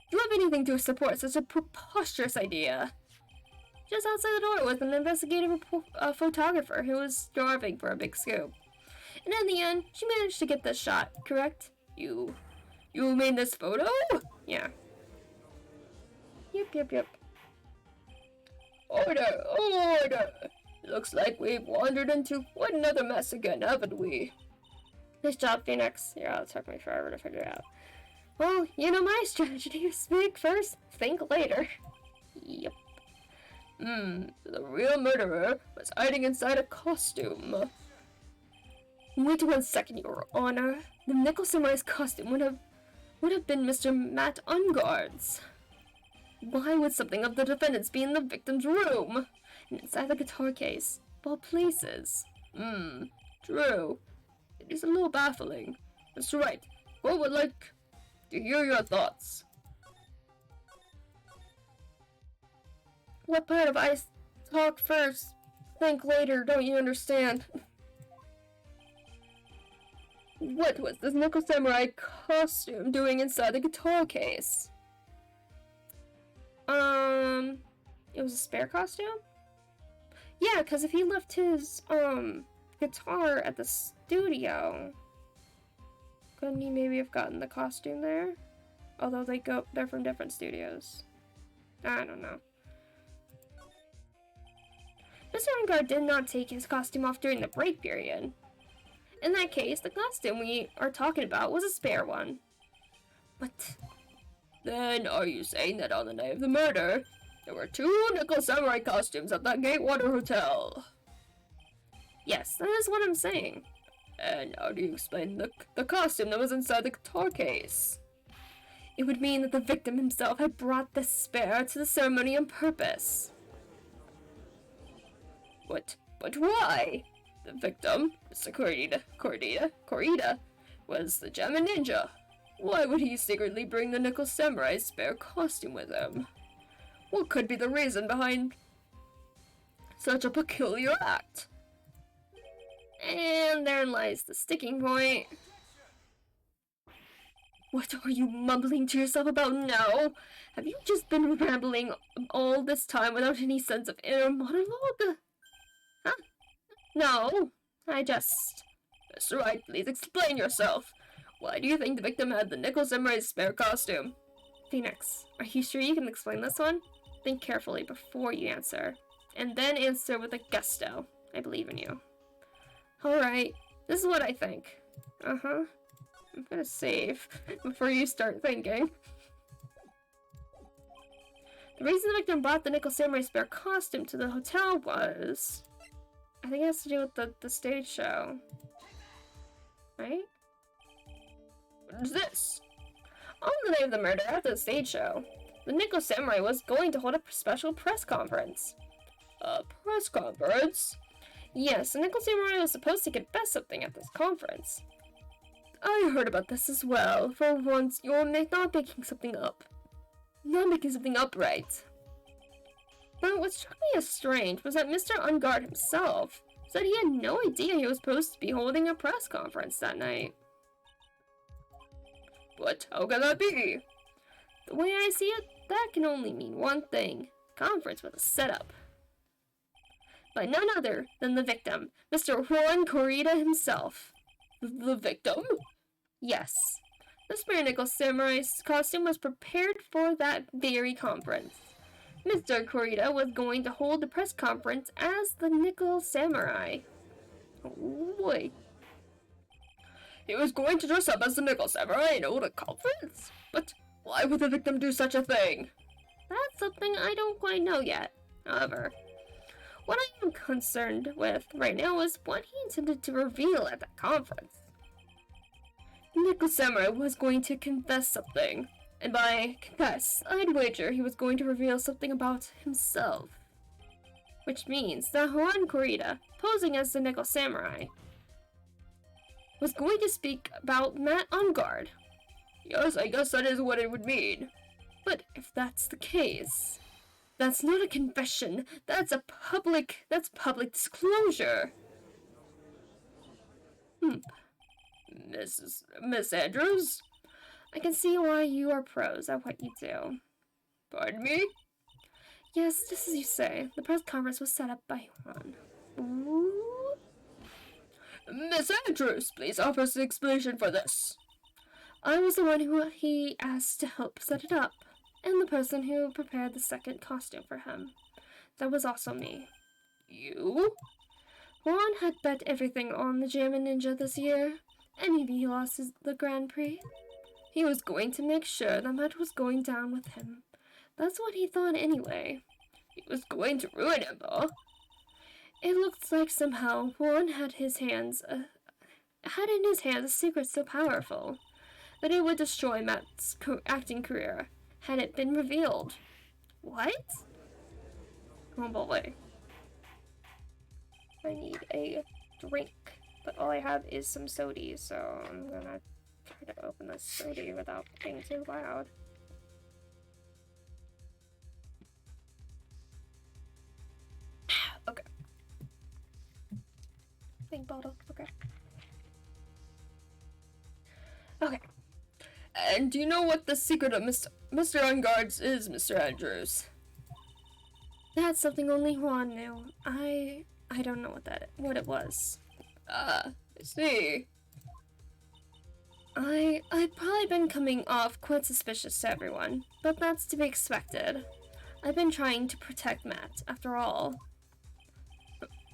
Do you have anything to support such a preposterous idea? Just outside the door was an investigative photographer who was starving for a big scoop. And in the end, she managed to get this shot, correct? You made this photo? Yeah. Yep. Order! Looks like we've wandered into quite another mess again, haven't we? Nice job, Phoenix. Yeah, it took me forever to figure it out. Well, you know my strategy. Speak first, think later. Yep. The real murderer was hiding inside a costume. Wait 1 second, Your Honor. The Nickel Samurai's costume would have been Mr. Matt Unguard's. Why would something of the defendant's be in the victim's room? And inside the guitar case, of all places. True. It is a little baffling. Mr. Wright, one would like to hear your thoughts. What part of I talk first, think later, don't you understand? What was this Nickel Samurai costume doing inside the guitar case? It was a spare costume? Yeah, because if he left his, guitar at the studio, couldn't he maybe have gotten the costume there? Although they're from different studios. I don't know. Mr. Unguard did not take his costume off during the break period. In that case, the costume we are talking about was a spare one. But then, are you saying that on the night of the murder, there were 2 Nickel Samurai costumes at the Gatewater Hotel? Yes, that is what I'm saying. And how do you explain the costume that was inside the guitar case? It would mean that the victim himself had brought the spare to the ceremony on purpose. But why? The victim, Mr. Corita, was the German ninja. Why would he secretly bring the Nickel Samurai's spare costume with him? What could be the reason behind such a peculiar act? And therein lies the sticking point. What are you mumbling to yourself about now? Have you just been rambling all this time without any sense of inner monologue? Huh? No, I just... Mr. Wright, please explain yourself. Why do you think the victim had the Nickel Samurai's spare costume? Phoenix, are you sure you can explain this one? Think carefully before you answer. And then answer with a gusto. I believe in you. Alright, this is what I think. I'm gonna save before you start thinking. The reason the victim brought the Nickel Samurai spare costume to the hotel was... I think it has to do with the stage show. Right? What is this? On the night of the murder, after the stage show, the Nickel Samurai was going to hold a special press conference. A press conference? Yes, the Nickel Samurai was supposed to confess something at this conference. I heard about this as well. For once, you're not making something up. Not making something up, right? But what struck me as strange was that Mr. Unguard himself said he had no idea he was supposed to be holding a press conference that night. But how can that be? The way I see it, that can only mean one thing. The conference was a setup. By none other than the victim, Mr. Juan Corita himself. The victim? Yes. The spare Nickel Samurai's costume was prepared for that very conference. Mr. Corita was going to hold the press conference as the Nickel Samurai. Oh boy. He was going to dress up as the Nickel Samurai and hold a conference? But why would the victim do such a thing? That's something I don't quite know yet. However, what I am concerned with right now is what he intended to reveal at the conference. Nickel Samurai was going to confess something. And by confess, I'd wager he was going to reveal something about himself. Which means that Juan Corita, posing as the Nickel Samurai, was going to speak about Matt Unguard. Yes, I guess that is what it would mean. But if that's the case, that's not a confession. That's public disclosure. Miss Andrews? I can see why you are pros at what you do. Pardon me? Yes, just as you say. The press conference was set up by Juan. Ooh. Miss Andrews, please offer us an explanation for this. I was the one who he asked to help set it up, and the person who prepared the second costume for him. That was also me. You? Juan had bet everything on the German Ninja this year, and if he lost the Grand Prix, he was going to make sure that Matt was going down with him. That's what he thought anyway. He was going to ruin him, though. It looked like somehow Juan had in his hands a secret so powerful that it would destroy Matt's acting career had it been revealed. What? Oh boy. I need a drink, but all I have is some sody, so I'm gonna try to open this sody without being too loud. Okay. Big bottle, okay. Okay. And do you know what the secret of Mr. Unguard's is, Mr. Andrews? That's something only Juan knew. I don't know what it was. I see. I've probably been coming off quite suspicious to everyone, but that's to be expected. I've been trying to protect Matt, after all.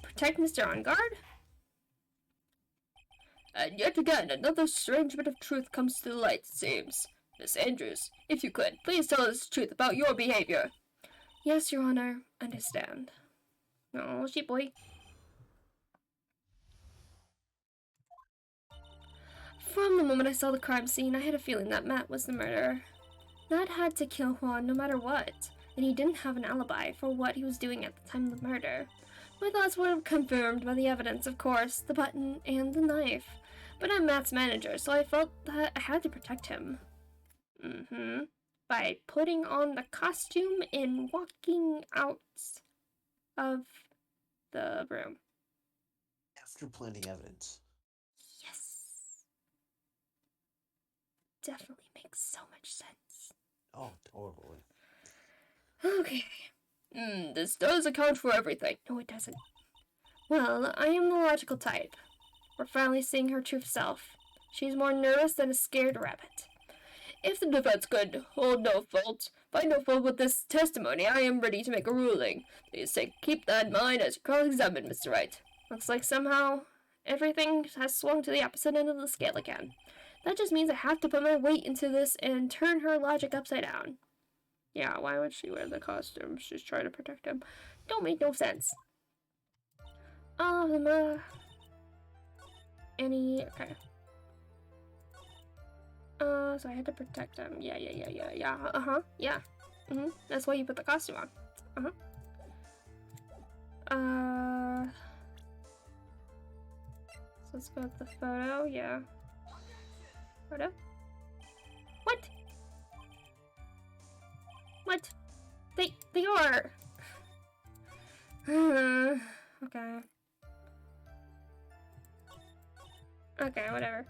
Protect Mr. Ungard? And yet again, another strange bit of truth comes to the light, it seems. Miss Andrews, if you could, please tell us the truth about your behavior. Yes, Your Honor, understand. Oh, sheep boy. From the moment I saw the crime scene, I had a feeling that Matt was the murderer. Matt had to kill Juan no matter what, and he didn't have an alibi for what he was doing at the time of the murder. My thoughts were confirmed by the evidence, of course, the button and the knife. But I'm Matt's manager, so I felt that I had to protect him. By putting on the costume and walking out of the room. After planting evidence. Yes. Definitely makes so much sense. Oh, totally. Okay. This does account for everything. No, it doesn't. Well, I am the logical type. We're finally seeing her true self. She's more nervous than a scared rabbit. If the defense could find no fault with this testimony, I am ready to make a ruling. Please keep that in mind as you cross-examine, Mr. Wright. Looks like somehow everything has swung to the opposite end of the scale again. That just means I have to put my weight into this and turn her logic upside down. Yeah, why would she wear the costume? She's trying to protect him. Don't make no sense. Okay. So I had to protect him. Yeah. Yeah. That's why you put the costume on. So let's go with the photo. Yeah. Photo? What? What? They are. Okay. Okay, whatever.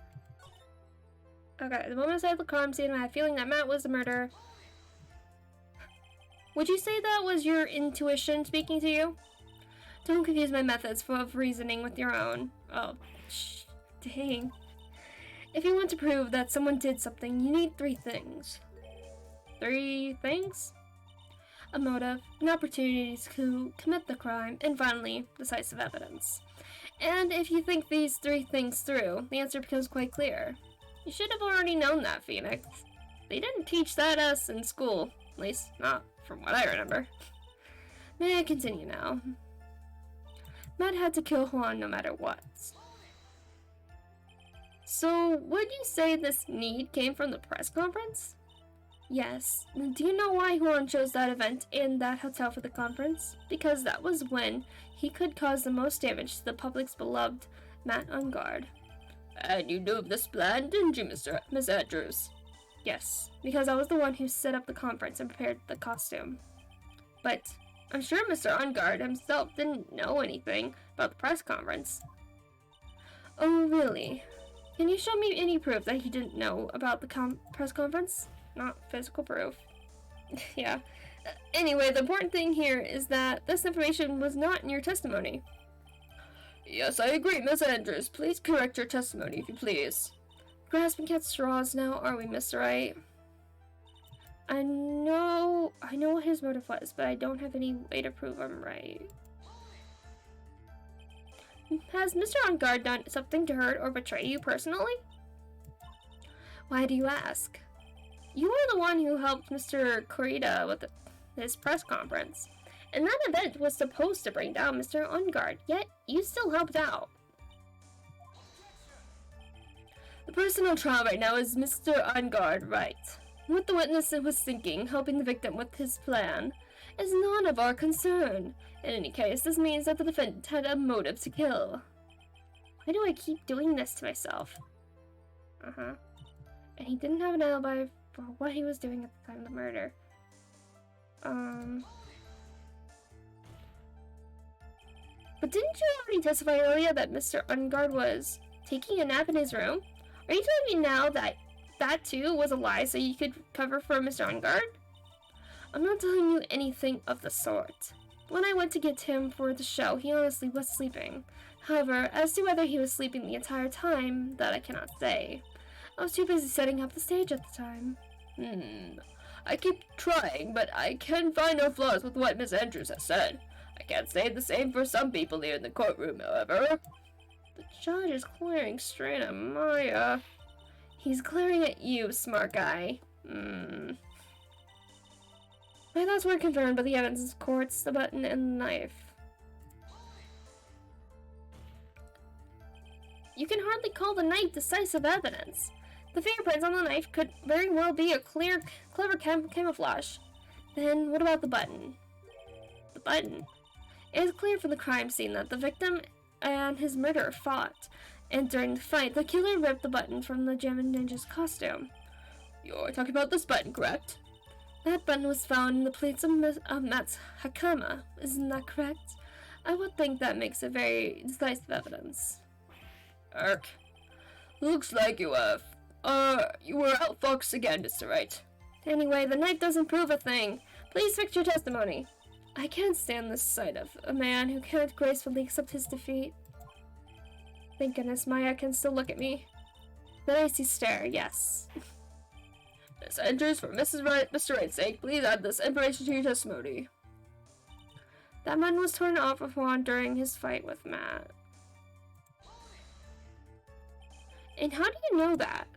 Okay, the moment I saw the crime scene, I had a feeling that Matt was the murderer. Would you say that was your intuition speaking to you? Don't confuse my methods of reasoning with your own. Oh, dang. If you want to prove that someone did something, you need 3 things. 3 things? A motive, an opportunity to commit the crime, and finally, decisive evidence. And if you think these 3 things through, the answer becomes quite clear. You should have already known that, Phoenix. They didn't teach that us in school, at least not from what I remember. May I continue now? Matt had to kill Juan no matter what. So, would you say this need came from the press conference? Yes. Do you know why Juan chose that event in that hotel for the conference? Because that was when he could cause the most damage to the public's beloved Matt Ungard. And you knew of this plan, didn't you, Miss Andrews? Yes, because I was the one who set up the conference and prepared the costume. But I'm sure Mr. Ungard himself didn't know anything about the press conference. Oh, really? Can you show me any proof that he didn't know about the press conference? Not physical proof. Yeah. Anyway, the important thing here is that this information was not in your testimony. Yes, I agree, Miss Andrews. Please correct your testimony, if you please. Grasping at straws now, are we, Mr. Wright? I know what his motive was, but I don't have any way to prove I'm right. Has Mr. On-Guard done something to hurt or betray you personally? Why do you ask? You were the one who helped Mr. Corita with his press conference. And that event was supposed to bring down Mr. On-Guard, yet you still helped out. The person on trial right now is Mr. On-Guard, Wright. What the witness was thinking, helping the victim with his plan, is none of our concern. In any case, this means that the defendant had a motive to kill. Why do I keep doing this to myself? And he didn't have an alibi for what he was doing at the time of the murder. But didn't you already testify earlier that Mr. On-Guard was taking a nap in his room? Are you telling me now that that too was a lie so you could cover for Mr. On-Guard? I'm not telling you anything of the sort. When I went to get him for the show, he honestly was sleeping. However, as to whether he was sleeping the entire time, that I cannot say. I was too busy setting up the stage at the time. I keep trying, but I can find no flaws with what Miss Andrews has said. I can't say the same for some people here in the courtroom, however. The judge is glaring straight at Maya. He's glaring at you, smart guy. My thoughts were confirmed by the evidence of courts, the button, and the knife. You can hardly call the knife decisive evidence. The fingerprints on the knife could very well be a clever camouflage. Then what about the button? The button. It is clear from the crime scene that the victim and his murderer fought, and during the fight, the killer ripped the button from the German ninja's costume. You're talking about this button, correct? That button was found in the plates of Matt's hakama. Isn't that correct? I would think that makes it very decisive evidence. Looks like you were outfoxed again, Mr. Wright. Anyway, the knife doesn't prove a thing. Please fix your testimony. I can't stand the sight of a man who can't gracefully accept his defeat. Thank goodness Maya can still look at me. The icy stare, yes. Miss Andrews, for Mr. Wright's sake, please add this information to your testimony. That man was torn off of Juan during his fight with Matt. And how do you know that?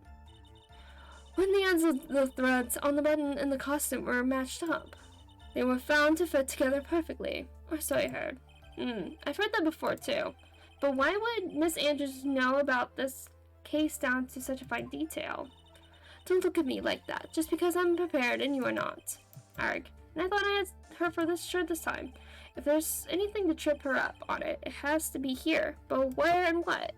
When the ends of the threads on the button and the costume were matched up, they were found to fit together perfectly. Or so I heard. I've heard that before too. But why would Miss Andrews know about this case down to such a fine detail? Don't look at me like that, just because I'm prepared and you are not. Arg. And I thought I had her for this sure this time. If there's anything to trip her up on it, it has to be here. But where and what?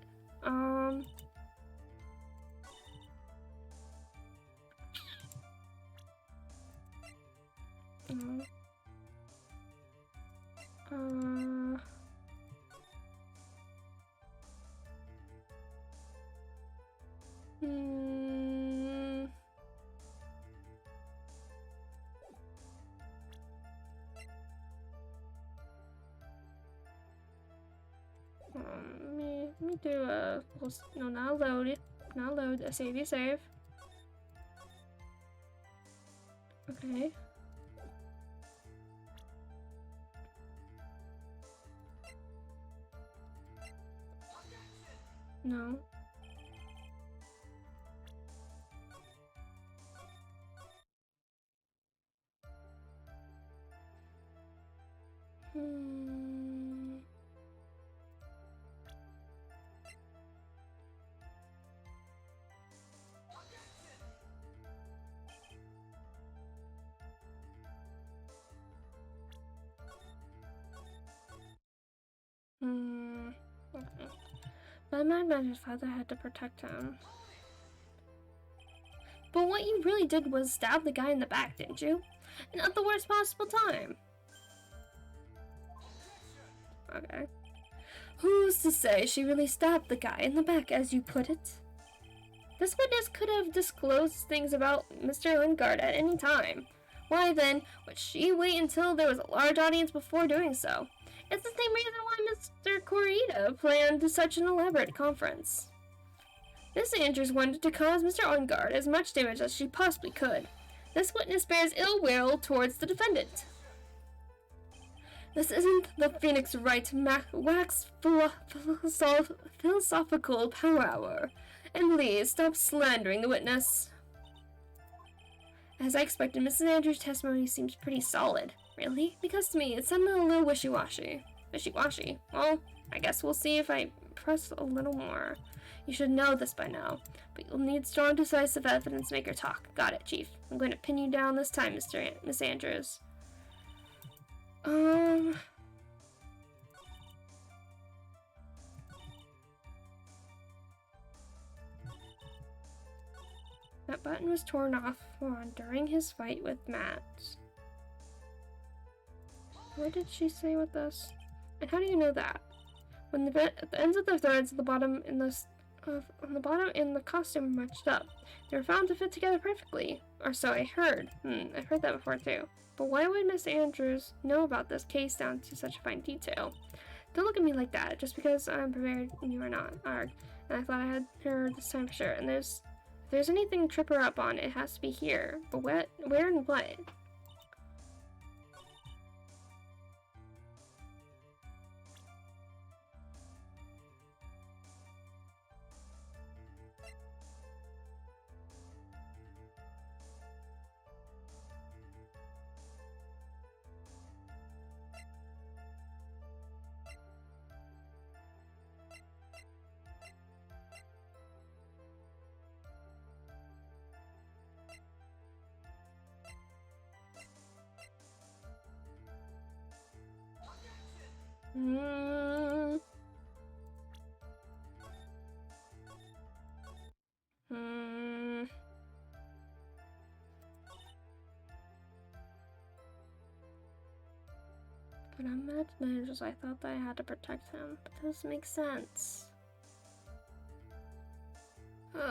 Let me do a, no, not load it, not load, a save. Okay. No. Okay. But my mother's father had to protect him. But what you really did was stab the guy in the back, didn't you? And at the worst possible time. Okay. Who's to say she really stabbed the guy in the back, as you put it? This witness could have disclosed things about Mr. On-Guard at any time. Why then would she wait until there was a large audience before doing so? It's the same reason why Mr. Corita planned such an elaborate conference. Miss Andrews wanted to cause Mr. On-Guard as much damage as she possibly could. This witness bears ill will towards the defendant. This isn't the Phoenix Wright wax philosophical power hour. And please, stop slandering the witness. As I expected, Mrs. Andrews' testimony seems pretty solid. Really? Because to me, it sounded a little wishy-washy. Wishy-washy? Well, I guess we'll see if I press a little more. You should know this by now, but you'll need strong, decisive evidence to make her talk. Got it, Chief. I'm going to pin you down this time, Miss Andrews. That button was torn off during his fight with Matt. What did she say with this? And how do you know that? When at the ends of the threads at the bottom in the on the bottom in the costume matched up, they were found to fit together perfectly. Or so I heard. I've heard that before too. But why would Miss Andrews know about this case down to such fine detail? Don't look at me like that, just because I'm prepared and you are not. Arg. And I thought I had her this time for sure. And if there's anything to trip her up on, it has to be here. But where and what? But I'm Matt's manager, so I thought that I had to protect him. But that doesn't make sense. Didn't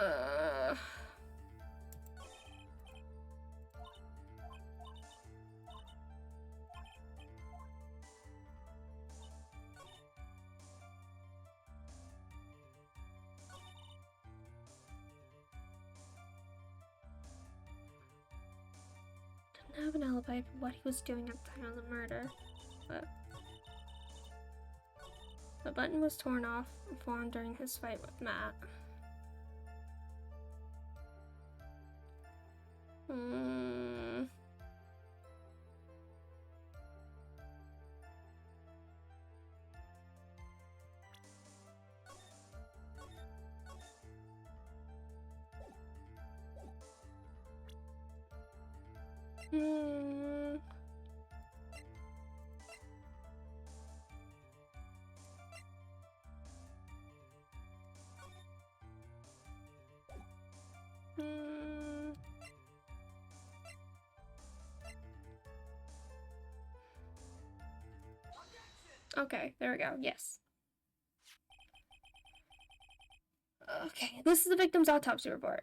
have an alibi for what he was doing at the time of the murder. But the button was torn off and fallen during his fight with Matt. Okay, there we go. Yes. Okay, this is the victim's autopsy report.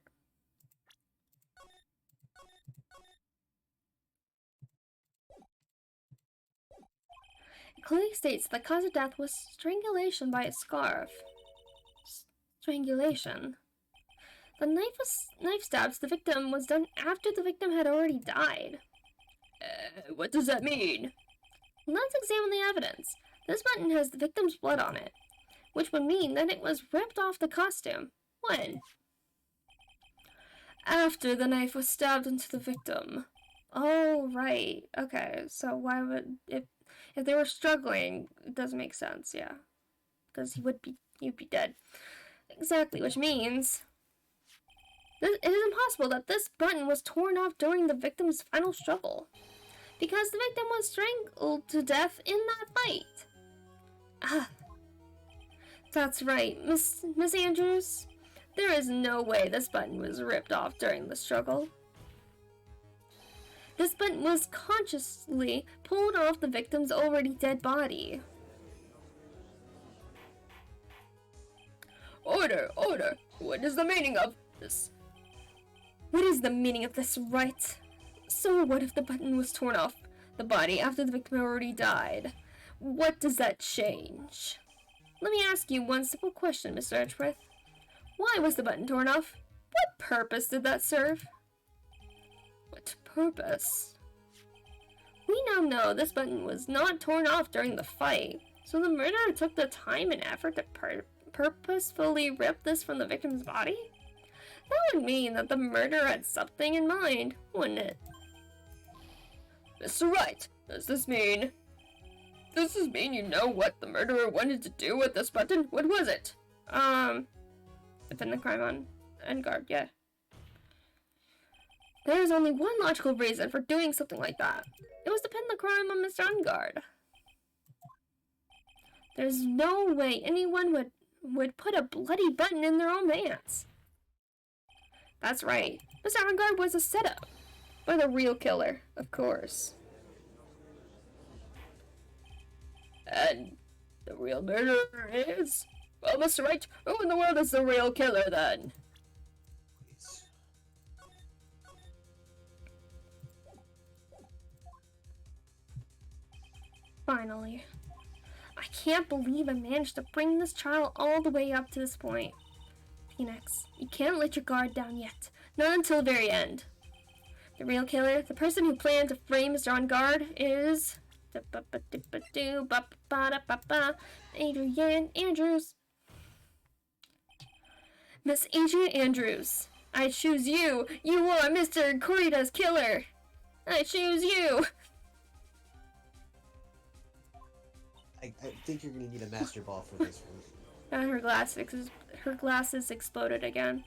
It clearly states the cause of death was strangulation by a scarf. Strangulation. The knife stabs the victim was done after the victim had already died. What does that mean? Let's examine the evidence. This button has the victim's blood on it, which would mean that it was ripped off the costume. When? After the knife was stabbed into the victim. Oh, right. Okay, so why would... If they were struggling, it doesn't make sense, yeah. Because he'd be dead. Exactly, which means... It is impossible that this button was torn off during the victim's final struggle. Because the victim was strangled to death in that fight. That's right, Miss Andrews. There is no way this button was ripped off during the struggle. This button was consciously pulled off the victim's already dead body. Order! What is the meaning of this? What is the meaning of this, Wright? So what if the button was torn off the body after the victim already died? What does that change? Let me ask you one simple question, Mr. Edgeworth. Why was the button torn off? What purpose did that serve? What purpose? We now know this button was not torn off during the fight, so the murderer took the time and effort to purposefully rip this from the victim's body? That would mean that the murderer had something in mind, wouldn't it? Mr. Wright, does this mean you know what the murderer wanted to do with this button? What was it? Defend the crime on guard, yeah. There is only one logical reason for doing something like that. It was to pin the crime on Mr. Ungard. There's no way anyone would put a bloody button in their own hands. That's right. Mr. Ungard was a setup. By the real killer, of course. And the real murderer is... Well, Mr. Wright, who in the world is the real killer, then? Finally. I can't believe I managed to bring this trial all the way up to this point. Phoenix, you can't let your guard down yet. Not until the very end. The real killer, the person who planned to frame Mr. On Guard, is... Adrian Andrews. Miss Adrian Andrews. I choose you. You are Mr. Corrida's killer. I choose you. I think you're gonna need a master ball for this one. Her glasses exploded again.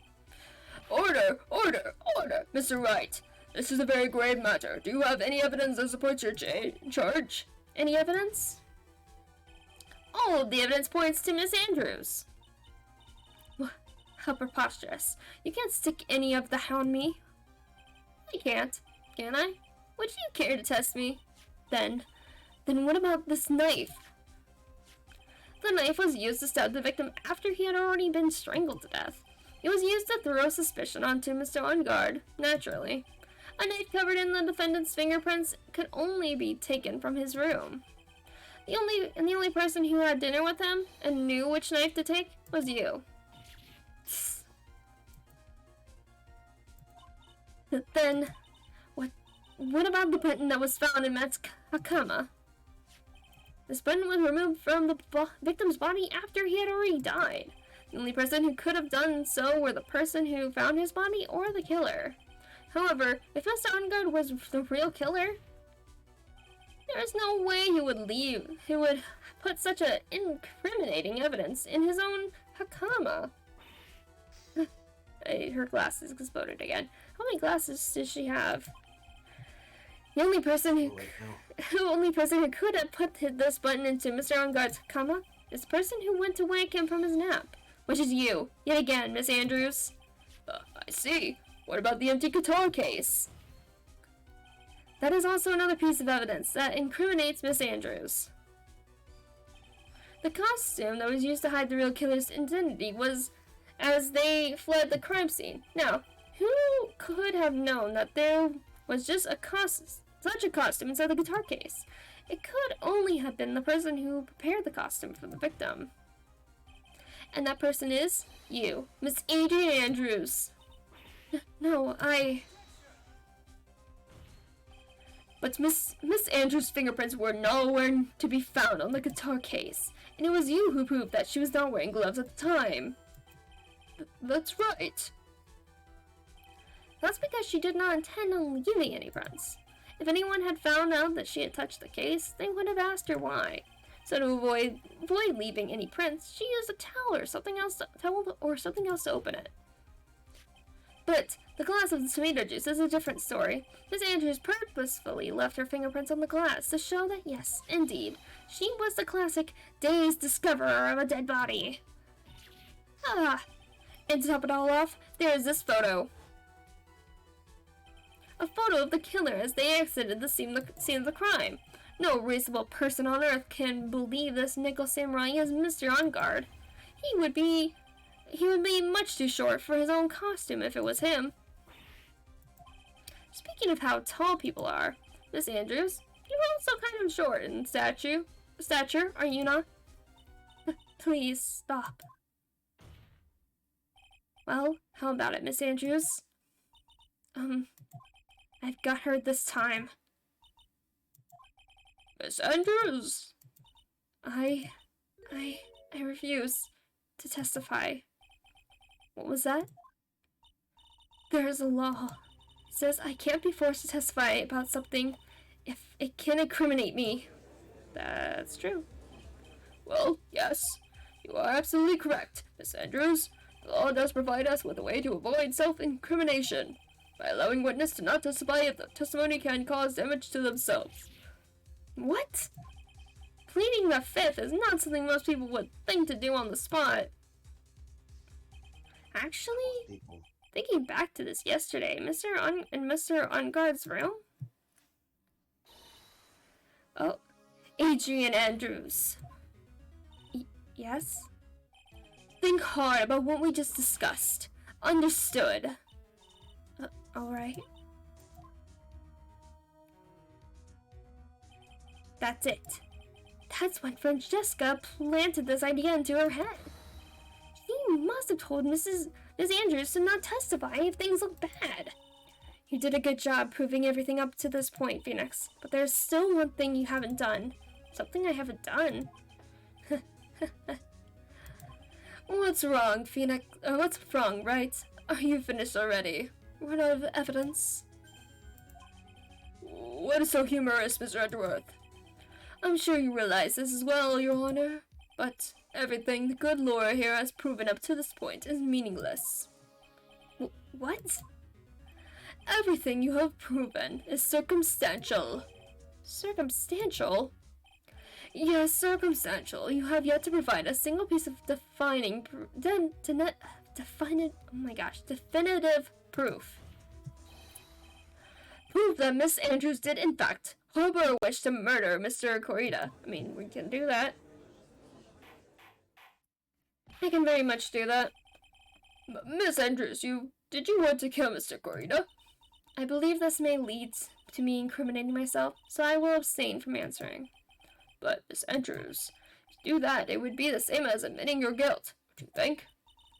Order! Order! Order! Mr. Wright, this is a very grave matter. Do you have any evidence that supports your charge? Any evidence? All of the evidence points to Miss Andrews. How preposterous. You can't stick any of that on me. I can't, can I? Would you care to test me? Then what about this knife? The knife was used to stab the victim after he had already been strangled to death. It was used to throw suspicion onto Mr. Ungard, naturally. A knife covered in the defendant's fingerprints could only be taken from his room. The only person who had dinner with him and knew which knife to take was you. Then, what about the button that was found in Matt's Hakama? This button was removed from the victim's body after he had already died. The only person who could have done so were the person who found his body or the killer. However, if Mr. Ungard was the real killer, there is no way he would put such an incriminating evidence in his own Hakama. Her glasses exploded again. How many glasses does she have? The only person who could have put this button into Mr. Ungard's Hakama is the person who went to wake him from his nap, which is you, yet again, Miss Andrews. I see. What about the empty guitar case? That is also another piece of evidence that incriminates Miss Andrews. The costume that was used to hide the real killer's identity was as they fled the crime scene. Now, who could have known that there was just such a costume inside the guitar case? It could only have been the person who prepared the costume for the victim. And that person is you, Miss Adrian Andrews. No, But Miss Andrews' fingerprints were nowhere to be found on the guitar case, and it was you who proved that she was not wearing gloves at the time. That's right. That's because she did not intend on leaving any prints. If anyone had found out that she had touched the case, they would have asked her why. So to avoid leaving any prints, she used a towel or something else to open it. But the glass of the tomato juice is a different story. Miss Andrews purposefully left her fingerprints on the glass to show that yes, indeed, she was the classic dazed discoverer of a dead body. And to top it all off, there is this photo. A photo of the killer as they exited the scene of the crime. No reasonable person on earth can believe this nickel samurai is Mr. Ungard. He would be much too short for his own costume if it was him. Speaking of how tall people are, Miss Andrews, you're also kind of short in stature, are you not? Please stop. Well, how about it, Miss Andrews? I've got her this time. Miss Andrews! I refuse to testify. What was that? There's a law. It says I can't be forced to testify about something if it can incriminate me. That's true. Well, yes, you are absolutely correct, Miss Andrews. The law does provide us with a way to avoid self-incrimination by allowing witness to not testify if the testimony can cause damage to themselves. What? Pleading the fifth is not something most people would think to do on the spot. Actually, thinking back to this yesterday, Mr. On Guard's room. Oh, Adrian Andrews. Yes? Think hard about what we just discussed. Understood. Alright. That's it. That's when Francesca planted this idea into her head. You must have told Miss Andrews to not testify if things look bad. You did a good job proving everything up to this point, Phoenix. But there's still one thing you haven't done. Something I haven't done. What's wrong, Phoenix? What's wrong, Wright? Are you finished already? Run out of evidence? What is so humorous, Mr. Edgeworth? I'm sure you realize this as well, Your Honor. But everything the good lawyer here has proven up to this point is meaningless. What? Everything you have proven is circumstantial. Circumstantial? Yes, circumstantial. You have yet to provide a single piece of definitive proof. Proof that Miss Andrews did, in fact, harbor a wish to murder Mr. Corita. I mean, we can do that. I can very much do that. Miss Andrews, did you want to kill Mr. Corita? I believe this may lead to me incriminating myself, so I will abstain from answering. But, Miss Andrews, if you do that, it would be the same as admitting your guilt, don't you think?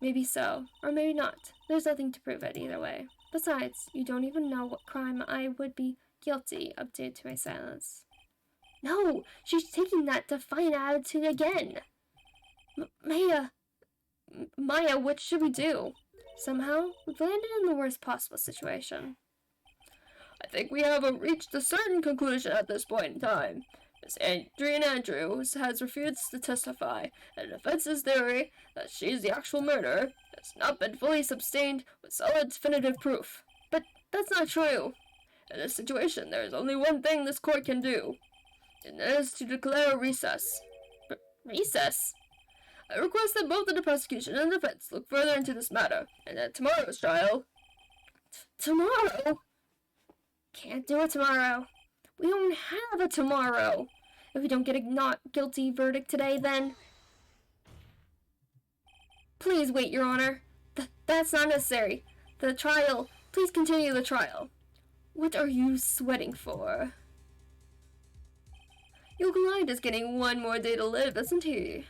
Maybe so, or maybe not. There's nothing to prove it either way. Besides, you don't even know what crime I would be guilty of due to my silence. No, she's taking that defiant attitude again. Maya, what should we do? Somehow, we've landed in the worst possible situation. I think we have reached a certain conclusion at this point in time. Miss Adrian Andrews has refused to testify, and the defense's theory that she's the actual murderer has not been fully sustained with solid definitive proof. But that's not true. In this situation, there is only one thing this court can do, and that is to declare a recess. Recess? I request that both the prosecution and the defense look further into this matter, and at tomorrow's trial... Tomorrow? Can't do it tomorrow. We don't have a tomorrow. If we don't get a not guilty verdict today, then... Please wait, Your Honor. That's not necessary. The trial. Please continue the trial. What are you sweating for? Your client is getting one more day to live, isn't he?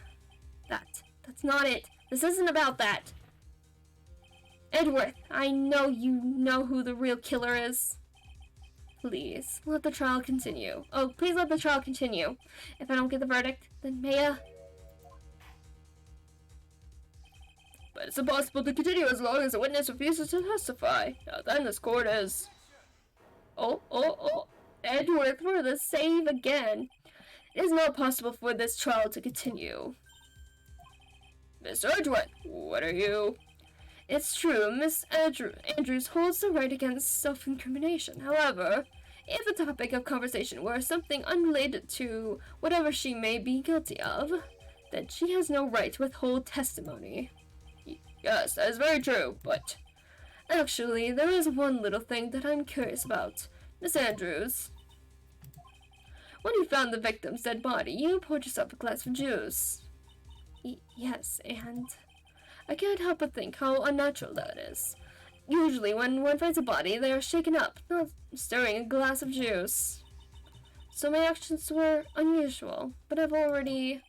That's not it. This isn't about that. Edgeworth, I know you know who the real killer is. Please, let the trial continue. Oh, please let the trial continue. If I don't get the verdict, then Maya... But it's impossible to continue as long as the witness refuses to testify. Now then, this court is... Oh. Edgeworth for the save again. It is not possible for this trial to continue. Mr. Edgeworth, what are you... It's true, Miss Andrews holds the right against self-incrimination. However, if the topic of conversation were something unrelated to whatever she may be guilty of, then she has no right to withhold testimony. Yes, that is very true, but... Actually, there is one little thing that I'm curious about. Miss Andrews. When you found the victim's dead body, you poured yourself a glass of juice. Yes, and... I can't help but think how unnatural that is. Usually, when one finds a body, they are shaken up, not stirring a glass of juice. So my actions were unusual, but I've already...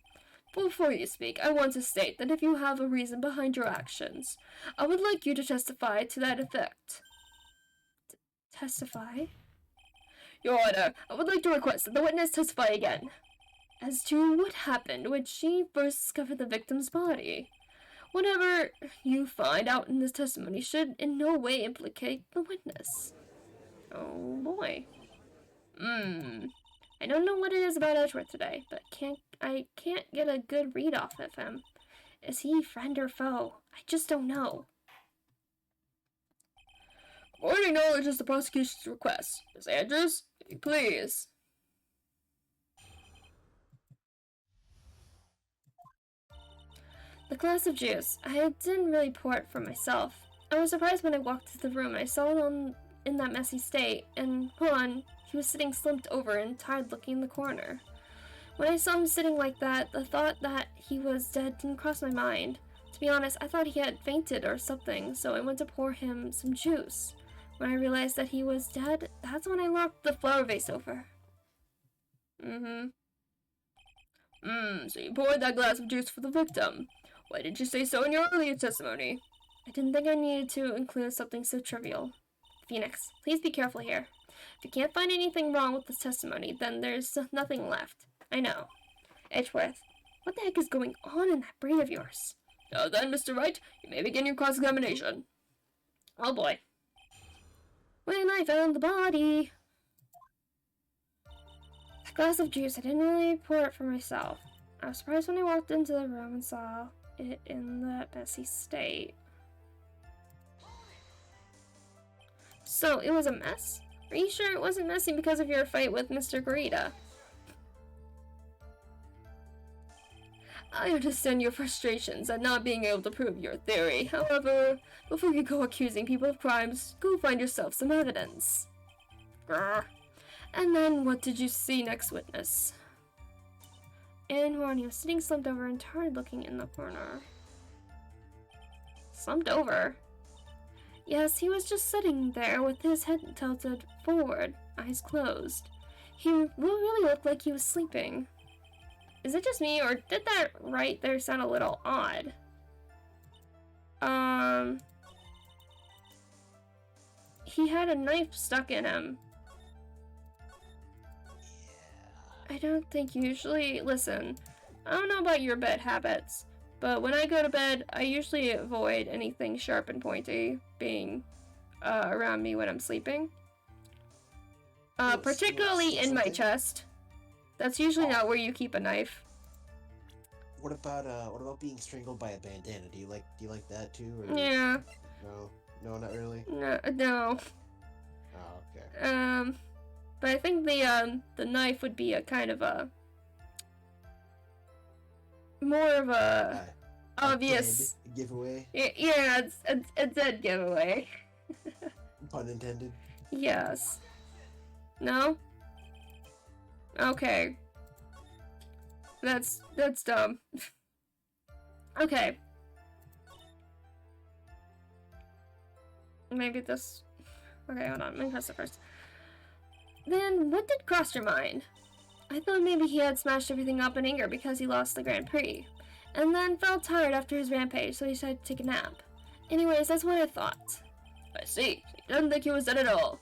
Before you speak, I want to state that if you have a reason behind your actions, I would like you to testify to that effect. Testify? Your Honor, I would like to request that the witness testify again as to what happened when she first discovered the victim's body. Whatever you find out in this testimony should in no way implicate the witness. Oh boy. I don't know what it is about Edgeworth today, but I can't get a good read off of him. Is he friend or foe? I just don't know. Board acknowledges the prosecution's request. Ms. Andrews, if you please. The glass of juice. I didn't really pour it for myself. I was surprised when I walked into the room and I saw it in that messy state, and he was sitting slumped over and tired looking in the corner. When I saw him sitting like that, the thought that he was dead didn't cross my mind. To be honest, I thought he had fainted or something, so I went to pour him some juice. When I realized that he was dead, that's when I knocked the flower vase over. So you poured that glass of juice for the victim. Why did you say so in your earlier testimony? I didn't think I needed to include something so trivial. Phoenix, please be careful here. If you can't find anything wrong with this testimony, then there's nothing left. I know. Edgeworth, what the heck is going on in that brain of yours? Now then, Mr. Wright, you may begin your cross-examination. Oh boy. When I found the body... That glass of juice, I didn't really pour it for myself. I was surprised when I walked into the room and saw it in that messy state. So, it was a mess? Are you sure it wasn't messy because of your fight with Mr. Garita? I understand your frustrations at not being able to prove your theory. However, before you go accusing people of crimes, go find yourself some evidence. Grr. And then, what did you see, next witness? And he was sitting slumped over and tired looking in the corner. Slumped over? Yes, he was just sitting there with his head tilted forward, eyes closed. He really looked like he was sleeping. Is it just me, or did that right there sound a little odd? He had a knife stuck in him. I don't think usually... Listen, I don't know about your bed habits, but when I go to bed, I usually avoid anything sharp and pointy being around me when I'm sleeping. Particularly in my chest. That's usually not where you keep a knife. What about being strangled by a bandana? Do you like that too? Or yeah. No, not really. No. Oh, okay. But I think the knife would be a kind of a more of a obvious giveaway. Yeah, it's a dead giveaway. Pun intended. Yes. No? Okay. That's dumb. Okay. Maybe this... Okay, hold on. Let me press it first. Then, what did cross your mind? I thought maybe he had smashed everything up in anger because he lost the Grand Prix. And then felt tired after his rampage, so he decided to take a nap. Anyways, that's what I thought. I see. He doesn't think he was dead at all.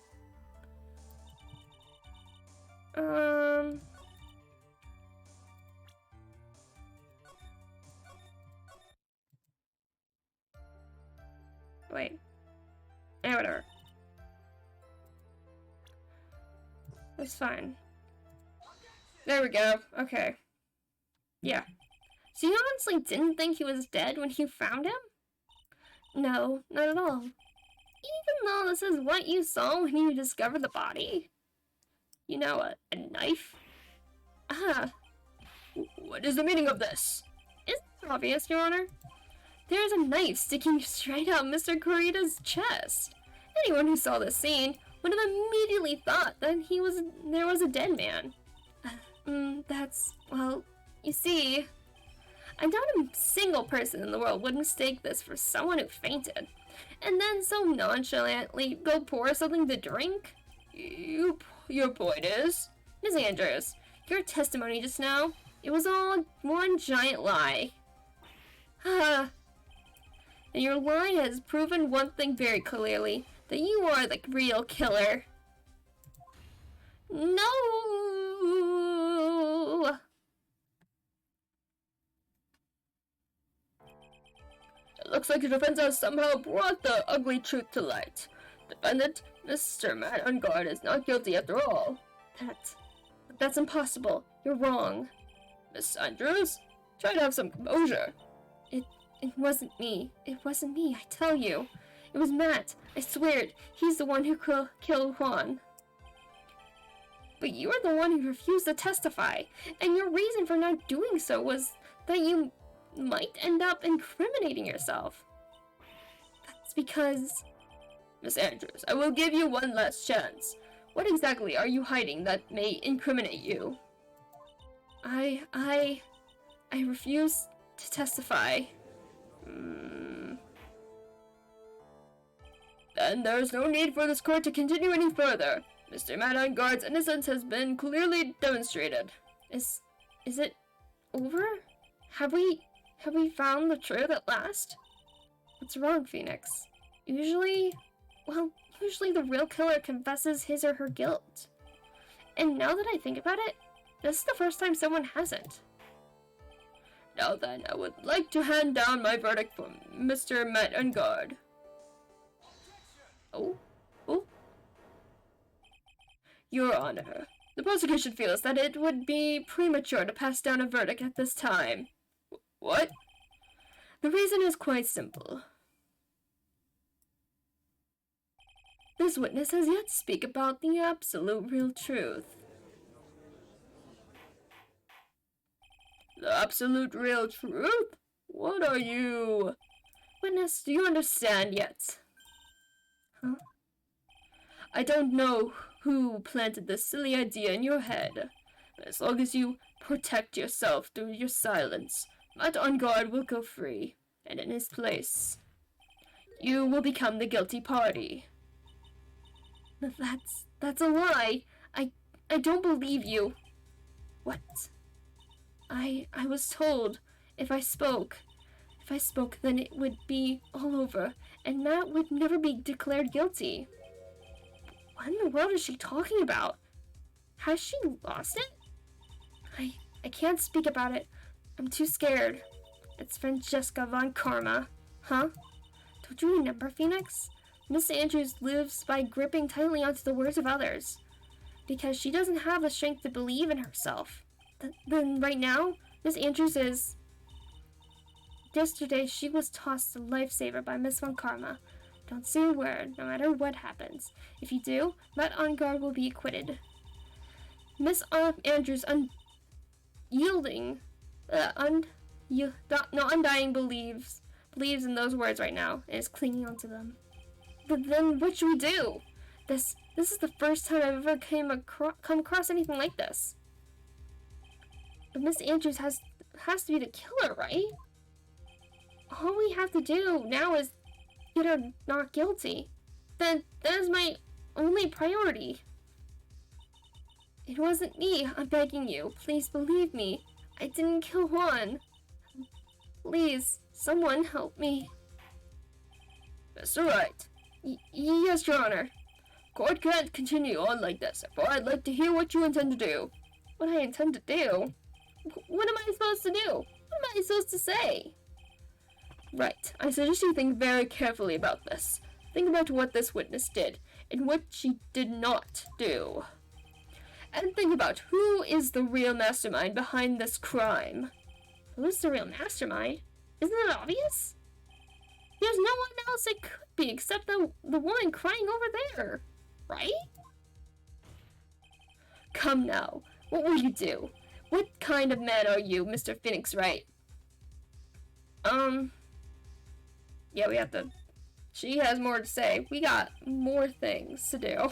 Wait. Yeah, whatever. That's fine. There we go. Okay. Yeah. So you honestly didn't think he was dead when you found him? No, not at all. Even though this is what you saw when you discovered the body? You know, a knife? What is the meaning of this? It's obvious, Your Honor. There's a knife sticking straight out Mr. Kurita's chest. Anyone who saw this scene would have immediately thought that there was a dead man. Well, you see, I doubt a single person in the world would mistake this for someone who fainted, and then so nonchalantly go pour something to drink. Your point is, Ms. Andrews, your testimony just now, it was all one giant lie. And your lie has proven one thing very clearly, that you are the real killer. No! It looks like the defense has somehow brought the ugly truth to light. Defendant, Mr. Matt on guard is not guilty after all. That's impossible. You're wrong. Miss Andrews, try to have some composure. It wasn't me. It wasn't me, I tell you. It was Matt. I swear it. He's the one who killed Juan. But you were the one who refused to testify, and your reason for not doing so was that you might end up incriminating yourself. That's because... Miss Andrews, I will give you one last chance. What exactly are you hiding that may incriminate you? I refuse to testify. Then there is no need for this court to continue any further. Mr. Matt on guard's innocence has been clearly demonstrated. Is it over? Have we found the truth at last? What's wrong, Phoenix? Usually the real killer confesses his or her guilt. And now that I think about it, this is the first time someone hasn't. Now then, I would like to hand down my verdict for Mr. Matt on guard. Oh? Your Honor, the prosecution feels that it would be premature to pass down a verdict at this time. What? The reason is quite simple. This witness has yet to speak about the absolute real truth. The absolute real truth? What are you... Witness, do you understand yet? Huh? I don't know who planted this silly idea in your head, but as long as you protect yourself through your silence, Matt on guard will go free, and in his place, you will become the guilty party. That's a lie. I don't believe you. What? I was told if I spoke, then it would be all over, and Matt would never be declared guilty. What in the world is she talking about? Has she lost it? I can't speak about it. I'm too scared. It's Francesca von Karma. Huh? Don't you remember, Phoenix? Miss Andrews lives by gripping tightly onto the words of others. Because she doesn't have the strength to believe in herself. Then right now, Miss Andrews is... Yesterday, she was tossed a lifesaver by Miss von Karma. Don't say a word, no matter what happens. If you do, Matt on guard will be acquitted. Miss Andrews undying believes in those words right now and is clinging onto them. But then what should we do? This is the first time I've ever come across anything like this. But Miss Andrews has to be the killer, right? All we have to do now is get her not guilty. That is my only priority. It wasn't me, I'm begging you. Please believe me. I didn't kill Juan. Please, someone help me. Mr. Wright. Yes, Your Honor. Court can't continue on like this, for I'd like to hear what you intend to do. What I intend to do? What am I supposed to do? What am I supposed to say? Right, I suggest you think very carefully about this. Think about what this witness did, and what she did not do. And think about who is the real mastermind behind this crime. Who's the real mastermind? Isn't it obvious? There's no one else it could be except the woman crying over there, right? Come now, what will you do? What kind of man are you, Mr. Phoenix Wright? Yeah, we have to... She has more to say. We got more things to do.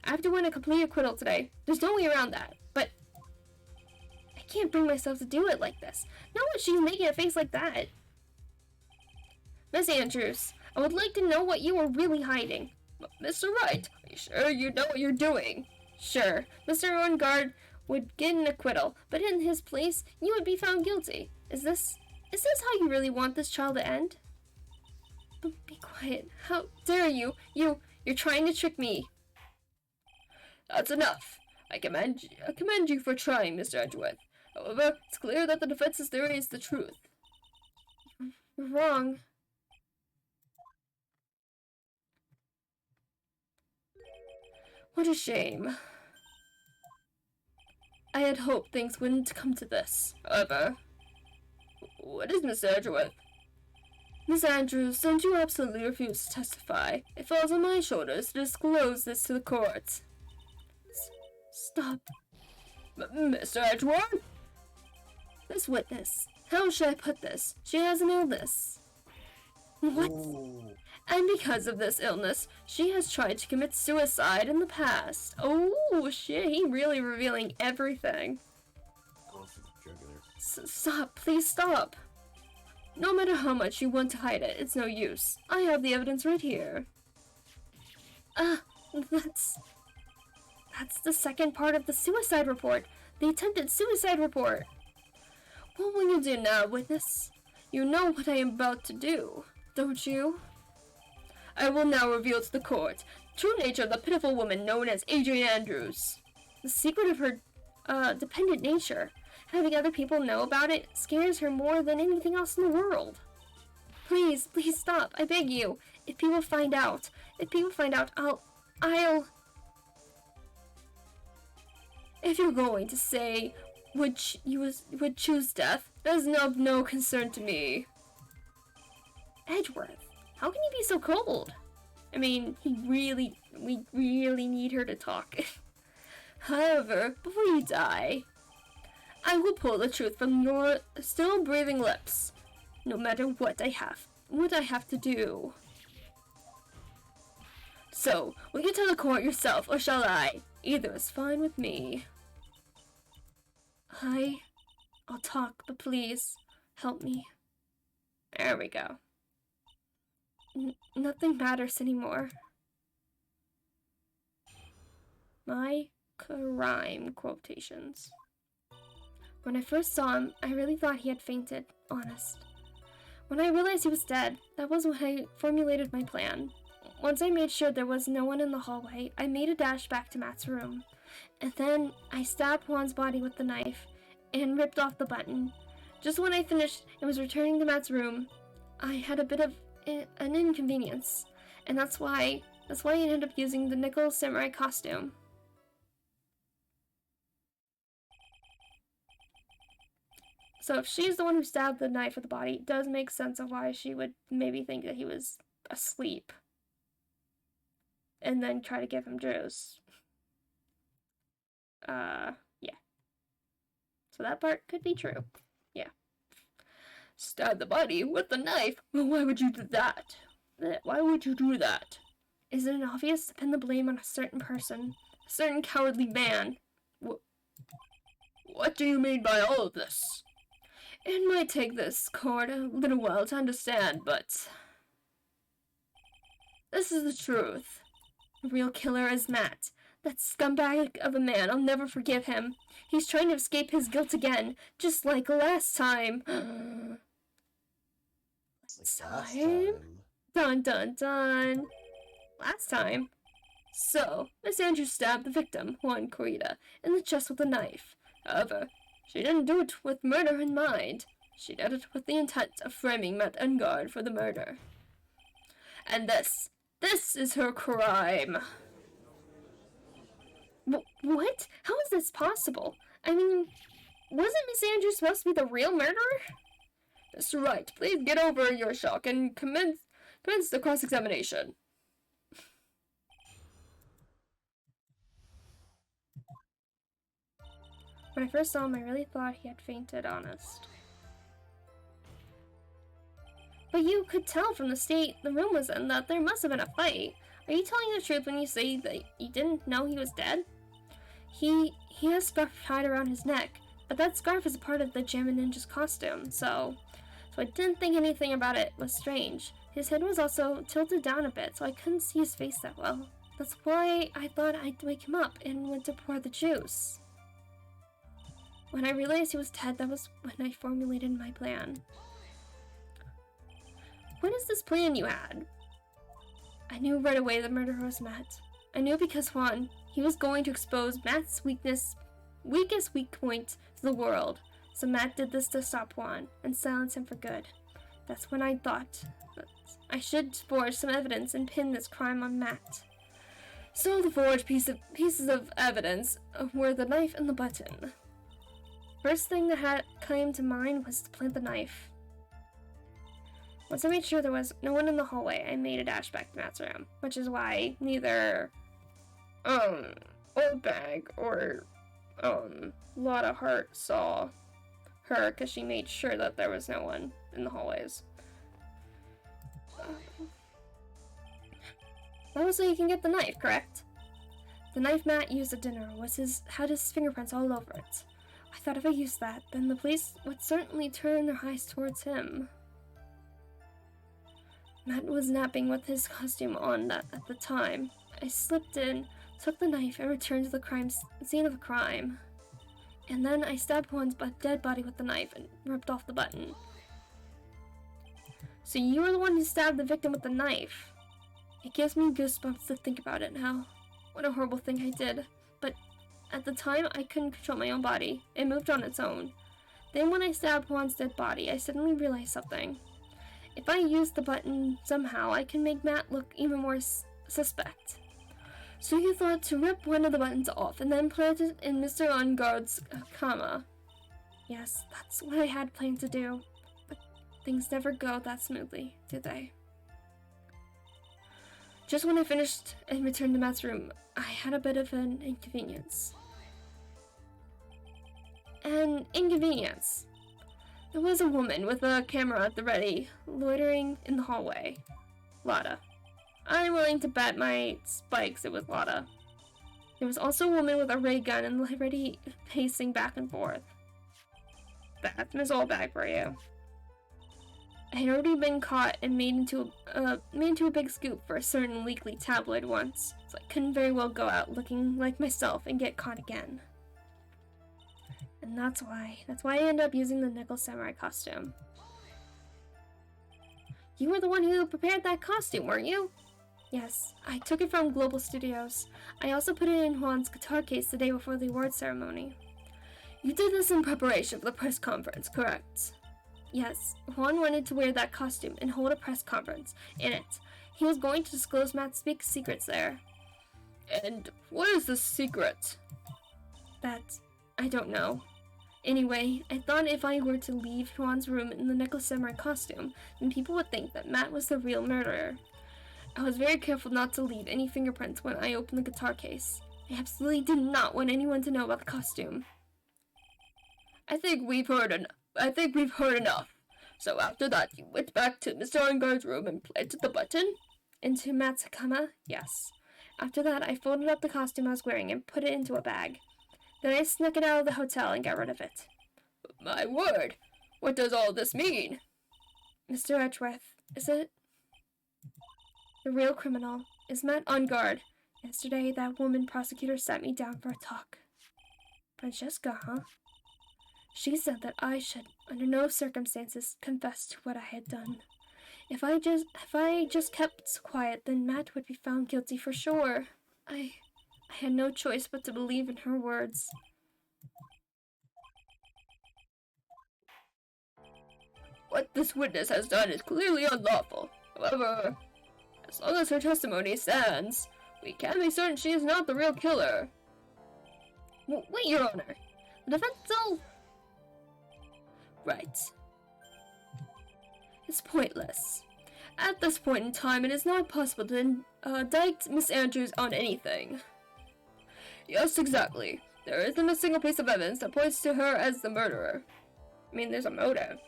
I have to win a complete acquittal today. There's no way around that, but... I can't bring myself to do it like this. Not when she's making a face like that. Miss Andrews, I would like to know what you are really hiding. Mr. Wright, are you sure you know what you're doing? Sure, Mr. On guard would get an acquittal, but in his place, you would be found guilty. Is this how you really want this trial to end? Be quiet. How dare you? You're trying to trick me. That's enough. I commend you for trying, Mr. Edgeworth. However, it's clear that the defense's theory is the truth. You're wrong. What a shame. I had hoped things wouldn't come to this. However, what is Mr. Edgeworth? Miss Andrews, since you absolutely refuse to testify, it falls on my shoulders to disclose this to the court. Stop. Mr. Edgeworth? This witness. How should I put this? She has an illness. What? Ooh. And because of this illness, she has tried to commit suicide in the past. Oh, shit, he really revealing everything. Going for the jugular. Stop, please stop. No matter how much you want to hide it, it's no use. I have the evidence right here. That's the second part of the suicide report. The attempted suicide report. What will you do now, witness? You know what I am about to do, don't you? I will now reveal to the court the true nature of the pitiful woman known as Adrian Andrews. The secret of her, dependent nature. Having other people know about it scares her more than anything else in the world. Please, please stop, I beg you. If people find out, I'll... If you're going to say you would choose death, that is of no concern to me. Edgeworth, how can you be so cold? I mean, we really need her to talk. However, before you die, I will pull the truth from your still breathing lips, no matter what I have to do. So, will you tell the court yourself, or shall I? Either is fine with me. I'll talk, but please, help me. There we go. Nothing matters anymore. My crime quotations. When I first saw him, I really thought he had fainted, honest. When I realized he was dead, that was when I formulated my plan. Once I made sure there was no one in the hallway, I made a dash back to Matt's room. And then I stabbed Juan's body with the knife and ripped off the button. Just when I finished and was returning to Matt's room, I had a bit of an inconvenience, and that's why I ended up using the nickel samurai costume. So if she's the one who stabbed the knife with the body, it does make sense of why she would maybe think that he was asleep and then try to give him juice. Yeah. So that part could be true. Yeah. Stab the body with the knife? Well, why would you do that? Why would you do that? Isn't it obvious to pin the blame on a certain person? A certain cowardly man? What do you mean by all of this? It might take this court a little while to understand, but this is the truth. The real killer is Matt. That scumbag of a man, I'll never forgive him. He's trying to escape his guilt again, just like last time. Last time? Dun dun dun. Last time? So, Miss Andrews stabbed the victim, Juan Corrida, in the chest with a knife. However, she didn't do it with murder in mind. She did it with the intent of framing Matt Engard for the murder. And this is her crime. What? How is this possible? I mean, wasn't Miss Andrews supposed to be the real murderer? Mr. Wright, please get over your shock and commence the cross-examination. When I first saw him, I really thought he had fainted, honest. But you could tell from the state the room was in that there must have been a fight. Are you telling the truth when you say that you didn't know he was dead? He has a scarf tied around his neck, but that scarf is a part of the Jammin' Ninja's costume, so I didn't think anything about it was strange. His head was also tilted down a bit, so I couldn't see his face that well. That's why I thought I'd wake him up and went to pour the juice. When I realized he was dead, that was when I formulated my plan. What is this plan you had? I knew right away the murderer was Matt. I knew because Juan, He was going to expose Matt's weakest weak point to the world. So Matt did this to stop Juan and silence him for good. That's when I thought I should forge some evidence and pin this crime on Matt. So the forged pieces of evidence were the knife and the button. First thing that came to mind was to plant the knife. Once I made sure there was no one in the hallway, I made a dash back to Matt's room, which is why neither Old Bag or Lotta Hart saw her, because she made sure that there was no one in the hallways. That was so you can get the knife, correct? The knife Matt used at dinner had his fingerprints all over it. I thought if I used that, then the police would certainly turn their eyes towards him. Matt was napping with his costume on at the time. I slipped in, took the knife, and returned to the scene of the crime. And then I stabbed Juan's dead body with the knife and ripped off the button. So you were the one who stabbed the victim with the knife. It gives me goosebumps to think about it now. What a horrible thing I did. But at the time, I couldn't control my own body. It moved on its own. Then when I stabbed Juan's dead body, I suddenly realized something. If I use the button somehow, I can make Matt look even more suspect. So you thought to rip one of the buttons off and then plant it in Mr. Ungard's comma. Yes, that's what I had planned to do. But things never go that smoothly, do they? Just when I finished and returned to Matt's room, I had a bit of an inconvenience. An inconvenience. There was a woman with a camera at the ready, loitering in the hallway. Lotta. I'm willing to bet my spikes it was Lotta. There was also a woman with a ray gun and ready pacing back and forth. That's Miss Oldbag for you. I had already been caught and made into a big scoop for a certain weekly tabloid once, so I couldn't very well go out looking like myself and get caught again. And that's why I ended up using the Nickel Samurai costume. You were the one who prepared that costume, weren't you? Yes, I took it from Global Studios. I also put it in Juan's guitar case the day before the award ceremony. You did this in preparation for the press conference, correct? Yes, Juan wanted to wear that costume and hold a press conference in it. He was going to disclose Matt's big secrets there. And what is the secret? That I don't know. Anyway, I thought if I were to leave Juan's room in the Nickel Samurai costume, then people would think that Matt was the real murderer. I was very careful not to leave any fingerprints when I opened the guitar case. I absolutely did not want anyone to know about the costume. I think we've heard enough. So after that, you went back to Mr. Ungard's room and planted the button? Into Matt's comma? Yes. After that, I folded up the costume I was wearing and put it into a bag. Then I snuck it out of the hotel and got rid of it. My word! What does all this mean? Mr. Edgeworth, is it? The real criminal is Matt Ungard. Yesterday, that woman prosecutor sat me down for a talk. Francesca, huh? She said that I should, under no circumstances, confess to what I had done. If I just kept quiet, then Matt would be found guilty for sure. I had no choice but to believe in her words. What this witness has done is clearly unlawful. However, as long as her testimony stands, we can be certain she is not the real killer. Wait, Your Honor. The defense still... Right. It's pointless. At this point in time, it is not possible to indict Miss Andrews on anything. Yes, exactly. There isn't a single piece of evidence that points to her as the murderer. I mean, there's a motive.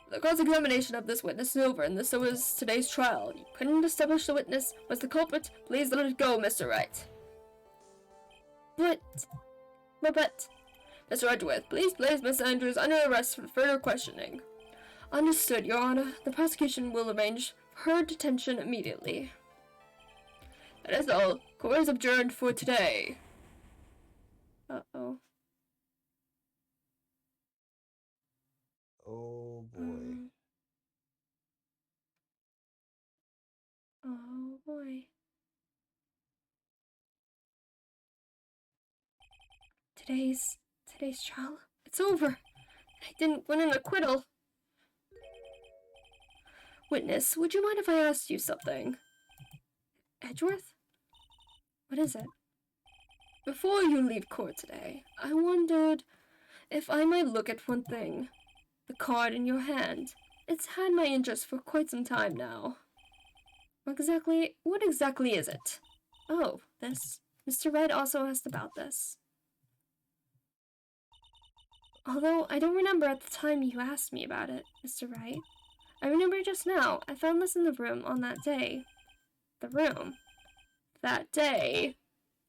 The cross-examination of this witness is over, and so is today's trial. You couldn't establish the witness was the culprit. Please let it go, Mr. Wright. But... Mr. Edgeworth, please place Miss Andrews under arrest for further questioning. Understood, Your Honor. The prosecution will arrange for her detention immediately. That is all. Court is adjourned for today. Uh-oh. Oh boy. Oh boy. Today's trial, it's over. I didn't win an acquittal. Witness, would you mind if I asked you something? Edgeworth? What is it? Before you leave court today, I wondered if I might look at one thing. The card in your hand. It's had my interest for quite some time now. What exactly is it? Oh, this. Mr. Wright also asked about this. Although I don't remember at the time you asked me about it, Mr. Wright. I remember just now. I found this in the room on that day. The room. That day.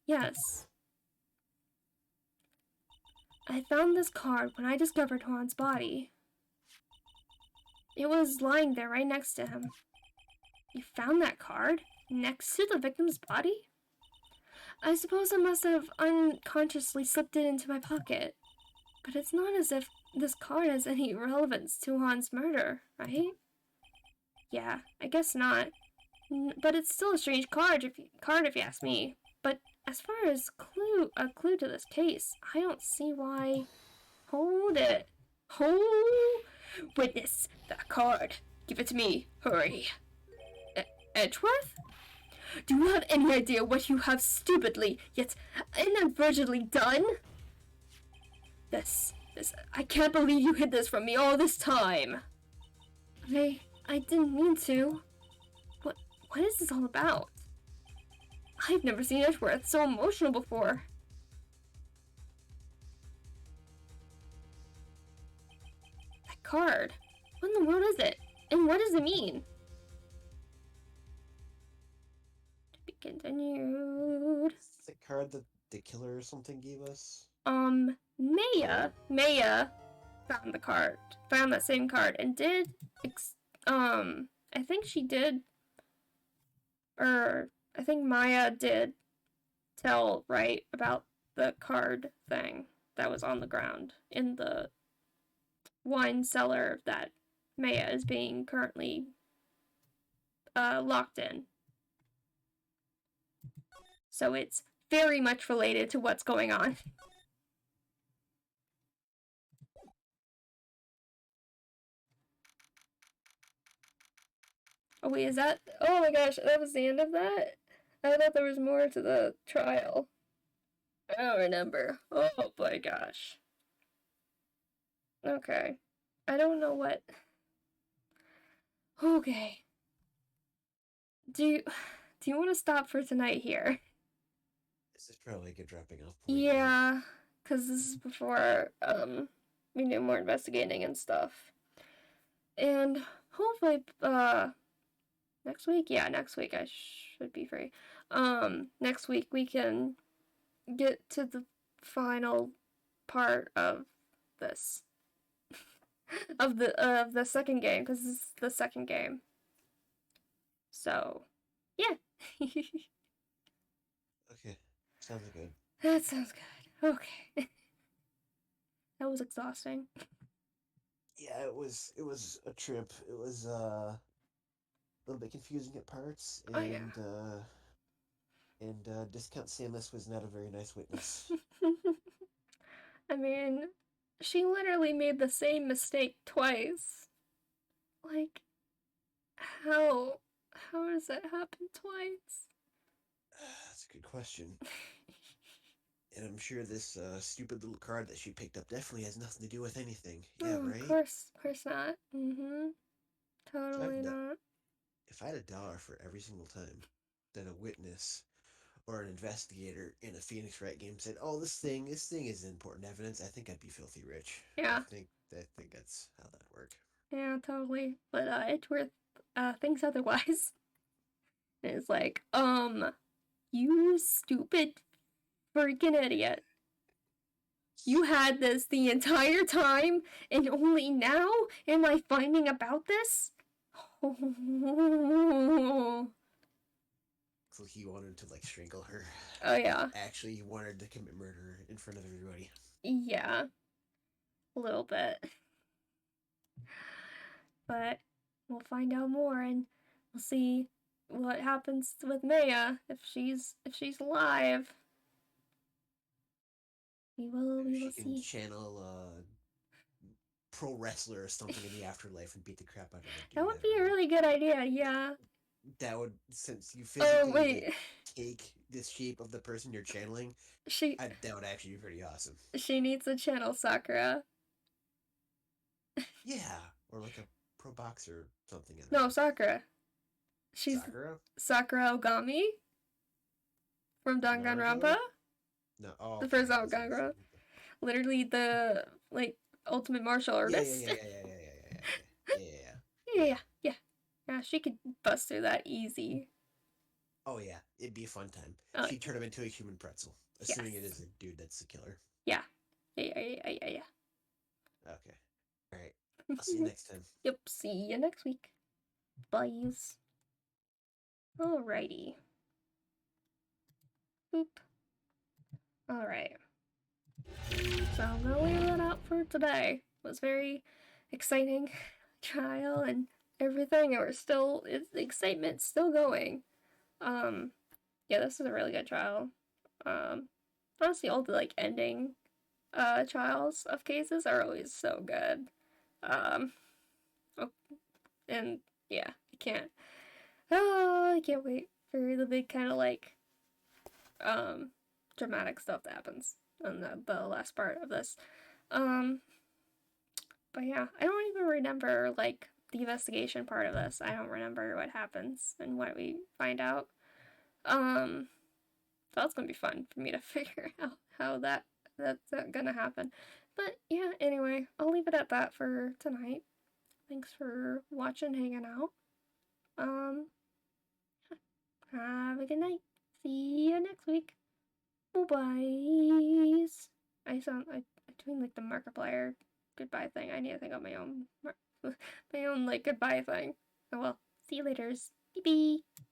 Yes. I found this card when I discovered Juan's body. It was lying there right next to him. You found that card? Next to the victim's body? I suppose I must have unconsciously slipped it into my pocket. But it's not as if this card has any relevance to Juan's murder, right? Yeah, I guess not. But it's still a strange card if you ask me. But as far as a clue to this case, I don't see why. Hold it. Witness, that card. Give it to me. Hurry. Edgeworth? Do you have any idea what you have stupidly, yet inadvertently done? This, I can't believe you hid this from me all this time. I didn't mean to. What is this all about? I've never seen Edgeworth so emotional before. That card. What in the world is it? And what does it mean? To be continued. Is the card that the killer or something gave us? Maya found that same card, and did, I think she did, or I think Maya did tell Wright about the card thing that was on the ground in the wine cellar that Maya is being currently locked in. So it's very much related to what's going on. Oh wait, is that? Oh my gosh, that was the end of that? I thought there was more to the trial. I don't remember. Oh my gosh. Okay. I don't know what. Okay. Do you want to stop for tonight here? This is probably a good wrapping up point. Yeah, because this is before we do more investigating and stuff. And hopefully next week, I should be free. Next week we can get to the final part of this. of the second game, because this is the second game. So, yeah. Okay, sounds good. That sounds good. Okay. That was exhausting. Yeah, it was a trip. It was a little bit confusing at parts, and Discount Samus was not a very nice witness. I mean, she literally made the same mistake twice. Like, how does that happen twice? That's a good question. And I'm sure this stupid little card that she picked up definitely has nothing to do with anything. Yeah, right? Of course not. Totally not. If I had $1 for every single time that a witness or an investigator in a Phoenix Wright game said, "Oh, this thing is important evidence," I think I'd be filthy rich. Yeah. I think that's how that works. Yeah, totally. But Edgeworth thinks otherwise. And it's like, you stupid freaking idiot. You had this the entire time, and only now am I finding about this? So he wanted to strangle her. Oh yeah. Actually, he wanted to commit murder in front of everybody. Yeah. A little bit. But we'll find out more, and we'll see what happens with Maya if she's alive. We will She can see. channel pro wrestler or something in the afterlife and beat the crap out of a dude. That would be a really good idea, yeah. That would, since you Oh, physically wait. like take the shape of the person you're channeling, She that would actually be pretty awesome. she needs to channel Sakura. Yeah, or like a pro boxer or something in No, there. Sakura. She's Sakura? Sakura Ogami from Danganronpa. Naruto? No. Oh, The okay. first I was gonna say. Danganronpa. Literally the like ultimate martial Yeah, yeah, artist. yeah, yeah, yeah, yeah, yeah, yeah, yeah, yeah, Yeah, yeah. yeah, yeah. Yeah, she could bust through that easy. Oh yeah, it'd be a fun time. Oh, She'd turn him into a human pretzel, yes. assuming it is a dude that's the killer. Yeah. Yeah. Okay. All right. I'll see you next time. Yep, see you next week. Byes. Alrighty. Boop. Alright. So I'm gonna leave that out for today. It was very exciting trial and everything, and the excitement's still going. Yeah, this is a really good trial. Honestly, all the like ending trials of cases are always so good. Um, oh, and yeah, I can't wait for the big kind of like um dramatic stuff that happens in the last part of this. Um, but yeah, I don't even remember like the investigation part of this. I don't remember what happens and what we find out. Um, so that's gonna be fun for me to figure out how that's gonna happen. But yeah, anyway, I'll leave it at that for tonight. Thanks for watching, hanging out. Um, have a good night. See you next week. Bye bye. I'm doing like the Markiplier goodbye thing. I need to think of my own my own like goodbye thing. Oh well. See you later. Bye bye.